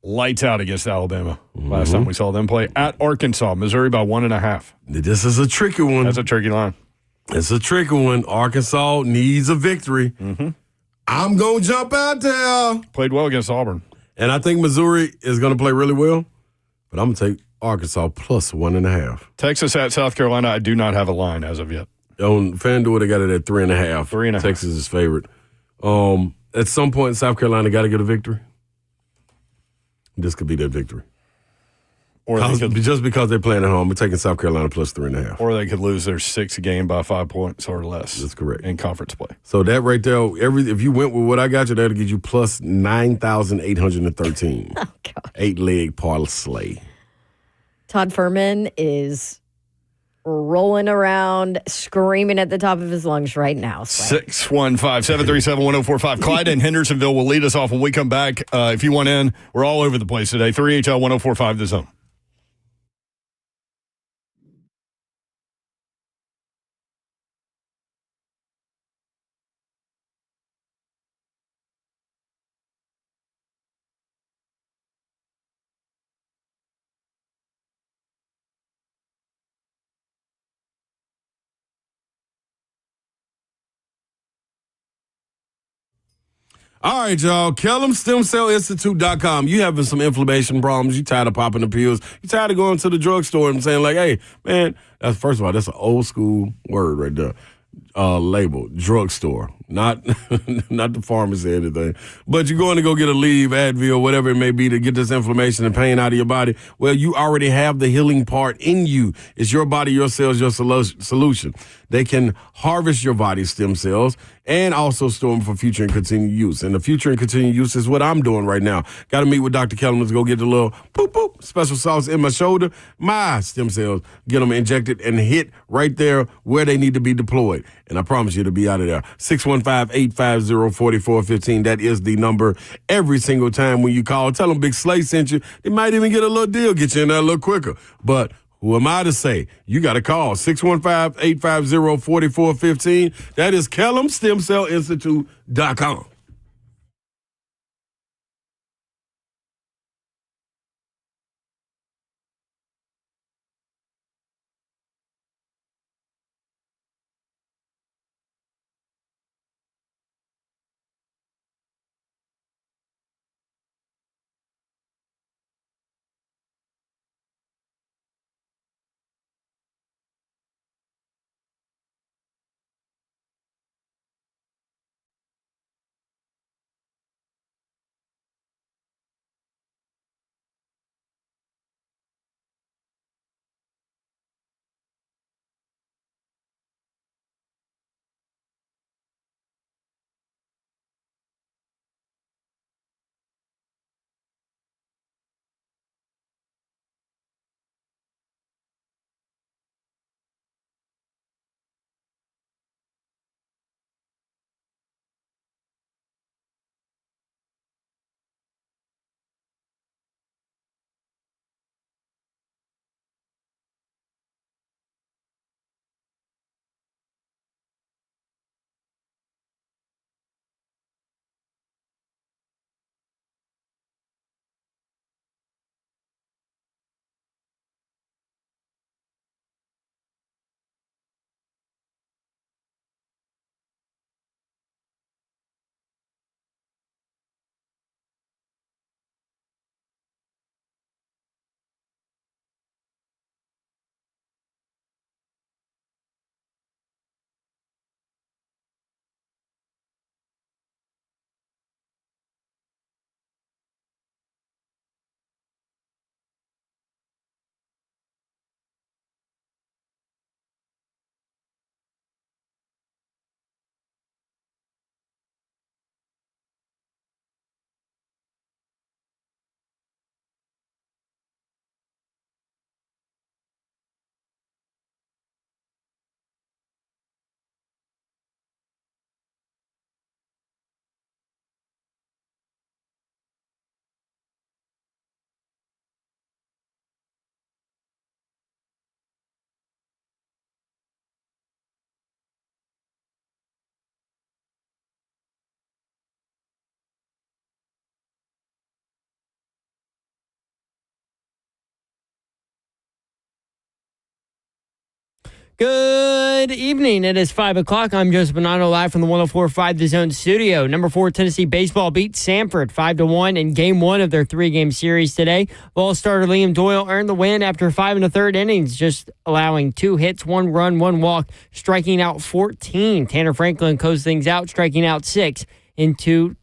Lights out against Alabama. Last time we saw them play. At Arkansas, Missouri by 1.5. This is a tricky one. That's a tricky line. It's a tricky one. Arkansas needs a victory. I'm going to jump out there. Played well against Auburn. And I think Missouri is going to play really well, but I'm going to take Arkansas plus 1.5. Texas at South Carolina, I do not have a line as of yet. On FanDuel, they got it at 3.5. 3.5. Texas is favored. At some point, South Carolina got to get a victory. This could be their victory. Or just because they're playing at home, we're taking South Carolina plus 3.5. Or they could lose their 6th game by 5 points or less. That's correct. In conference play. So that right there, if you went with what I got you, that'll get you plus 9,813. Oh, God. 8-leg parlay. Todd Furman is rolling around, screaming at the top of his lungs right now. 615-737-1045. Clyde in Hendersonville will lead us off when we come back. If you want in, we're all over the place today. 3HL 1045 The Zone. All right, y'all. KellumStemCellInstitute.com. You having some inflammation problems. You tired of popping the pills. You tired of going to the drugstore and saying like, hey, man, first of all, that's an old school word right there. label, drugstore, not not the pharmacy or anything. But you're going to go get a Aleve, Advil, whatever it may be to get this inflammation and pain out of your body. Well, you already have the healing part in you. It's your body, your cells, your solution. They can harvest your body's stem cells and also store them for future and continued use. And the future and continued use is what I'm doing right now. Got to meet with Dr. Kellerman to go get the little boop, boop, special sauce in my shoulder. My stem cells, get them injected and hit right there where they need to be deployed. And I promise you to be out of there. 615-850-4415. That is the number every single time when you call. Tell them Big Slay sent you. They might even get a little deal, get you in there a little quicker. But who am I to say? You got to call 615-850-4415. That is KellumStemCellInstitute.com. Good evening. It is 5 o'clock. I'm Joseph Bonanno live from the 104.5 The Zone studio. Number 4 Tennessee baseball beat Samford 5-1 in game 1 of their 3-game series today. Ball starter Liam Doyle earned the win after 5 1/3 innings, just allowing 2 hits, 1 run, 1 walk, striking out 14. Tanner Franklin closed things out, striking out 6 in 3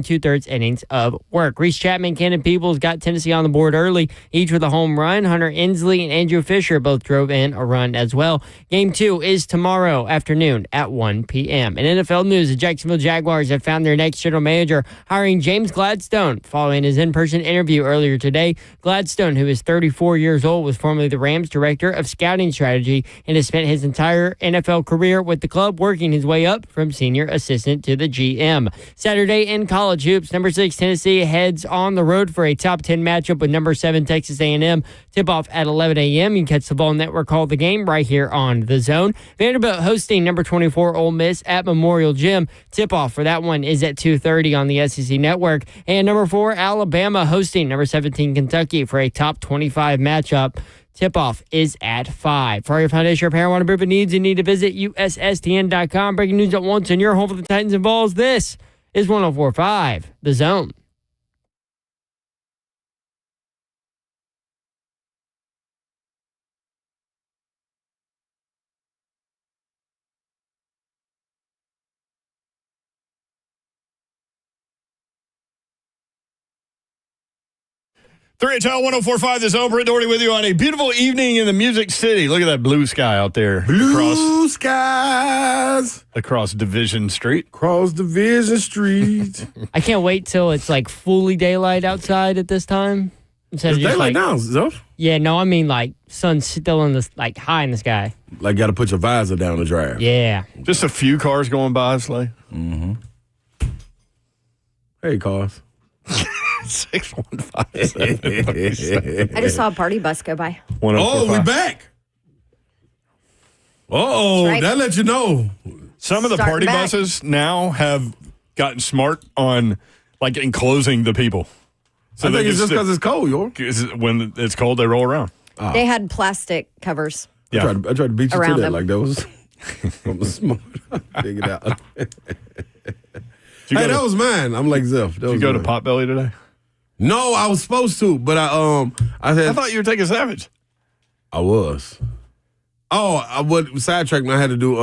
2/3 innings of work. Reese Chapman, Cannon Peebles got Tennessee on the board early, each with a home run. Hunter Inslee and Andrew Fisher both drove in a run as well. Game 2 is tomorrow afternoon at 1 p.m. In NFL news, the Jacksonville Jaguars have found their next general manager, hiring James Gladstone following his in-person interview earlier today. Gladstone, who is 34 years old, was formerly the Rams director of scouting strategy and has spent his entire NFL career with the club, working his way up from senior assistant to the GM. Saturday in college hoops, number 6 Tennessee heads on the road for a top 10 matchup with number 7 Texas A&M. Tip-off at 11 a.m. You can catch the Ball Network call the game right here on The Zone. Vanderbilt hosting number 24 Ole Miss at Memorial Gym. Tip-off for that one is at 2:30 on the SEC Network. And number 4 Alabama hosting number 17 Kentucky for a top 25 matchup. Tip-off is at 5. For your foundation repair and improvement needs, you need to visit USSTN.com. Breaking news at once in your home for the Titans and Vols. This is 104.5 The Zone. 3HL 1045, The Zone. Brent Doherty with you on a beautiful evening in the Music City. Look at that blue sky out there. Blue skies. Across Division Street. Across Division Street. I can't wait till it's like fully daylight outside at this time. Instead It's of just daylight like, now, Zuff. Yeah, no, I mean like sun's still in the like high in the sky. Like, got to put your visor down to drive. Yeah. Just a few cars going by, Slay. Mm-hmm. Hey, cars. 615. I just saw a party bus go by. Oh, we back. Uh-oh, Right. that let you know. Some of the Starting party back. buses now have gotten smart on like enclosing the people. I think it's just because it's cold, yo. When it's cold, they roll around. They had plastic covers. Yeah. I tried to beat you Around to that them. like that was. I'm smart. Dig it out. You Hey, go that to- was mine. I'm like Ziff. Did you go to Potbelly today? No, I was supposed to, but I thought you were taking Savage. I was. Oh, I would sidetrack me. I had to do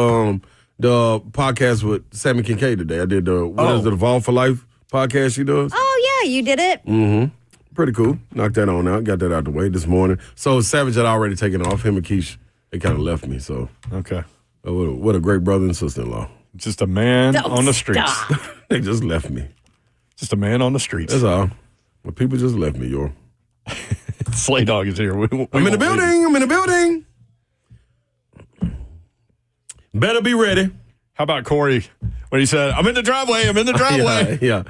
the podcast with Sammy Kincaid today. I did the Evolve for Life podcast she does. Oh, yeah, you did it. Mm-hmm. Pretty cool. Knocked that on out. Got that out the way this morning. So Savage had already taken off. Him and Keish, they kind of left me. So okay. What a great brother and sister-in-law. Just a man Don't on the streets. stop. They just left me. Just a man on the streets. That's all. But people just left me, yo. Slay Dog is here. I'm in the building. I'm in the building. Better be ready. How about Corey when he said, I'm in the driveway, I'm in the driveway? Yeah.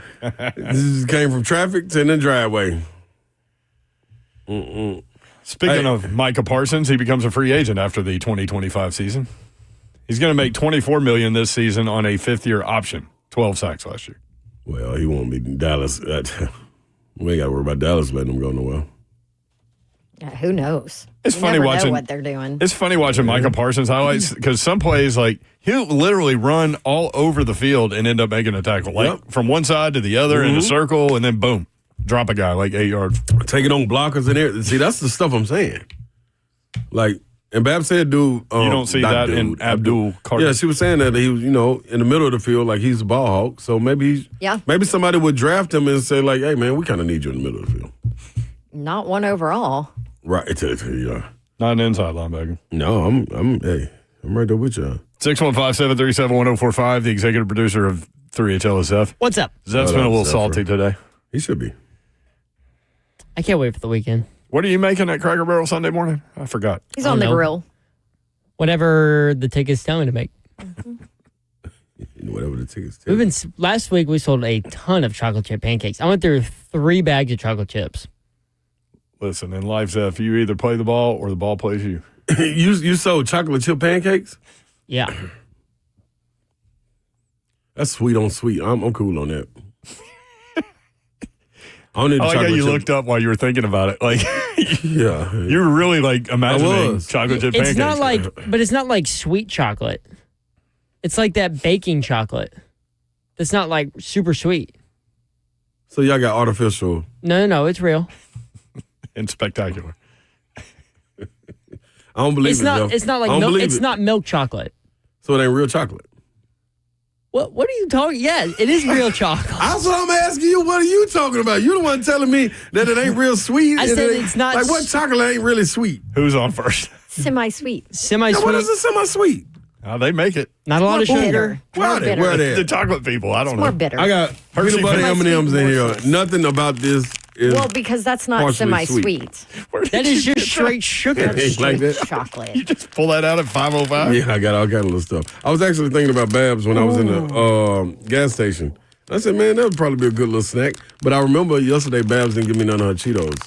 This came from traffic to in the driveway. Speaking of Micah Parsons, he becomes a free agent after the 2025 season. He's going to make $24 million this season on a fifth-year option. 12 sacks last year. Well, he won't be in Dallas. We ain't got to worry about Dallas letting him go nowhere. Yeah, who knows? It's You funny never watching know what they're doing. It's funny watching Micah Parsons highlights because some plays, like, he'll literally run all over the field and end up making a tackle. Like, from one side to the other in a circle, and then boom, drop a guy like 8 yards. Taking on blockers in there. See, that's the stuff I'm saying. Like, and Bab said, dude. You don't see that in Abdul Carter. Yeah, she was saying that he was, in the middle of the field, like he's a ball hawk. So maybe somebody would draft him and say, like, hey, man, we kind of need you in the middle of the field. Not one overall. Right. Yeah. Not an inside linebacker. No, I'm right there with you. 615-737-1045, the executive producer of 3HL is Zeph. What's up? Zeph's been a little salty today. He should be. I can't wait for the weekend. What are you making at Cracker Barrel Sunday morning? I forgot. He's on the grill. Whatever the tickets tell me to make. Whatever the tickets tell Last week we sold a ton of chocolate chip pancakes. I went through 3 bags of chocolate chips. Listen, in life, Zeph, you either play the ball or the ball plays you. You sold chocolate chip pancakes? Yeah. That's sweet on sweet. I'm cool on that. I don't need I like how chocolate you chip. looked up while you were thinking about it. Like, yeah. you were really like imagining chocolate chip It's pancakes. not like, but it's not like sweet chocolate. It's like that baking chocolate. It's not like super sweet. So y'all got artificial. No, it's real. And spectacular. I don't believe It's it. not. Joe. It's not I like don't milk. believe It's it. not milk chocolate. So it ain't real chocolate. What are you talking? Yeah, it is real chocolate. That's what I'm asking you. What are you talking about? You the one telling me that it ain't real sweet. I and said it ain't- it's not Like, what chocolate ain't really sweet? Who's on first? Semi-sweet. Semi-sweet. What is a semi-sweet? They make it. Not a lot of More sugar. bitter. More bitter. Where they The at? chocolate people. I don't know. More bitter. I got Hershey peanut butter Semi-sweet, M&Ms in more here. sweet. Nothing about this is Well, because that's not partially semi-sweet. That is just straight sugar. like that. Chocolate. You just pull that out at 5:05. Yeah, I got all kind of little stuff. I was actually thinking about Babs when I was in the gas station. I said, man, that would probably be a good little snack. But I remember yesterday Babs didn't give me none of her Cheetos.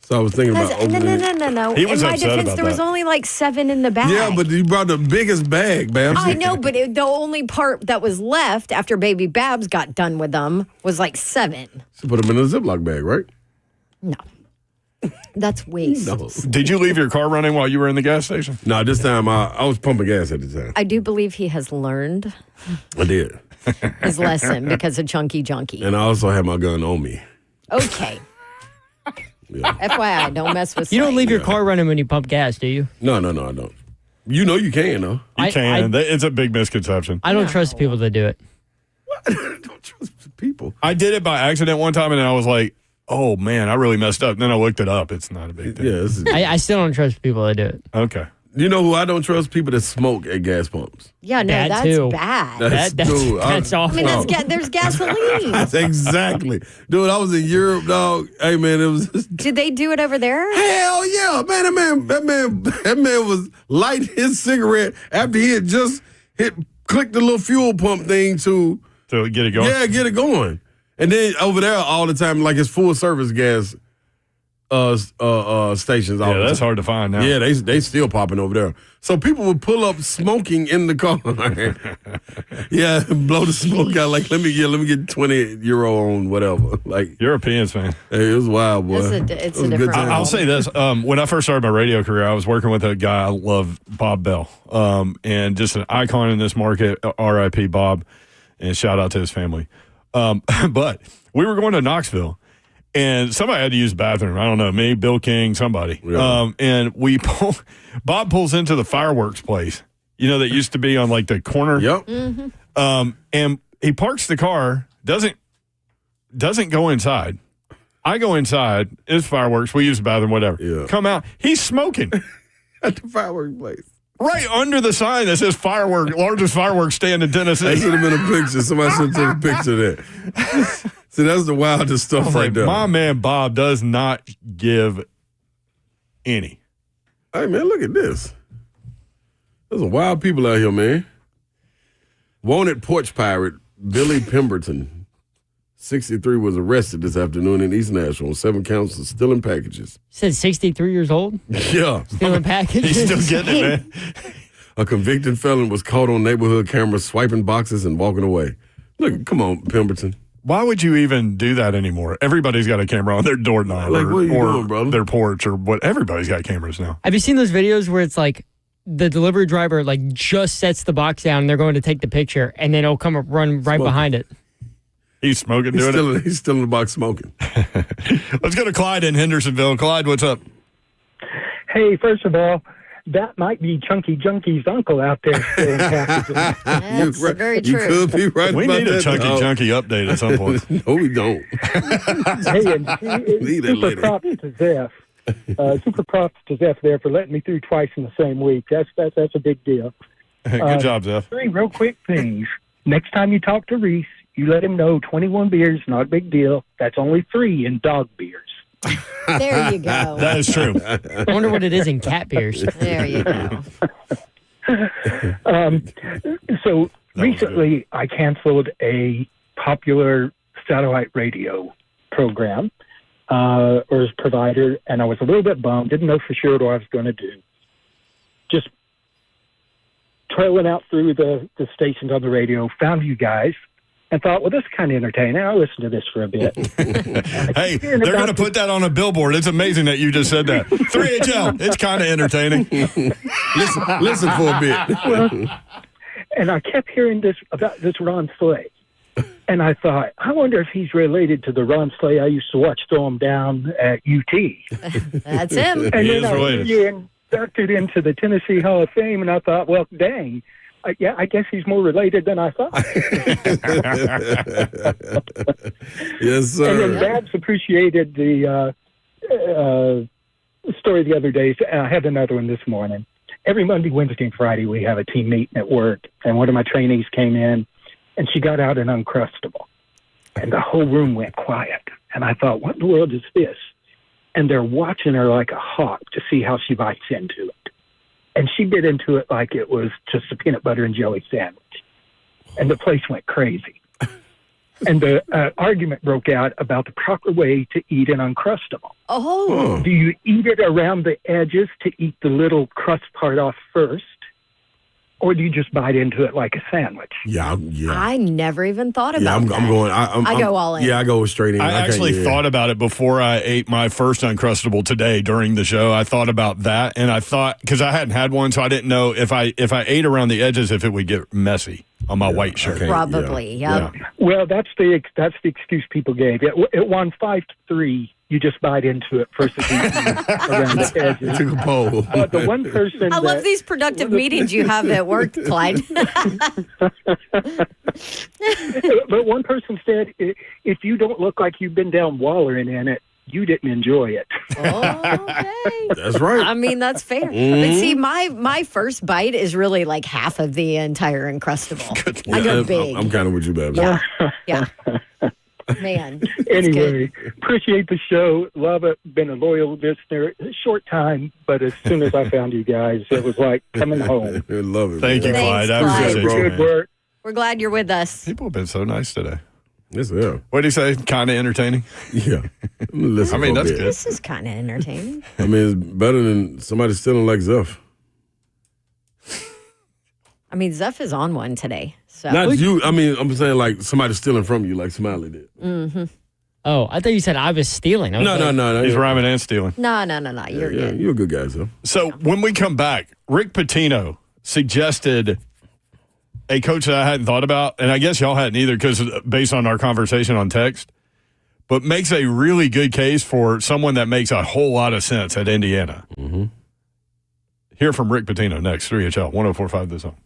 So I was thinking about opening it. No. He was in my upset defense, about there was that. only like 7 in the bag. Yeah, but you brought the biggest bag, Babs. I know, but the only part that was left after Baby Babs got done with them was like 7. She put them in a Ziploc bag, right? No. That's waste. No. Did you leave your car running while you were in the gas station? No, this time I was pumping gas at the time. I do believe he has learned I did. his lesson because of Chunky Junkie. And I also had my gun on me. Okay. Yeah. FYI, don't mess with You don't Slade. leave your car running when you pump gas, do you? No, I don't. You know you can, though. You can. It's a big misconception. I don't trust people that do it. Don't trust people. I did it by accident one time, and then I was like, oh, man, I really messed up. And then I looked it up. It's not a big thing. Yeah, I still don't trust people that do it. Okay. You know who I don't trust? People that smoke at gas pumps. Yeah, no, That that's too. bad. That's awful. I mean, there's gasoline. Exactly. Dude, I was in Europe, dog. Hey, man, it was just, Did they do it over there? hell yeah. Man, that man was lighting his cigarette after he had just clicked the little fuel pump thing to get it going? Yeah, get it going. And then over there all the time, like it's full service gas stations. Yeah, that's hard to find now. Yeah, they still popping over there. So people would pull up smoking in the car. Yeah, blow the smoke out. Like, let me get 20 euro on whatever. Like Europeans, man. Hey, it was wild, boy. It's a different. I'll say this: when I first started my radio career, I was working with a guy I love, Bob Bell, and just an icon in this market. R.I.P. Bob, and shout out to his family. But we were going to Knoxville. And somebody had to use the bathroom. I don't know, me, Bill King, somebody. Yeah. And Bob pulls into the fireworks place, that used to be on like the corner. Yep. Mm-hmm. And he parks the car, doesn't go inside. I go inside, it's fireworks, we use the bathroom, whatever. Yeah. Come out, he's smoking. At the fireworks place. Right under the sign that says largest fireworks stand in Tennessee. That should have been a picture. Somebody should have took a picture of that. See, that's the wildest stuff right there. My man Bob does not give any. Hey, man, look at this. There's some wild people out here, man. Wanted porch pirate Billy Pemberton, 63, was arrested this afternoon in East Nashville on 7 counts of stealing packages. Said 63 years old? Yeah. Stealing packages? He's still getting it, man. A convicted felon was caught on neighborhood cameras swiping boxes and walking away. Look, come on, Pemberton. Why would you even do that anymore? Everybody's got a camera on their doorknob Like, what are you doing, brother? Their porch or what. Everybody's got cameras now. Have you seen those videos where it's like the delivery driver like just sets the box down and they're going to take the picture and then it'll come up, run right behind it? He's smoking, doing it. He's still in the box smoking. Let's go to Clyde in Hendersonville. Clyde, what's up? Hey, first of all, that might be Chunky Junkie's uncle out there stealing packages. That's very true. You could be right We about need a that, Chunky dog. Junkie update at some point. No, we don't. Hey, and Need that super lady. props to Zeph. Super props to Zeph there for letting me through twice in the same week. That's a big deal. Good job, Zeph. 3 real quick things. Next time you talk to Reese, you let him know 21 beers, not a big deal. That's only 3 in dog beers. There you go. That is true. I wonder what it is in cat beers. There you go. So recently, I canceled a popular satellite radio program or provider, and I was a little bit bummed. Didn't know for sure what I was going to do. Just trailing out through the stations on the radio, found you guys, and thought, well, this is kind of entertaining. I'll listen to this for a bit. Hey, they're going to put that on a billboard. It's amazing that you just said that. 3HL, it's kind of entertaining. Listen for a bit. Well, and I kept hearing about this Ron Slay. And I thought, I wonder if he's related to the Ron Slay I used to watch throw him down at UT. That's him. And He then is I related. inducted into the Tennessee Hall of Fame, and I thought, well, dang. Yeah, I guess he's more related than I thought. Yes, sir. And then Babs appreciated the story the other day. I had another one this morning. Every Monday, Wednesday, and Friday, we have a team meeting at work. And one of my trainees came in, and she got out an Uncrustable. And the whole room went quiet. And I thought, what in the world is this? And they're watching her like a hawk to see how she bites into it. And she bit into it like it was just a peanut butter and jelly sandwich. And the place went crazy. And the argument broke out about the proper way to eat an Uncrustable. Oh. Do you eat it around the edges to eat the little crust part off first? Or do you just bite into it like a sandwich? Yeah. I never even thought about I'm that. going. I go all in. Yeah, I go straight in. I actually can't- thought about it before I ate my first Uncrustable today during the show. I thought about that, and I thought, because I hadn't had one, so I didn't know if I ate around the edges, if it would get messy on my white shirt. Probably, yeah. Well, that's the excuse people gave. It won 5-3 you just bite into it versus eating around the edges. Took a poll. The one person I love these productive meetings you have at work, Clyde. But one person said, if you don't look like you've been down wallowing in it, you didn't enjoy it. That's right. I mean, that's fair. But see, my first bite is really like half of the entire Uncrustable. I go big. I'm kind of with you, baby. Yeah. Man. Anyway, appreciate the show. Love it. Been a loyal listener. Short time, but as soon as I found you guys, it was like coming home. Love it. Thank you, Thanks, Clyde. I Clyde. appreciate you, Good man. work. We're glad you're with us. People have been so nice today. Yes, yeah. What do you say? Kind of entertaining? Yeah. Listen I mean, for a that's bit. good. This is kind of entertaining. I mean, it's better than somebody stealing like Zuff. I mean, Zeph is on one today. So. Not you. I mean, I'm saying like somebody stealing from you, like Smiley did. Mm-hmm. Oh, I thought you said I was stealing. I was No. He's rhyming and stealing. No. You're good. You're a good guy, so. So when we come back, Rick Pitino suggested a coach that I hadn't thought about, and I guess y'all hadn't either because based on our conversation on text, but makes a really good case for someone that makes a whole lot of sense at Indiana. Mm-hmm. Hear from Rick Pitino next, 3HL 104.5 The Zone.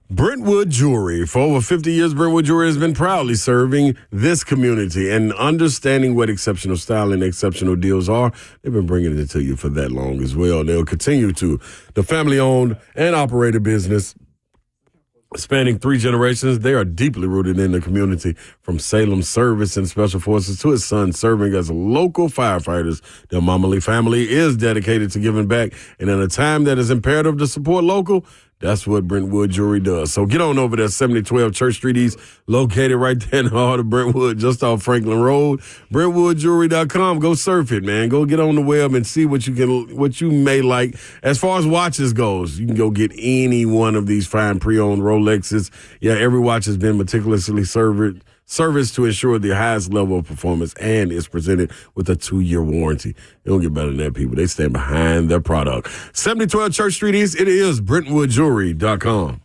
Brentwood Jewelry. For over 50 years, Brentwood Jewelry has been proudly serving this community and understanding what exceptional style and exceptional deals are. They've been bringing it to you for that long as well. They'll continue to. The family-owned and operated business spanning 3 generations, they are deeply rooted in the community, from Salem Service and Special Forces to his son serving as local firefighters. The Momley family is dedicated to giving back, and in a time that is imperative to support local, that's what Brentwood Jewelry does. So get on over there, 7012 Church Street East, located right there in the heart of Brentwood, just off Franklin Road. BrentwoodJewelry.com. Go surf it, man. Go get on the web and see what you may like. As far as watches goes, you can go get any one of these fine pre-owned Rolexes. Yeah, every watch has been meticulously service to ensure the highest level of performance, and is presented with a 2-year warranty. It don't get better than that, people. They stand behind their product. 7012 Church Street East, it is BrentwoodJewelry.com.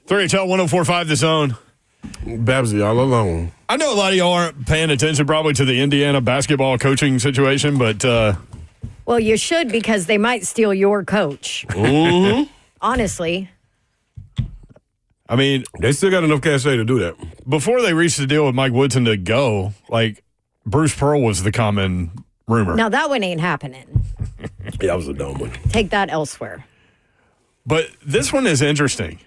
3HL 104.5 The Zone. Babsy all alone. I know a lot of y'all aren't paying attention probably to the Indiana basketball coaching situation, but well, you should, because they might steal your coach. Mm-hmm. Honestly. I mean, they still got enough cachet to do that. Before they reached the deal with Mike Woodson to go, like, Bruce Pearl was the common rumor. Now, that one ain't happening. Yeah, that was a dumb one. Take that elsewhere. But this one is interesting.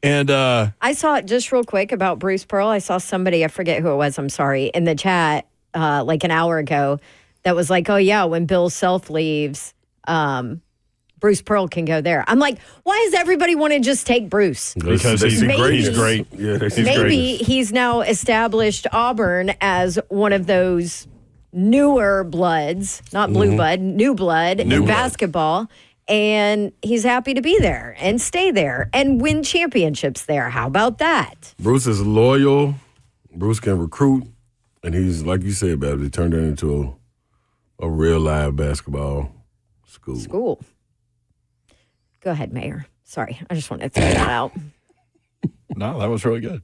And I saw it just real quick about Bruce Pearl. I saw somebody, I forget who it was, I'm sorry, in the chat like an hour ago that was like, oh, yeah, when Bill Self leaves, Bruce Pearl can go there. I'm like, why does everybody want to just take Bruce? Because he's great. He's great. Yeah, maybe he's now established Auburn as one of those newer bloods, not blue blood, new blood in basketball. And he's happy to be there and stay there and win championships there. How about that? Bruce is loyal. Bruce can recruit. And he's, like you said, Babs, he turned it into a real live basketball school. Go ahead, Mayor. Sorry, I just wanted to throw that out. No, that was really good.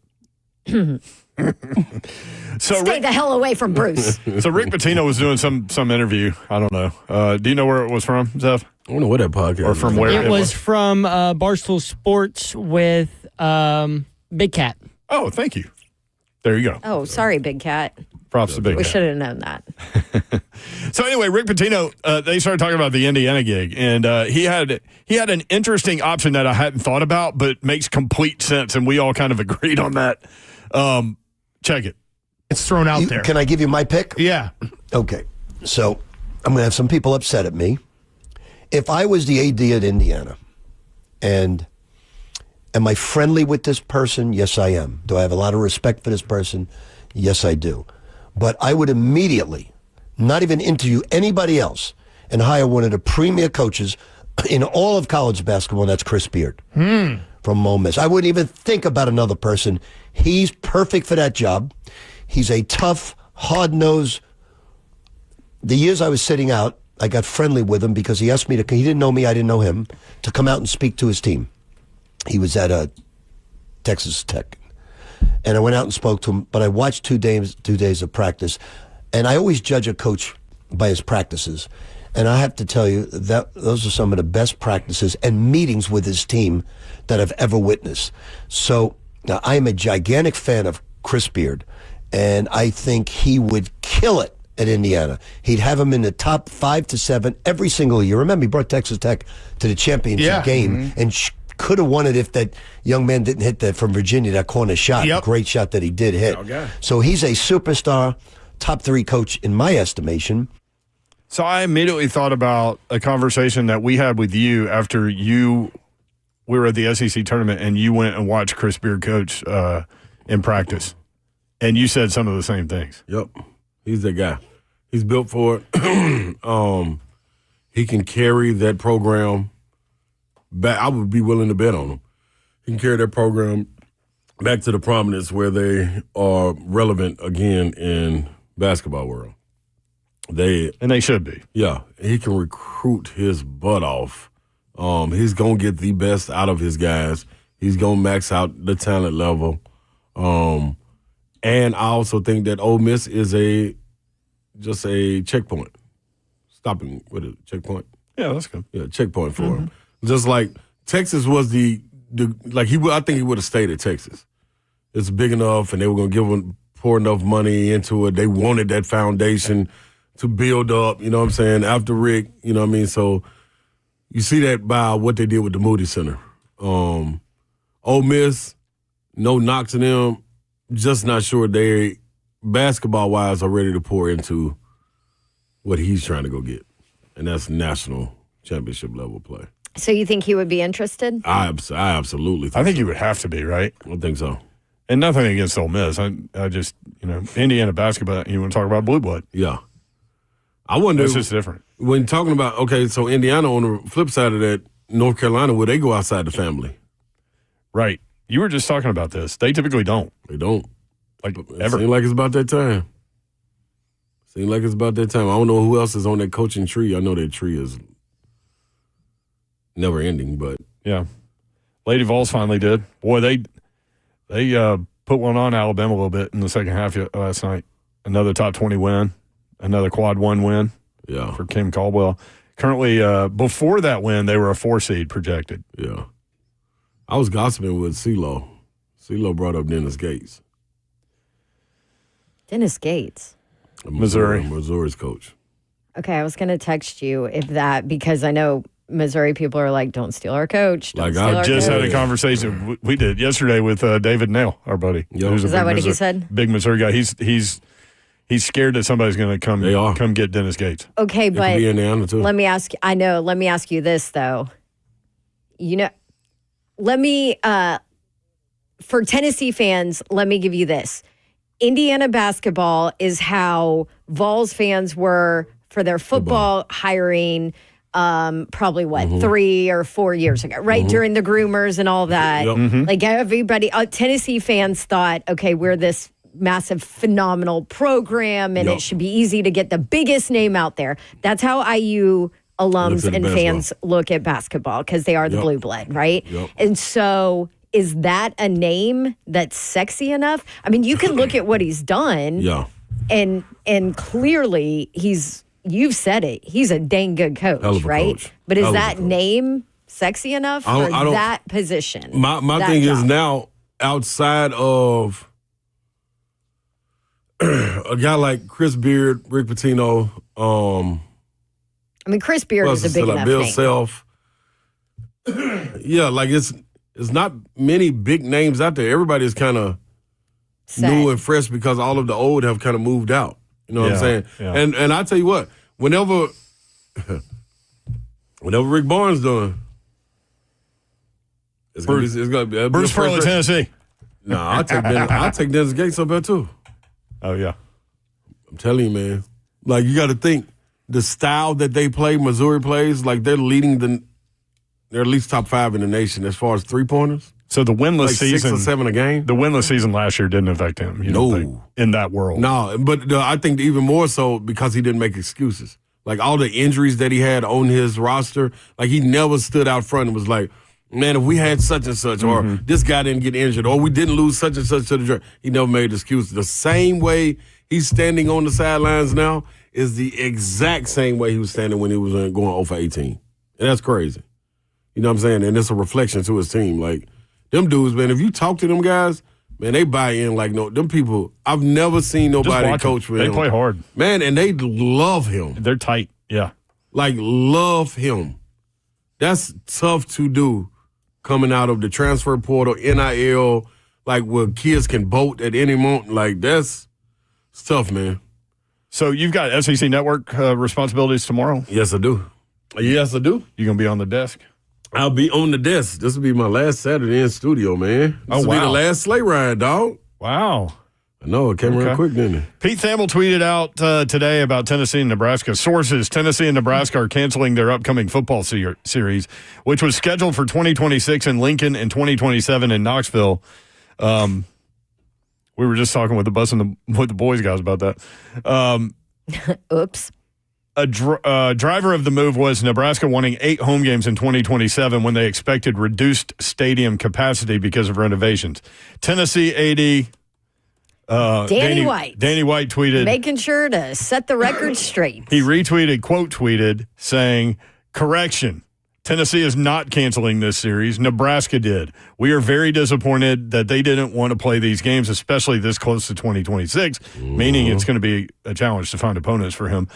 Stay the hell away from Bruce. So Rick Pitino was doing some interview. I don't know. Do you know where it was from, Zeph? I don't know what that podcast or from where it was from. Barstool Sports with Big Cat. Oh, thank you. There you go. Oh, sorry, Big Cat. Props to Big We Cat. should have known that. So anyway, Rick Pitino, they started talking about the Indiana gig, and he had an interesting option that I hadn't thought about, but makes complete sense, and we all kind of agreed on that. Check it. It's thrown out there. Can I give you my pick? Yeah. Okay. So I'm going to have some people upset at me. If I was the AD at Indiana, and am I friendly with this person? Yes, I am. Do I have a lot of respect for this person? Yes, I do. But I would immediately not even interview anybody else and hire one of the premier coaches in all of college basketball, and that's Chris Beard from Ole Miss. I wouldn't even think about another person. He's perfect for that job. He's a tough, hard-nosed. The years I was sitting out, I got friendly with him because he asked me to, he didn't know me, I didn't know him, to come out and speak to his team. He was at Texas Tech. And I went out and spoke to him, but I watched 2 days of practice. And I always judge a coach by his practices. And I have to tell you that those are some of the best practices and meetings with his team that I've ever witnessed. So now I am a gigantic fan of Chris Beard, and I think he would kill it at Indiana. He'd have him in the top 5 to 7 every single year. Remember, he brought Texas Tech to the championship game and could have won it if that young man didn't hit that from Virginia, that corner shot, great shot that he did hit. So he's a superstar, top 3 coach in my estimation. So I immediately thought about a conversation that we had with you after we were at the SEC tournament and you went and watched Chris Beard coach in practice. And you said some of the same things. Yep. He's that guy. He's built for it. He can carry that program back. I would be willing to bet on him. He can carry that program back to the prominence where they are relevant again in basketball world. They should be. Yeah. He can recruit his butt off. He's going to get the best out of his guys. He's going to max out the talent level. And I also think that Ole Miss is just a checkpoint. Stopping with a checkpoint. Yeah, that's good. Yeah, checkpoint for him. Just like Texas was I think he would have stayed at Texas. It's big enough, and they were going to give him pour enough money into it. They wanted that foundation to build up, you know what I'm saying, after Rick, you know what I mean? So you see that by what they did with the Moody Center. Ole Miss, no knocks in them, just not sure they, basketball-wise, are ready to pour into what he's trying to go get, and that's national championship level play. So you think he would be interested? I absolutely think I think he would have to be, right? I think so. And nothing against Ole Miss. I just, Indiana basketball, you want to talk about blue blood. Yeah. I wonder. It's just different. When talking about, so Indiana, on the flip side of that, North Carolina, where they go outside the family. Right. You were just talking about this. They typically don't. They don't. Like, ever. Seems like it's about that time. I don't know who else is on that coaching tree. I know that tree is never ending, but. Yeah. Lady Vols finally did. Boy, they put one on Alabama a little bit in the second half last night. Another top 20 win, another quad 1 win for Kim Caldwell. Currently, before that win, they were a 4 seed projected. Yeah. I was gossiping with CeeLo. CeeLo brought up Dennis Gates. Dennis Gates? Missouri's coach. Okay, I was going to text you because I know Missouri people are like, don't steal our coach. I just had a conversation we did yesterday with David Nail, our buddy. Is that what he said? Big Missouri guy. He's scared that somebody's going to come get Dennis Gates. Okay, but be Indiana too. Let me ask you this though. For Tennessee fans, let me give you this. Indiana basketball is how Vols fans were for their football hiring probably 3 or 4 years ago, right? During the groomers and all that. Like everybody, Tennessee fans thought, okay, we're this massive, phenomenal program and it should be easy to get the biggest name out there. That's how IU alums and fans look at basketball because they are the blue blood, right? And so is that a name that's sexy enough? I mean, you can look at what he's done and clearly you've said it, he's a dang good coach, right? Coach. But is that name sexy enough for that position? My thing is now, outside of a guy like Chris Beard, Rick Pitino, I mean, Chris Beard is a big enough Bill name. Self. Like it's not many big names out there. Everybody's kind of new and fresh because all of the old have kind of moved out. You know what I'm saying? Yeah. And I tell you what, whenever Rick Barnes doing, it's gonna be Bruce Pearl of Tennessee. No, I'll take Dennis Gates up there too. Oh yeah, I'm telling you, man. Like you got to think the style that they play, Missouri plays, like they're at least top 5 in the nation as far as 3-pointers. So the winless season, 6 or 7 a game. The winless season last year didn't affect him. In that world. No, but I think even more so because he didn't make excuses. Like all the injuries that he had on his roster, like he never stood out front and was like, man, if we had such and such, or this guy didn't get injured, or we didn't lose such and such to the draft. He never made excuses. The same way he's standing on the sidelines now is the exact same way he was standing when he was going 0 for 18. And that's crazy. You know what I'm saying? And it's a reflection to his team. Like, them dudes, man, if you talk to them guys, man, they buy in like them people. I've never seen nobody coach for him. They play hard. Man, and they love him. They're tight, yeah. Like, love him. That's tough to do coming out of the transfer portal, NIL, like where kids can boat at any moment. Like, it's tough, man. So you've got SEC Network responsibilities tomorrow? Yes, I do. Yes, I do. You going to be on the desk? I'll be on the desk. This will be my last Saturday in studio, man. This will be the last sleigh ride, dog. Wow. I know. It came real quick, didn't it? Pete Thamel tweeted out today about Tennessee and Nebraska. Sources, Tennessee and Nebraska are canceling their upcoming football series, which was scheduled for 2026 in Lincoln and 2027 in Knoxville. We were just talking with the boys guys about that. Oops. A driver of the move was Nebraska wanting 8 home games in 2027 when they expected reduced stadium capacity because of renovations. Tennessee AD Danny White tweeted, making sure to set the record straight. He quote tweeted, saying, "Correction, Tennessee is not canceling this series. Nebraska did. We are very disappointed that they didn't want to play these games, especially this close to 2026, meaning it's going to be a challenge to find opponents for him."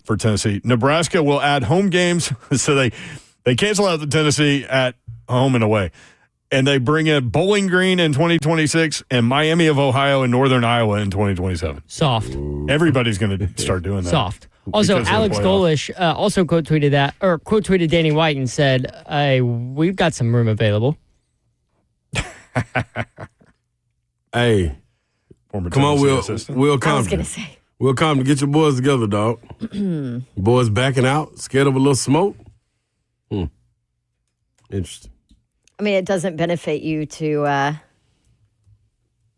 For Tennessee. Nebraska will add home games, so they cancel out the Tennessee at home and away. And they bring in Bowling Green in 2026 and Miami of Ohio and Northern Iowa in 2027. Soft. Everybody's going to start doing that. Soft. Also, Alex Golish also quote tweeted Danny White and said, we've got some room available. Hey, former come on, Will Compton. I was going to say. Will Compton, get your boys together, dog. Boys backing out, scared of a little smoke. Interesting. I mean, it doesn't benefit you to,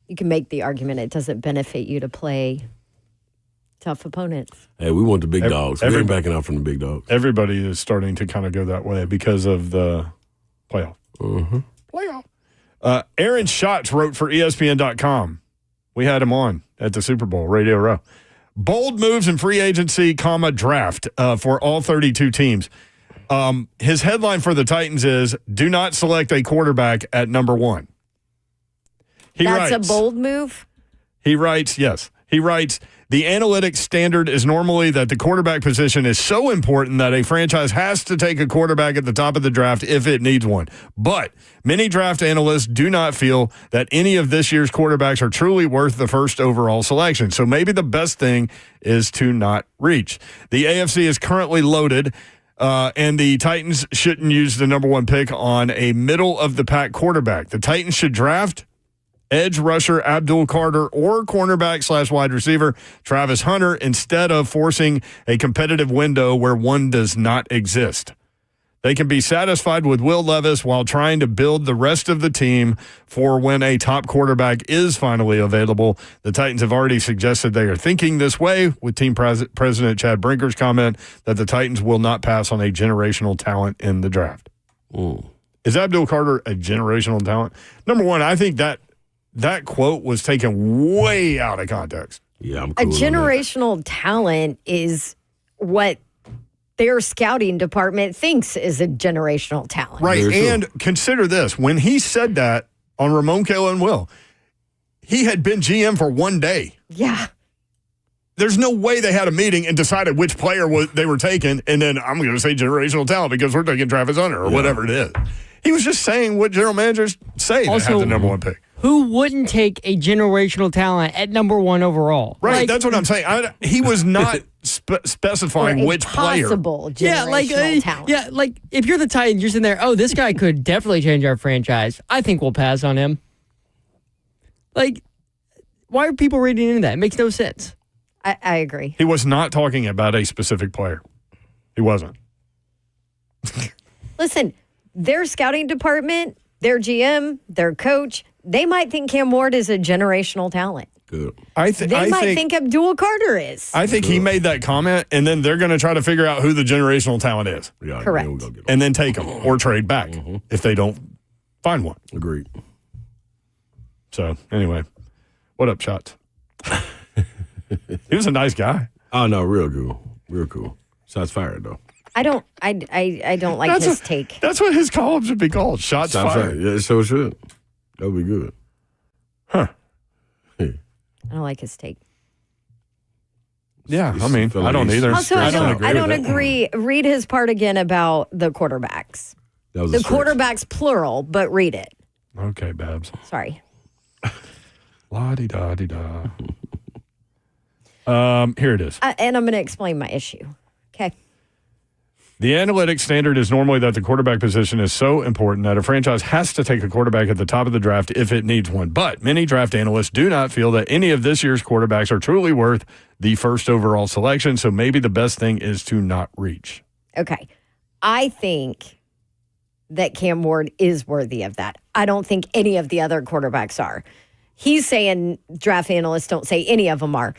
you can make the argument it doesn't benefit you to play tough opponents. Hey, we want the big dogs. We ain't backing out from the big dogs. Everybody is starting to kind of go that way because of the playoff. Playoff. Aaron Schatz wrote for ESPN.com. We had him on at the Super Bowl, Radio Row. Bold moves in free agency, draft for all 32 teams. His headline for the Titans is, do not select a quarterback at number 1. That's a bold move? He writes, yes. He writes, the analytics standard is normally that the quarterback position is so important that a franchise has to take a quarterback at the top of the draft if it needs one. But many draft analysts do not feel that any of this year's quarterbacks are truly worth the first overall selection. So maybe the best thing is to not reach. The AFC is currently loaded, and the Titans shouldn't use the number 1 pick on a middle-of-the-pack quarterback. The Titans should draft edge rusher Abdul Carter or cornerback/wide receiver Travis Hunter instead of forcing a competitive window where one does not exist. They can be satisfied with Will Levis while trying to build the rest of the team for when a top quarterback is finally available. The Titans have already suggested they are thinking this way, with team president Chad Brinker's comment that the Titans will not pass on a generational talent in the draft. Is Abdul Carter a generational talent? Number one, I think that quote was taken way out of context. Yeah, I'm cool. A generational talent is what their scouting department thinks is a generational talent. Right, and consider this. When he said that on Ramon, Kayla, and Will, he had been GM for one day. Yeah. There's no way they had a meeting and decided which player they were taking, and then I'm going to say generational talent because we're taking Travis Hunter or whatever it is. He was just saying what general managers say to have the number 1 pick. Who wouldn't take a generational talent at number 1 overall? Right, that's what I'm saying. He was not specifying which player. Talent. Yeah, like if you're the Titans, you're sitting there, oh, this guy could definitely change our franchise. I think we'll pass on him. Like, why are people reading into that? It makes no sense. I agree. He was not talking about a specific player. He wasn't. Listen, their scouting department, their GM, their coach, they might think Cam Ward is a generational talent. Good. They might think Abdul Carter is. I think he made that comment, and then they're going to try to figure out who the generational talent is. Yeah, correct. And then take them or trade back if they don't find one. Agreed. So, anyway, what up, Shots? He was a nice guy. Oh, no, real cool. Real cool. Shots fired, though. I don't like his take. That's what his column should be called. Shots fired. Yeah, so it should. That would be good. Huh. I don't like his take. Yeah, I mean, I don't either. Also, I don't agree. Read his part again about the quarterbacks. The quarterbacks, plural, but read it. Okay, Babs. Sorry. La-di-da-di-da. Here it is. And I'm going to explain my issue. Okay. The analytics standard is normally that the quarterback position is so important that a franchise has to take a quarterback at the top of the draft if it needs one. But many draft analysts do not feel that any of this year's quarterbacks are truly worth the first overall selection, so maybe the best thing is to not reach. Okay. I think that Cam Ward is worthy of that. I don't think any of the other quarterbacks are. He's saying draft analysts don't say any of them are.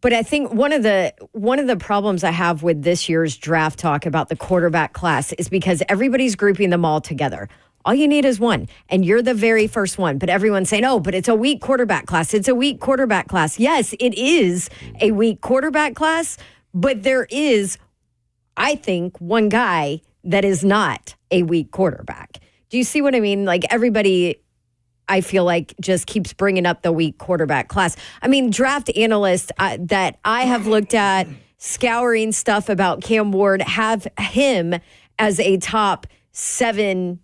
But I think one of the problems I have with this year's draft talk about the quarterback class is because everybody's grouping them all together. All you need is one, and you're the very first one. But everyone's saying, oh, but it's a weak quarterback class. It's a weak quarterback class. Yes, it is a weak quarterback class, but there is, I think, one guy that is not a weak quarterback. Do you see what I mean? Like everybody, I feel like, just keeps bringing up the weak quarterback class. I mean, draft analysts that I have looked at scouring stuff about Cam Ward have him as a top 7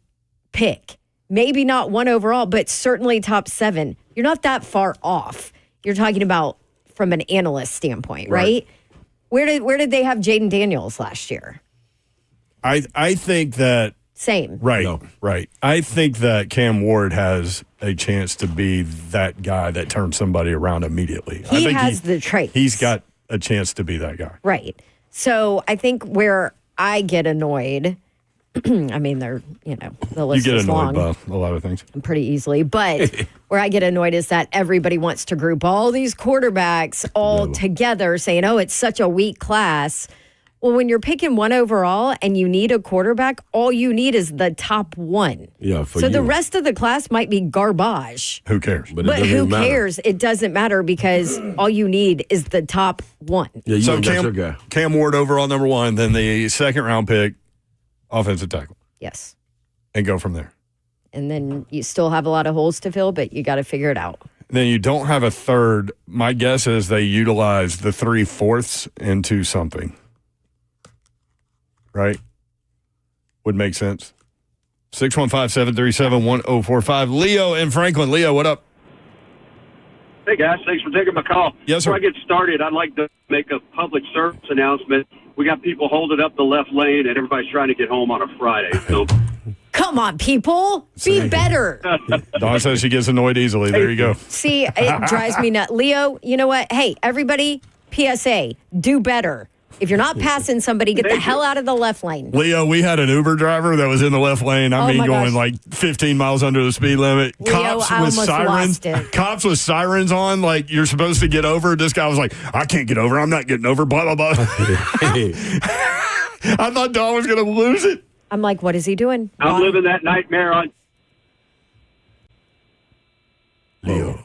pick. Maybe not 1 overall, but certainly top 7. You're not that far off. You're talking about from an analyst standpoint, right? Where did they have Jaden Daniels last year? I think that same. Right, right. I think that Cam Ward has a chance to be that guy that turns somebody around immediately. He has the traits. He's got a chance to be that guy. Right. So I think where I get annoyed, I mean, the list you get is annoyed long. by a lot of things. Pretty easily. But where I get annoyed is that everybody wants to group all these quarterbacks all together saying, oh, it's such a weak class, Well, when you're picking 1 overall and you need a quarterback, all you need is the top 1. Yeah, so the rest of the class might be garbage. Who cares? But who cares? It doesn't matter because all you need is the top 1. Yeah, you so got your guy. Cam Ward overall number 1, then the second round pick, offensive tackle. Yes. And go from there. And then you still have a lot of holes to fill, but you got to figure it out. Then you don't have a third. My guess is they utilize the 3/4 into something. Right? Would make sense. 615-737-1045. Leo in Franklin. Leo, what up? Hey, guys. Thanks for taking my call. Yes, sir. Before I get started, I'd like to make a public service announcement. We got people holding up the left lane, and everybody's trying to get home on a Friday. So, come on, people. Be better. Dawn says she gets annoyed easily. There you go. See, it drives me nuts. Leo, you know what? Hey, everybody, PSA, do better. If you're not passing somebody, get the hell out of the left lane. Leo, we had an Uber driver that was in the left lane. I mean, going like 15 miles under the speed limit. Leo, Cops I with almost sirens. lost it. Cops with sirens on, like you're supposed to get over. This guy was like, I can't get over. I'm not getting over. Blah, blah, blah. I thought Dawn was going to lose it. I'm like, what is he doing? I'm living that nightmare on. Leo.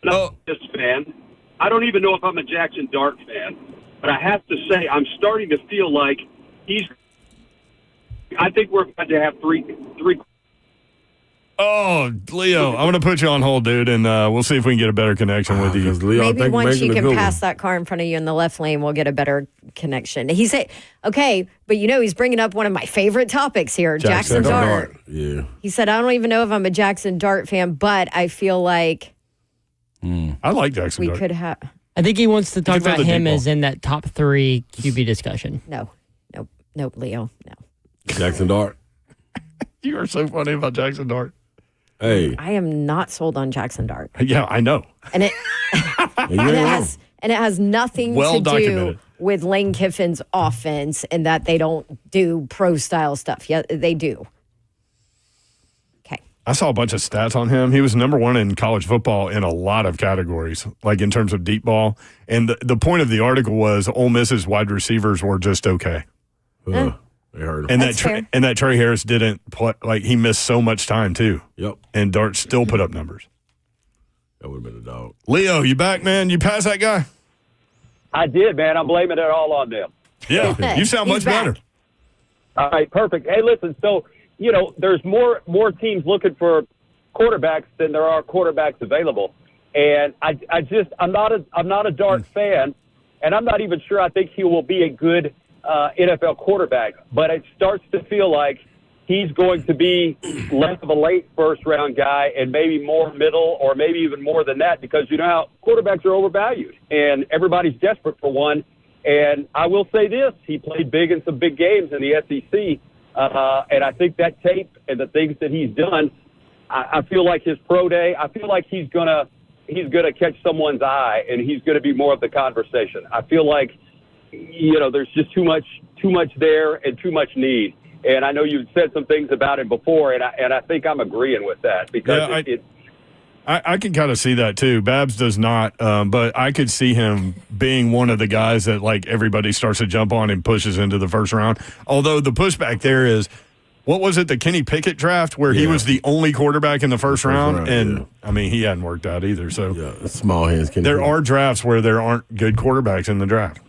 This fan. I don't even know if I'm a Jackson Dart fan, but I have to say I'm starting to feel like I think we're about to have three. Oh, Leo, I'm going to put you on hold, dude, and we'll see if we can get a better connection with you. Leo, Maybe once you can pass that car in front of you in the left lane, we'll get a better connection. He said, okay, but he's bringing up one of my favorite topics here, Jackson Dart. Yeah. He said, I don't even know if I'm a Jackson Dart fan, but I feel like I like Jackson we Dart. could have. I think he wants to talk Did you throw about the deep him ball? as in that top 3 QB discussion. No, Leo, no. Jackson Dart. You are so funny about Jackson Dart. Hey. I am not sold on Jackson Dart. Yeah, I know. And it and it has nothing Well to do documented. with Lane Kiffin's offense and that they don't do pro style stuff. Yeah, they do. I saw a bunch of stats on him. He was number 1 in college football in a lot of categories, like in terms of deep ball. And the point of the article was Ole Miss's wide receivers were just okay. They heard him. And That's fair. that Trey Harris didn't play, like he missed so much time too. Yep. And Dart still put up numbers. That would have been a dog. Leo, you back, man? You passed that guy? I did, man. I'm blaming it all on them. Yeah, you sound much better. All right, perfect. Hey, listen, so, there's more teams looking for quarterbacks than there are quarterbacks available. And I'm not a Dart fan, and I'm not even sure I think he will be a good NFL quarterback. But it starts to feel like he's going to be less of a late first-round guy and maybe more middle or maybe even more than that because, how quarterbacks are overvalued, and everybody's desperate for one. And I will say this, he played big in some big games in the SEC, and I think that tape and the things that he's done, I feel like his pro day, I feel like he's gonna catch someone's eye, and he's going to be more of the conversation. I feel like, there's just too much there and too much need. And I know you've said some things about him before, and I think I'm agreeing with that because I can kind of see that too. Babs does not, but I could see him being one of the guys that like everybody starts to jump on and pushes into the first round. Although the pushback there is, what was it, the Kenny Pickett draft where he was the only quarterback in the first round? And I mean, he hadn't worked out either. So small hands. There are drafts where there aren't good quarterbacks in the draft.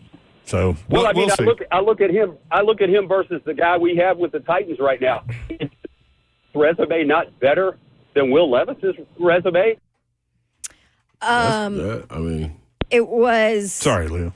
So we'll see. I look at him versus the guy we have with the Titans right now. Is his resume not better than Will Levis's resume? It was. Sorry, Leo.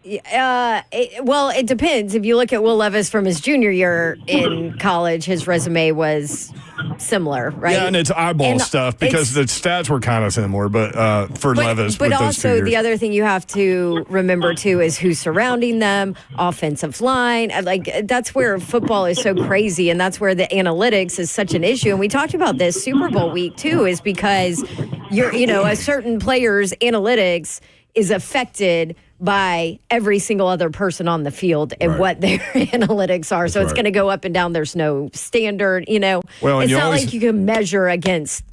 It depends. If you look at Will Levis from his junior year in college, his resume was similar, right? Yeah, and it's eyeball stuff because the stats were kind of similar, but for Levis. But with those 2 also years. the other thing you have to remember too is who's surrounding them, offensive line. Like that's where football is so crazy, and that's where the analytics is such an issue. And we talked about this Super Bowl week too, is because a certain player's analytics is affected by every single other person on the field and what their analytics are. So it's going to go up and down. There's no standard, Well, and it's you not always- like you can measure against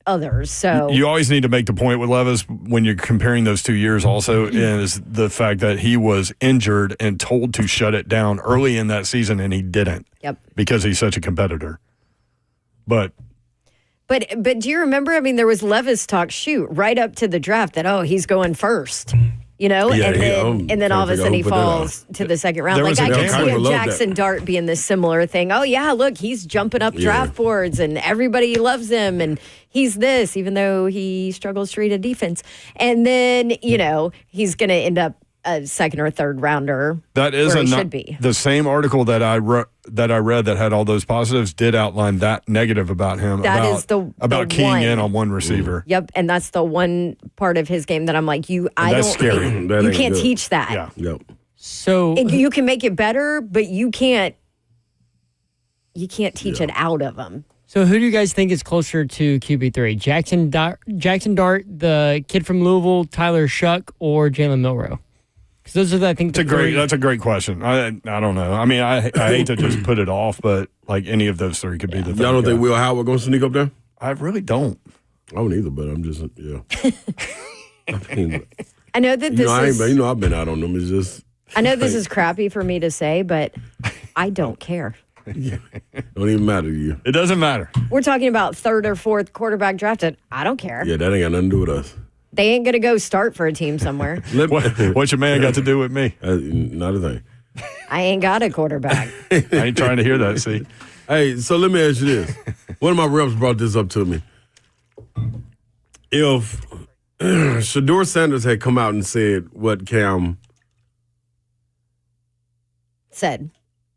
others. So you always need to make the point with Levis when you're comparing those 2 years also is the fact that he was injured and told to shut it down early in that season, and he didn't. Yep. Because he's such a competitor. But do you remember? I mean, there was Levis talk right up to the draft that he's going first. You know, and then all of a sudden he falls to the second round. Like I can see a Jackson Dart being this similar thing. Oh yeah, look, he's jumping up draft boards and everybody loves him and he's this, even though he struggles to read a defense. And then, he's going to end up a second or third rounder. That is where he should be. The same article that I read that had all those positives did outline that negative about him. About keying in on one receiver. Yep, and that's the one part of his game that I'm like, that's scary. You can't teach that. Yeah. Yep. So you can make it better, but you can't teach it out of him. So who do you guys think is closer to QB3? Jackson Dart, the kid from Louisville, Tyler Shuck, or Jalen Milroe? Because those are, I think, that's a great question. I don't know. I mean, I hate to just put it off, but like any of those three could be the thing. Y'all don't think Will Howard going to sneak up there? I really don't. I don't either, but I'm just, I know that this is... I've been out on them. It's just... I know this is crappy for me to say, but I don't care. Don't even matter to you. It doesn't matter. We're talking about third or fourth quarterback drafted. I don't care. Yeah, that ain't got nothing to do with us. They ain't going to go start for a team somewhere. What's your man got to do with me? Not a thing. I ain't got a quarterback. I ain't trying to hear that, see? Hey, so let me ask you this. One of my reps brought this up to me. If Shedeur Sanders had come out and said what Cam said.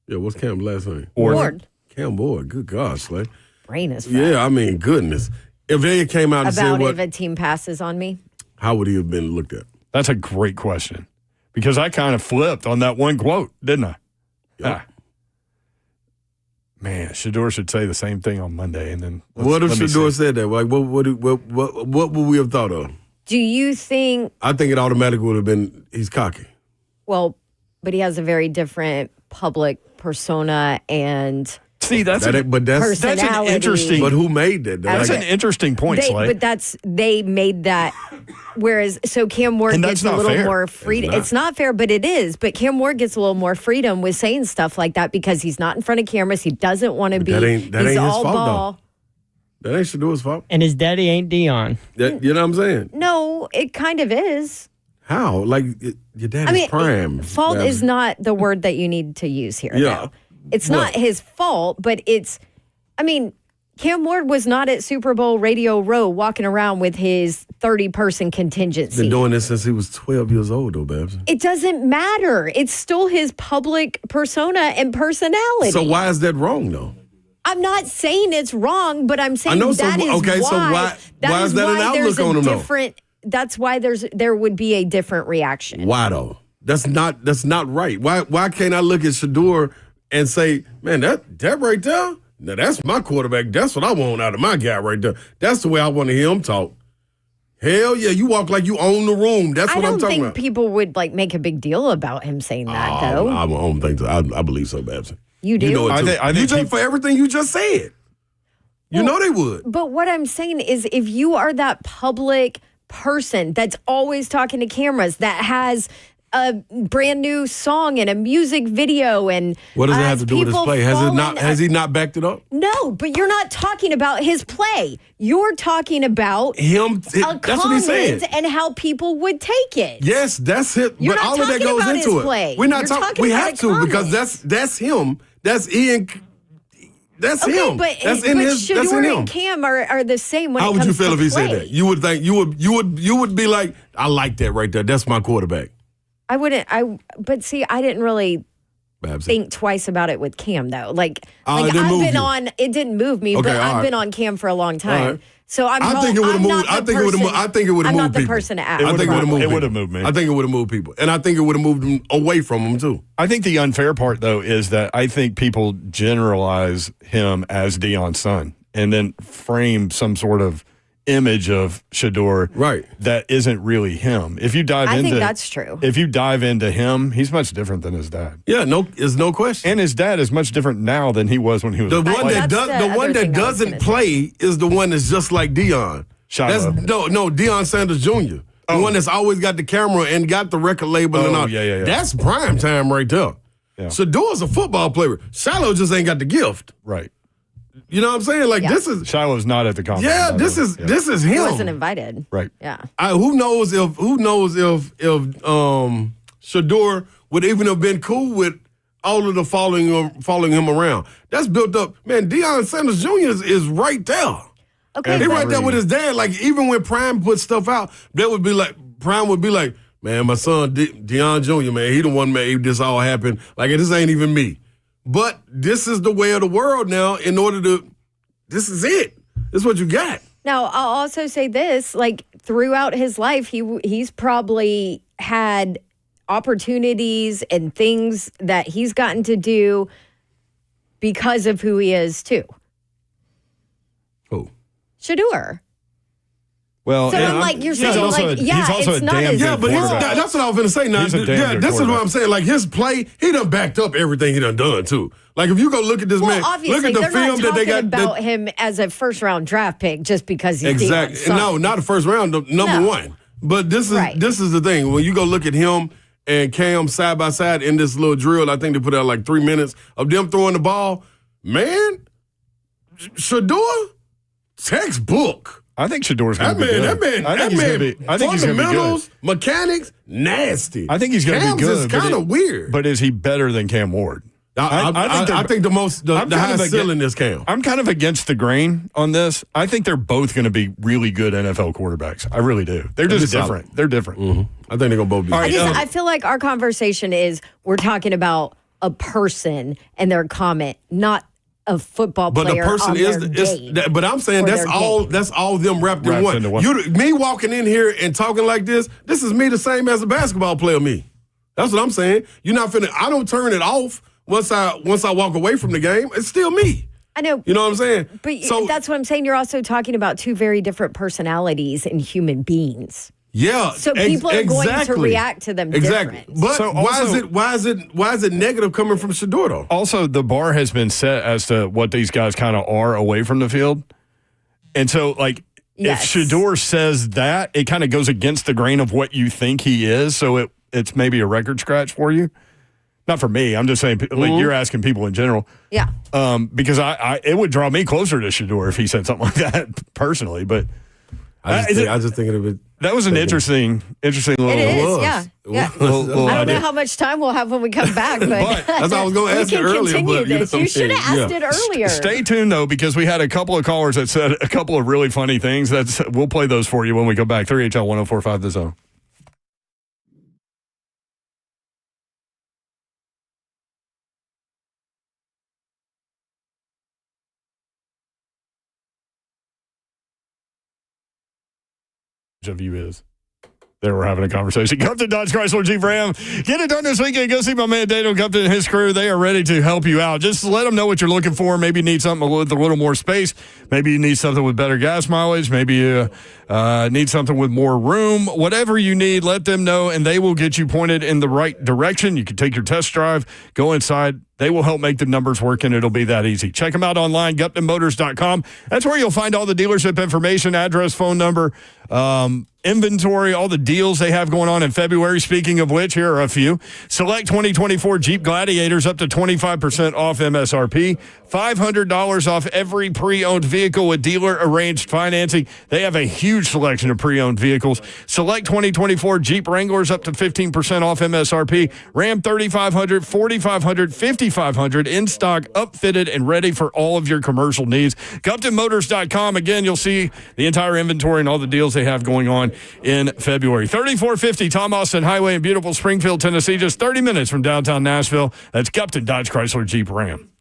Yeah, what's Cam's last name? Ward. Cam Ward. Good God, Slay. Brain is fat. Yeah, I mean, goodness. If they came out and said if a team passes on me? How would he have been looked at? That's a great question. Because I kind of flipped on that one quote, didn't I? Yep. Man, Shedeur should say the same thing on Monday, and then what if Shedeur said that? Like, what would we have thought of? Do you think? I think it automatically would have been he's cocky. Well, but he has a very different public persona and. See, that's an interesting. But who made that? That's an interesting point, Slay. But they made that. Whereas, so Cam Ward gets a little more freedom. It's not fair, but it is. But Cam Ward gets a little more freedom with saying stuff like that because he's not in front of cameras. He doesn't want to be. That ain't he's his all fault, ball. Though. That ain't Shedeur's fault. And his daddy ain't Dion. You know what I'm saying? No, it kind of is. How? Like your daddy's prime. Fault is not the word that you need to use here. Yeah. Though. It's not his fault, but Cam Ward was not at Super Bowl Radio Row walking around with his 30-person contingency. Been doing this since he was 12 years old, though, Babs. It doesn't matter. It's still his public persona and personality. So why is that wrong, though? I'm not saying it's wrong, but I'm saying why is that an outlook on him, though? That's why there would be a different reaction. Why, though? That's not right. Why can't I look at Shedeur and say, man, that right there, now that's my quarterback. That's what I want out of my guy right there. That's the way I want to hear him talk. Hell yeah, you walk like you own the room. That's what I'm talking about. I don't think people would make a big deal about him saying that, though. I don't think so. I believe so, Babson. You do? You know it too. I think for everything you just said. You know they would. But what I'm saying is if you are that public person that's always talking to cameras, that has a brand new song and a music video and what does it have to do with his play? Has he not backed it up? No, but you're not talking about his play. You're talking about him. That's what he said, and how people would take it. Yes, that's it. You're but not all of that goes into it. Play. We're not talking. We have to because that's him. That's Ian. That's him. But Shedeur that's in him. And Cam are the same when How it comes to would you feel if he play. said that? You would think you would be like, I like that right there. That's my quarterback. I wouldn't. But see, I didn't really think twice about it with Cam though. It didn't move me, but I've been on Cam for a long time. Right. So I think it would have moved. I think it would have moved. I think it would have moved people. I'm not the person to ask. It would have moved me. I think it would have moved people, and I think it would have moved them away from him too. I think the unfair part though is that I think people generalize him as Deion's son, and then frame some sort of image of Shedeur right. that isn't really him. If you dive I into, think that's true. If you dive into him, he's much different than his dad. Yeah, there's no question. And his dad is much different now than he was when he was The one that doesn't play is the one that's just like Deion. Shiloh. No, Deion Sanders Jr. The one that's always got the camera and got the record label and all. Yeah. That's prime time right there. Yeah. Shedeur's a football player. Shiloh just ain't got the gift. Right. You know what I'm saying? Like this is Shiloh's not at the combine. Yeah, this is him. He wasn't invited. Right. Yeah. Who knows if Shedeur would even have been cool with all of the following him around. That's built up. Man, Deion Sanders Jr. is right there. Okay. He right there with his dad. Like even when Prime put stuff out, Prime would be like, man, my son Deion Jr. Man, he the one made this all happen. Like this ain't even me. But this is the way of the world now. This is it. This is what you got. Now, I'll also say this, like throughout his life, he's probably had opportunities and things that he's gotten to do because of who he is too. Who? Shedeur. Well, so I'm like, you're saying, it's not as but that's what I was going to say. Now, this is what I'm saying. Like his play, he done backed up everything he done too. Like if you go look at this man, obviously, look at the they're film not that they got about him as a first round draft pick just because he's exactly. Deion's son. No, not the first round, number one. But this is the thing. When you go look at him and Cam side by side in this little drill, I think they put out like 3 minutes of them throwing the ball. Man, Shedeur, textbook. I think Shedeur's going to be good. That man, fundamentals, mechanics, nasty. I think he's going to be good. Is kind of weird. But is he better than Cam Ward? I think the highest ceiling is Cam. I'm kind of against the grain on this. I think they're both going to be really good NFL quarterbacks. I really do. They're just different. Solid. They're different. Mm-hmm. I think they're going to both be. I feel like our conversation is we're talking about a person and their comment, not a football player. But the person but I'm saying that's all them wrapped in one. Me walking in here and talking like this is me the same as a basketball player. Me. That's what I'm saying. You're not finna. I don't turn it off once I walk away from the game. It's still me. I know. You know what I'm saying? But that's what I'm saying. You're also talking about two very different personalities in human beings. Yeah. So people are going to react to them different. But so why is it negative coming from Shedeur though? Also, the bar has been set as to what these guys kind of are away from the field. And so like if Shedeur says that, it kind of goes against the grain of what you think he is. So it's maybe a record scratch for you. Not for me. I'm just saying, like you're asking people in general. Yeah. Because it would draw me closer to Shedeur if he said something like that personally. But I just think of it. That was an interesting little. It is, yeah. I don't know how much time we'll have when we come back, but that's what I was going to ask you earlier. Continue this. You should have asked it earlier. Stay tuned though, because we had a couple of callers that said a couple of really funny things. We'll play those for you when we go back. 3HL 1045 The Zone. Of you is. There we're having a conversation. Gupton Dodge Chrysler Jeep Ram. Get it done this weekend. Go see my man Daniel Gupton and his crew. They are ready to help you out. Just let them know what you're looking for. Maybe you need something with a little more space. Maybe you need something with better gas mileage. Maybe you need something with more room. Whatever you need, let them know, and they will get you pointed in the right direction. You can take your test drive, go inside. They will help make the numbers work, and it'll be that easy. Check them out online, GuptonMotors.com. That's where you'll find all the dealership information, address, phone number, inventory, all the deals they have going on in February. Speaking of which, here are a few. Select 2024 Jeep Gladiators up to 25% off MSRP. $500 off every pre-owned vehicle with dealer-arranged financing. They have a huge selection of pre-owned vehicles. Select 2024 Jeep Wranglers up to 15% off MSRP. Ram 3500, 4500, 5500 in stock, upfitted, and ready for all of your commercial needs. GuptonMotors.com. Again, you'll see the entire inventory and all the deals they have going on in February. 3450 Tom Austin Highway in beautiful Springfield, Tennessee, just 30 minutes from downtown Nashville. That's Gupton Dodge Chrysler Jeep Ram.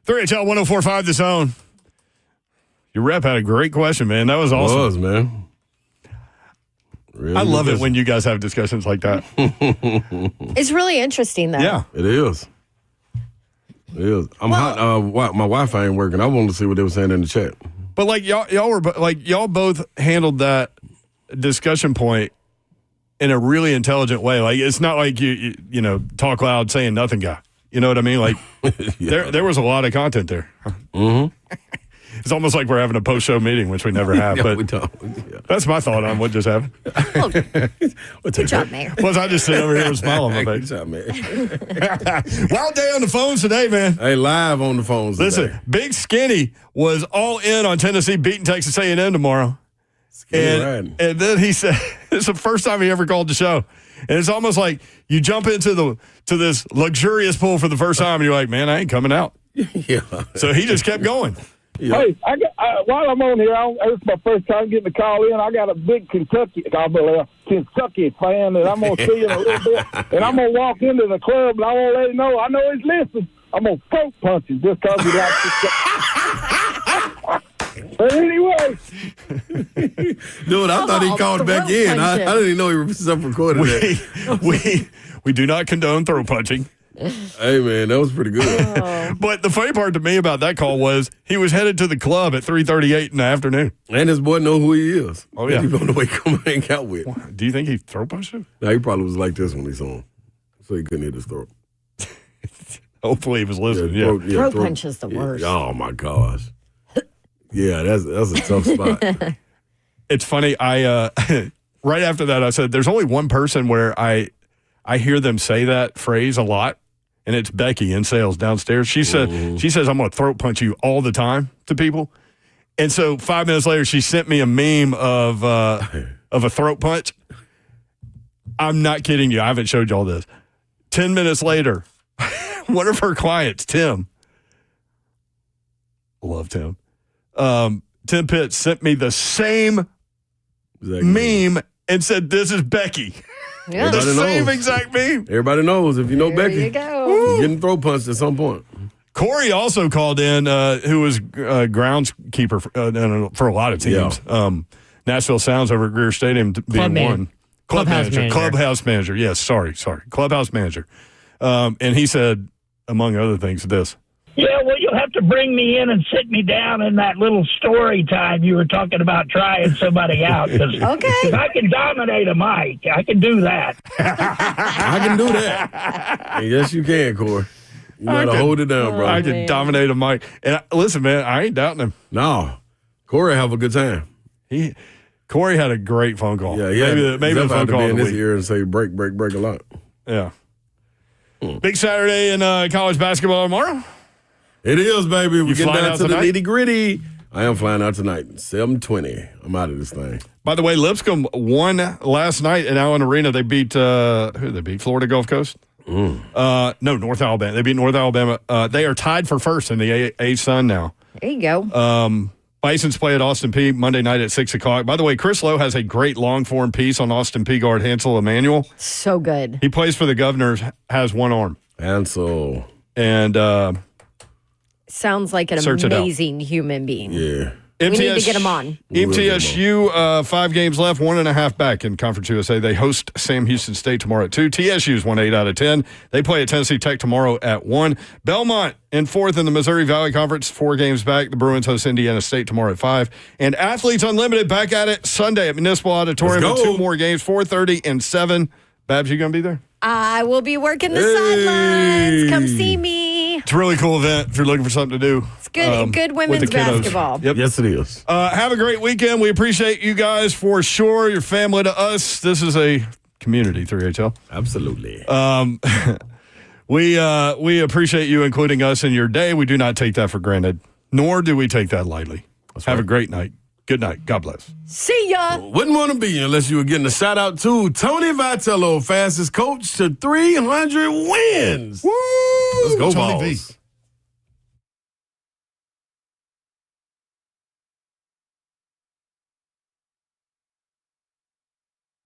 3HL 104.5 The Zone. Your rep had a great question, man. That was awesome. It was, man. Really I love it when you guys have discussions like that. It's really interesting, though. Yeah. It is. It is. I'm hot. My Wi-Fi ain't working. I wanted to see what they were saying in the chat. But like y'all both handled that discussion point in a really intelligent way. Like it's not like you talk loud saying nothing guy. You know what I mean? Like there was a lot of content there. Mm-hmm. It's almost like we're having a post-show meeting, which we never have. Yeah, but we don't. Yeah. That's my thought on what just happened. Good job, Mayor. Plus, I just sit over here with a smile on my Good face. job, man. Wild day on the phones today, man. Hey, live on the phones Listen, today. Big Skinny was all in on Tennessee beating Texas A&M tomorrow. And then he said, it's the first time he ever called the show. And it's almost like you jump into this luxurious pool for the first time, and you're like, man, I ain't coming out. Yeah. So he just kept going. Yeah. Hey, while I'm on here, it's my first time getting a call in. I got a big Kentucky fan that I'm going to see in a little bit. And I'm going to walk into the club, and I want to let him know. I know he's listening. I'm going to throat punch him just because he likes to. But anyway. Dude, I thought he called back in. I didn't even know he was self-recorded that. We do not condone throat punching. Hey, man, that was pretty good. But the funny part to me about that call was he was headed to the club at 3:38 in the afternoon. And his boy know who he is. Oh, yeah. He's on the way come hang out with. Do you think he throat punched him? No, he probably was like this when he saw him. So he couldn't hit his throat. Hopefully he was listening. Throat punch is the worst. Oh, my gosh. Yeah, that's a tough spot. It's funny. I right after that, I said, there's only one person where I hear them say that phrase a lot. And it's Becky in sales downstairs. She said, she says, I'm going to throat punch you all the time to people. And so 5 minutes later, she sent me a meme of a throat punch. I'm not kidding you. I haven't showed you all this. 10 minutes later, one of her clients, Tim, love Tim. Tim Pitts sent me the same meme and said, this is Becky. Yeah. The Everybody same knows. exact meme. Everybody knows if you know There Becky. you go. You're getting throat punched at some point. Corey also called in, who was groundskeeper for a lot of teams. Nashville Sounds over at Greer Stadium being one. Clubhouse manager. Clubhouse manager. Yes, sorry. Clubhouse manager. And he said, among other things, this. Yeah, well, you'll have to bring me in and sit me down in that little story time you were talking about trying somebody out. Cause I can dominate a mic. I can do that. I can do that. Yes, you can, Corey. You got to hold it down, bro. I can dominate a mic. And listen, man, I ain't doubting him. No. Corey have a good time. Corey had a great phone call. Yeah, maybe the phone to call be of in the his week. ear and say break a lot. Yeah. Big Saturday in college basketball tomorrow. It is, baby. We're getting flying down out to the tonight? nitty-gritty. I am flying out tonight. 7:20. I'm out of this thing. By the way, Lipscomb won last night at Allen Arena. They beat who did they beat? Florida Gulf Coast? No, North Alabama. They beat North Alabama. They are tied for first in the A-Sun now. There you go. Bisons play at Austin Peay Monday night at 6 o'clock. By the way, Chris Lowe has a great long-form piece on Austin Peay guard Hansel Emmanuel. So good. He plays for the Governors, has one arm. Hansel. And sounds like an Search it out. amazing human being. Yeah. We need to get him on. MTSU, 5 games left, 1.5 back in Conference USA. They host Sam Houston State tomorrow at 2. TSU's won 8 out of 10. They play at Tennessee Tech tomorrow at 1. Belmont in 4th in the Missouri Valley Conference, 4 games back. The Bruins host Indiana State tomorrow at 5. And Athletes Unlimited back at it Sunday at Municipal Auditorium with 2 more games, 4:30 and 7. Babs, you going to be there? I will be working the sidelines. Come see me. It's a really cool event if you're looking for something to do. It's good, good with women's the kiddos. basketball. Yep. Yes, it is. Have a great weekend. We appreciate you guys for sure. Your family to us. This is a community, 3HL. Absolutely. We appreciate you including us in your day. We do not take that for granted, nor do we take that lightly. Have a great night. Good night. God bless. See ya. Wouldn't want to be unless you were getting a shout out to Tony Vitello, fastest coach to 300 wins. Woo! Let's go, Tony Balls. V.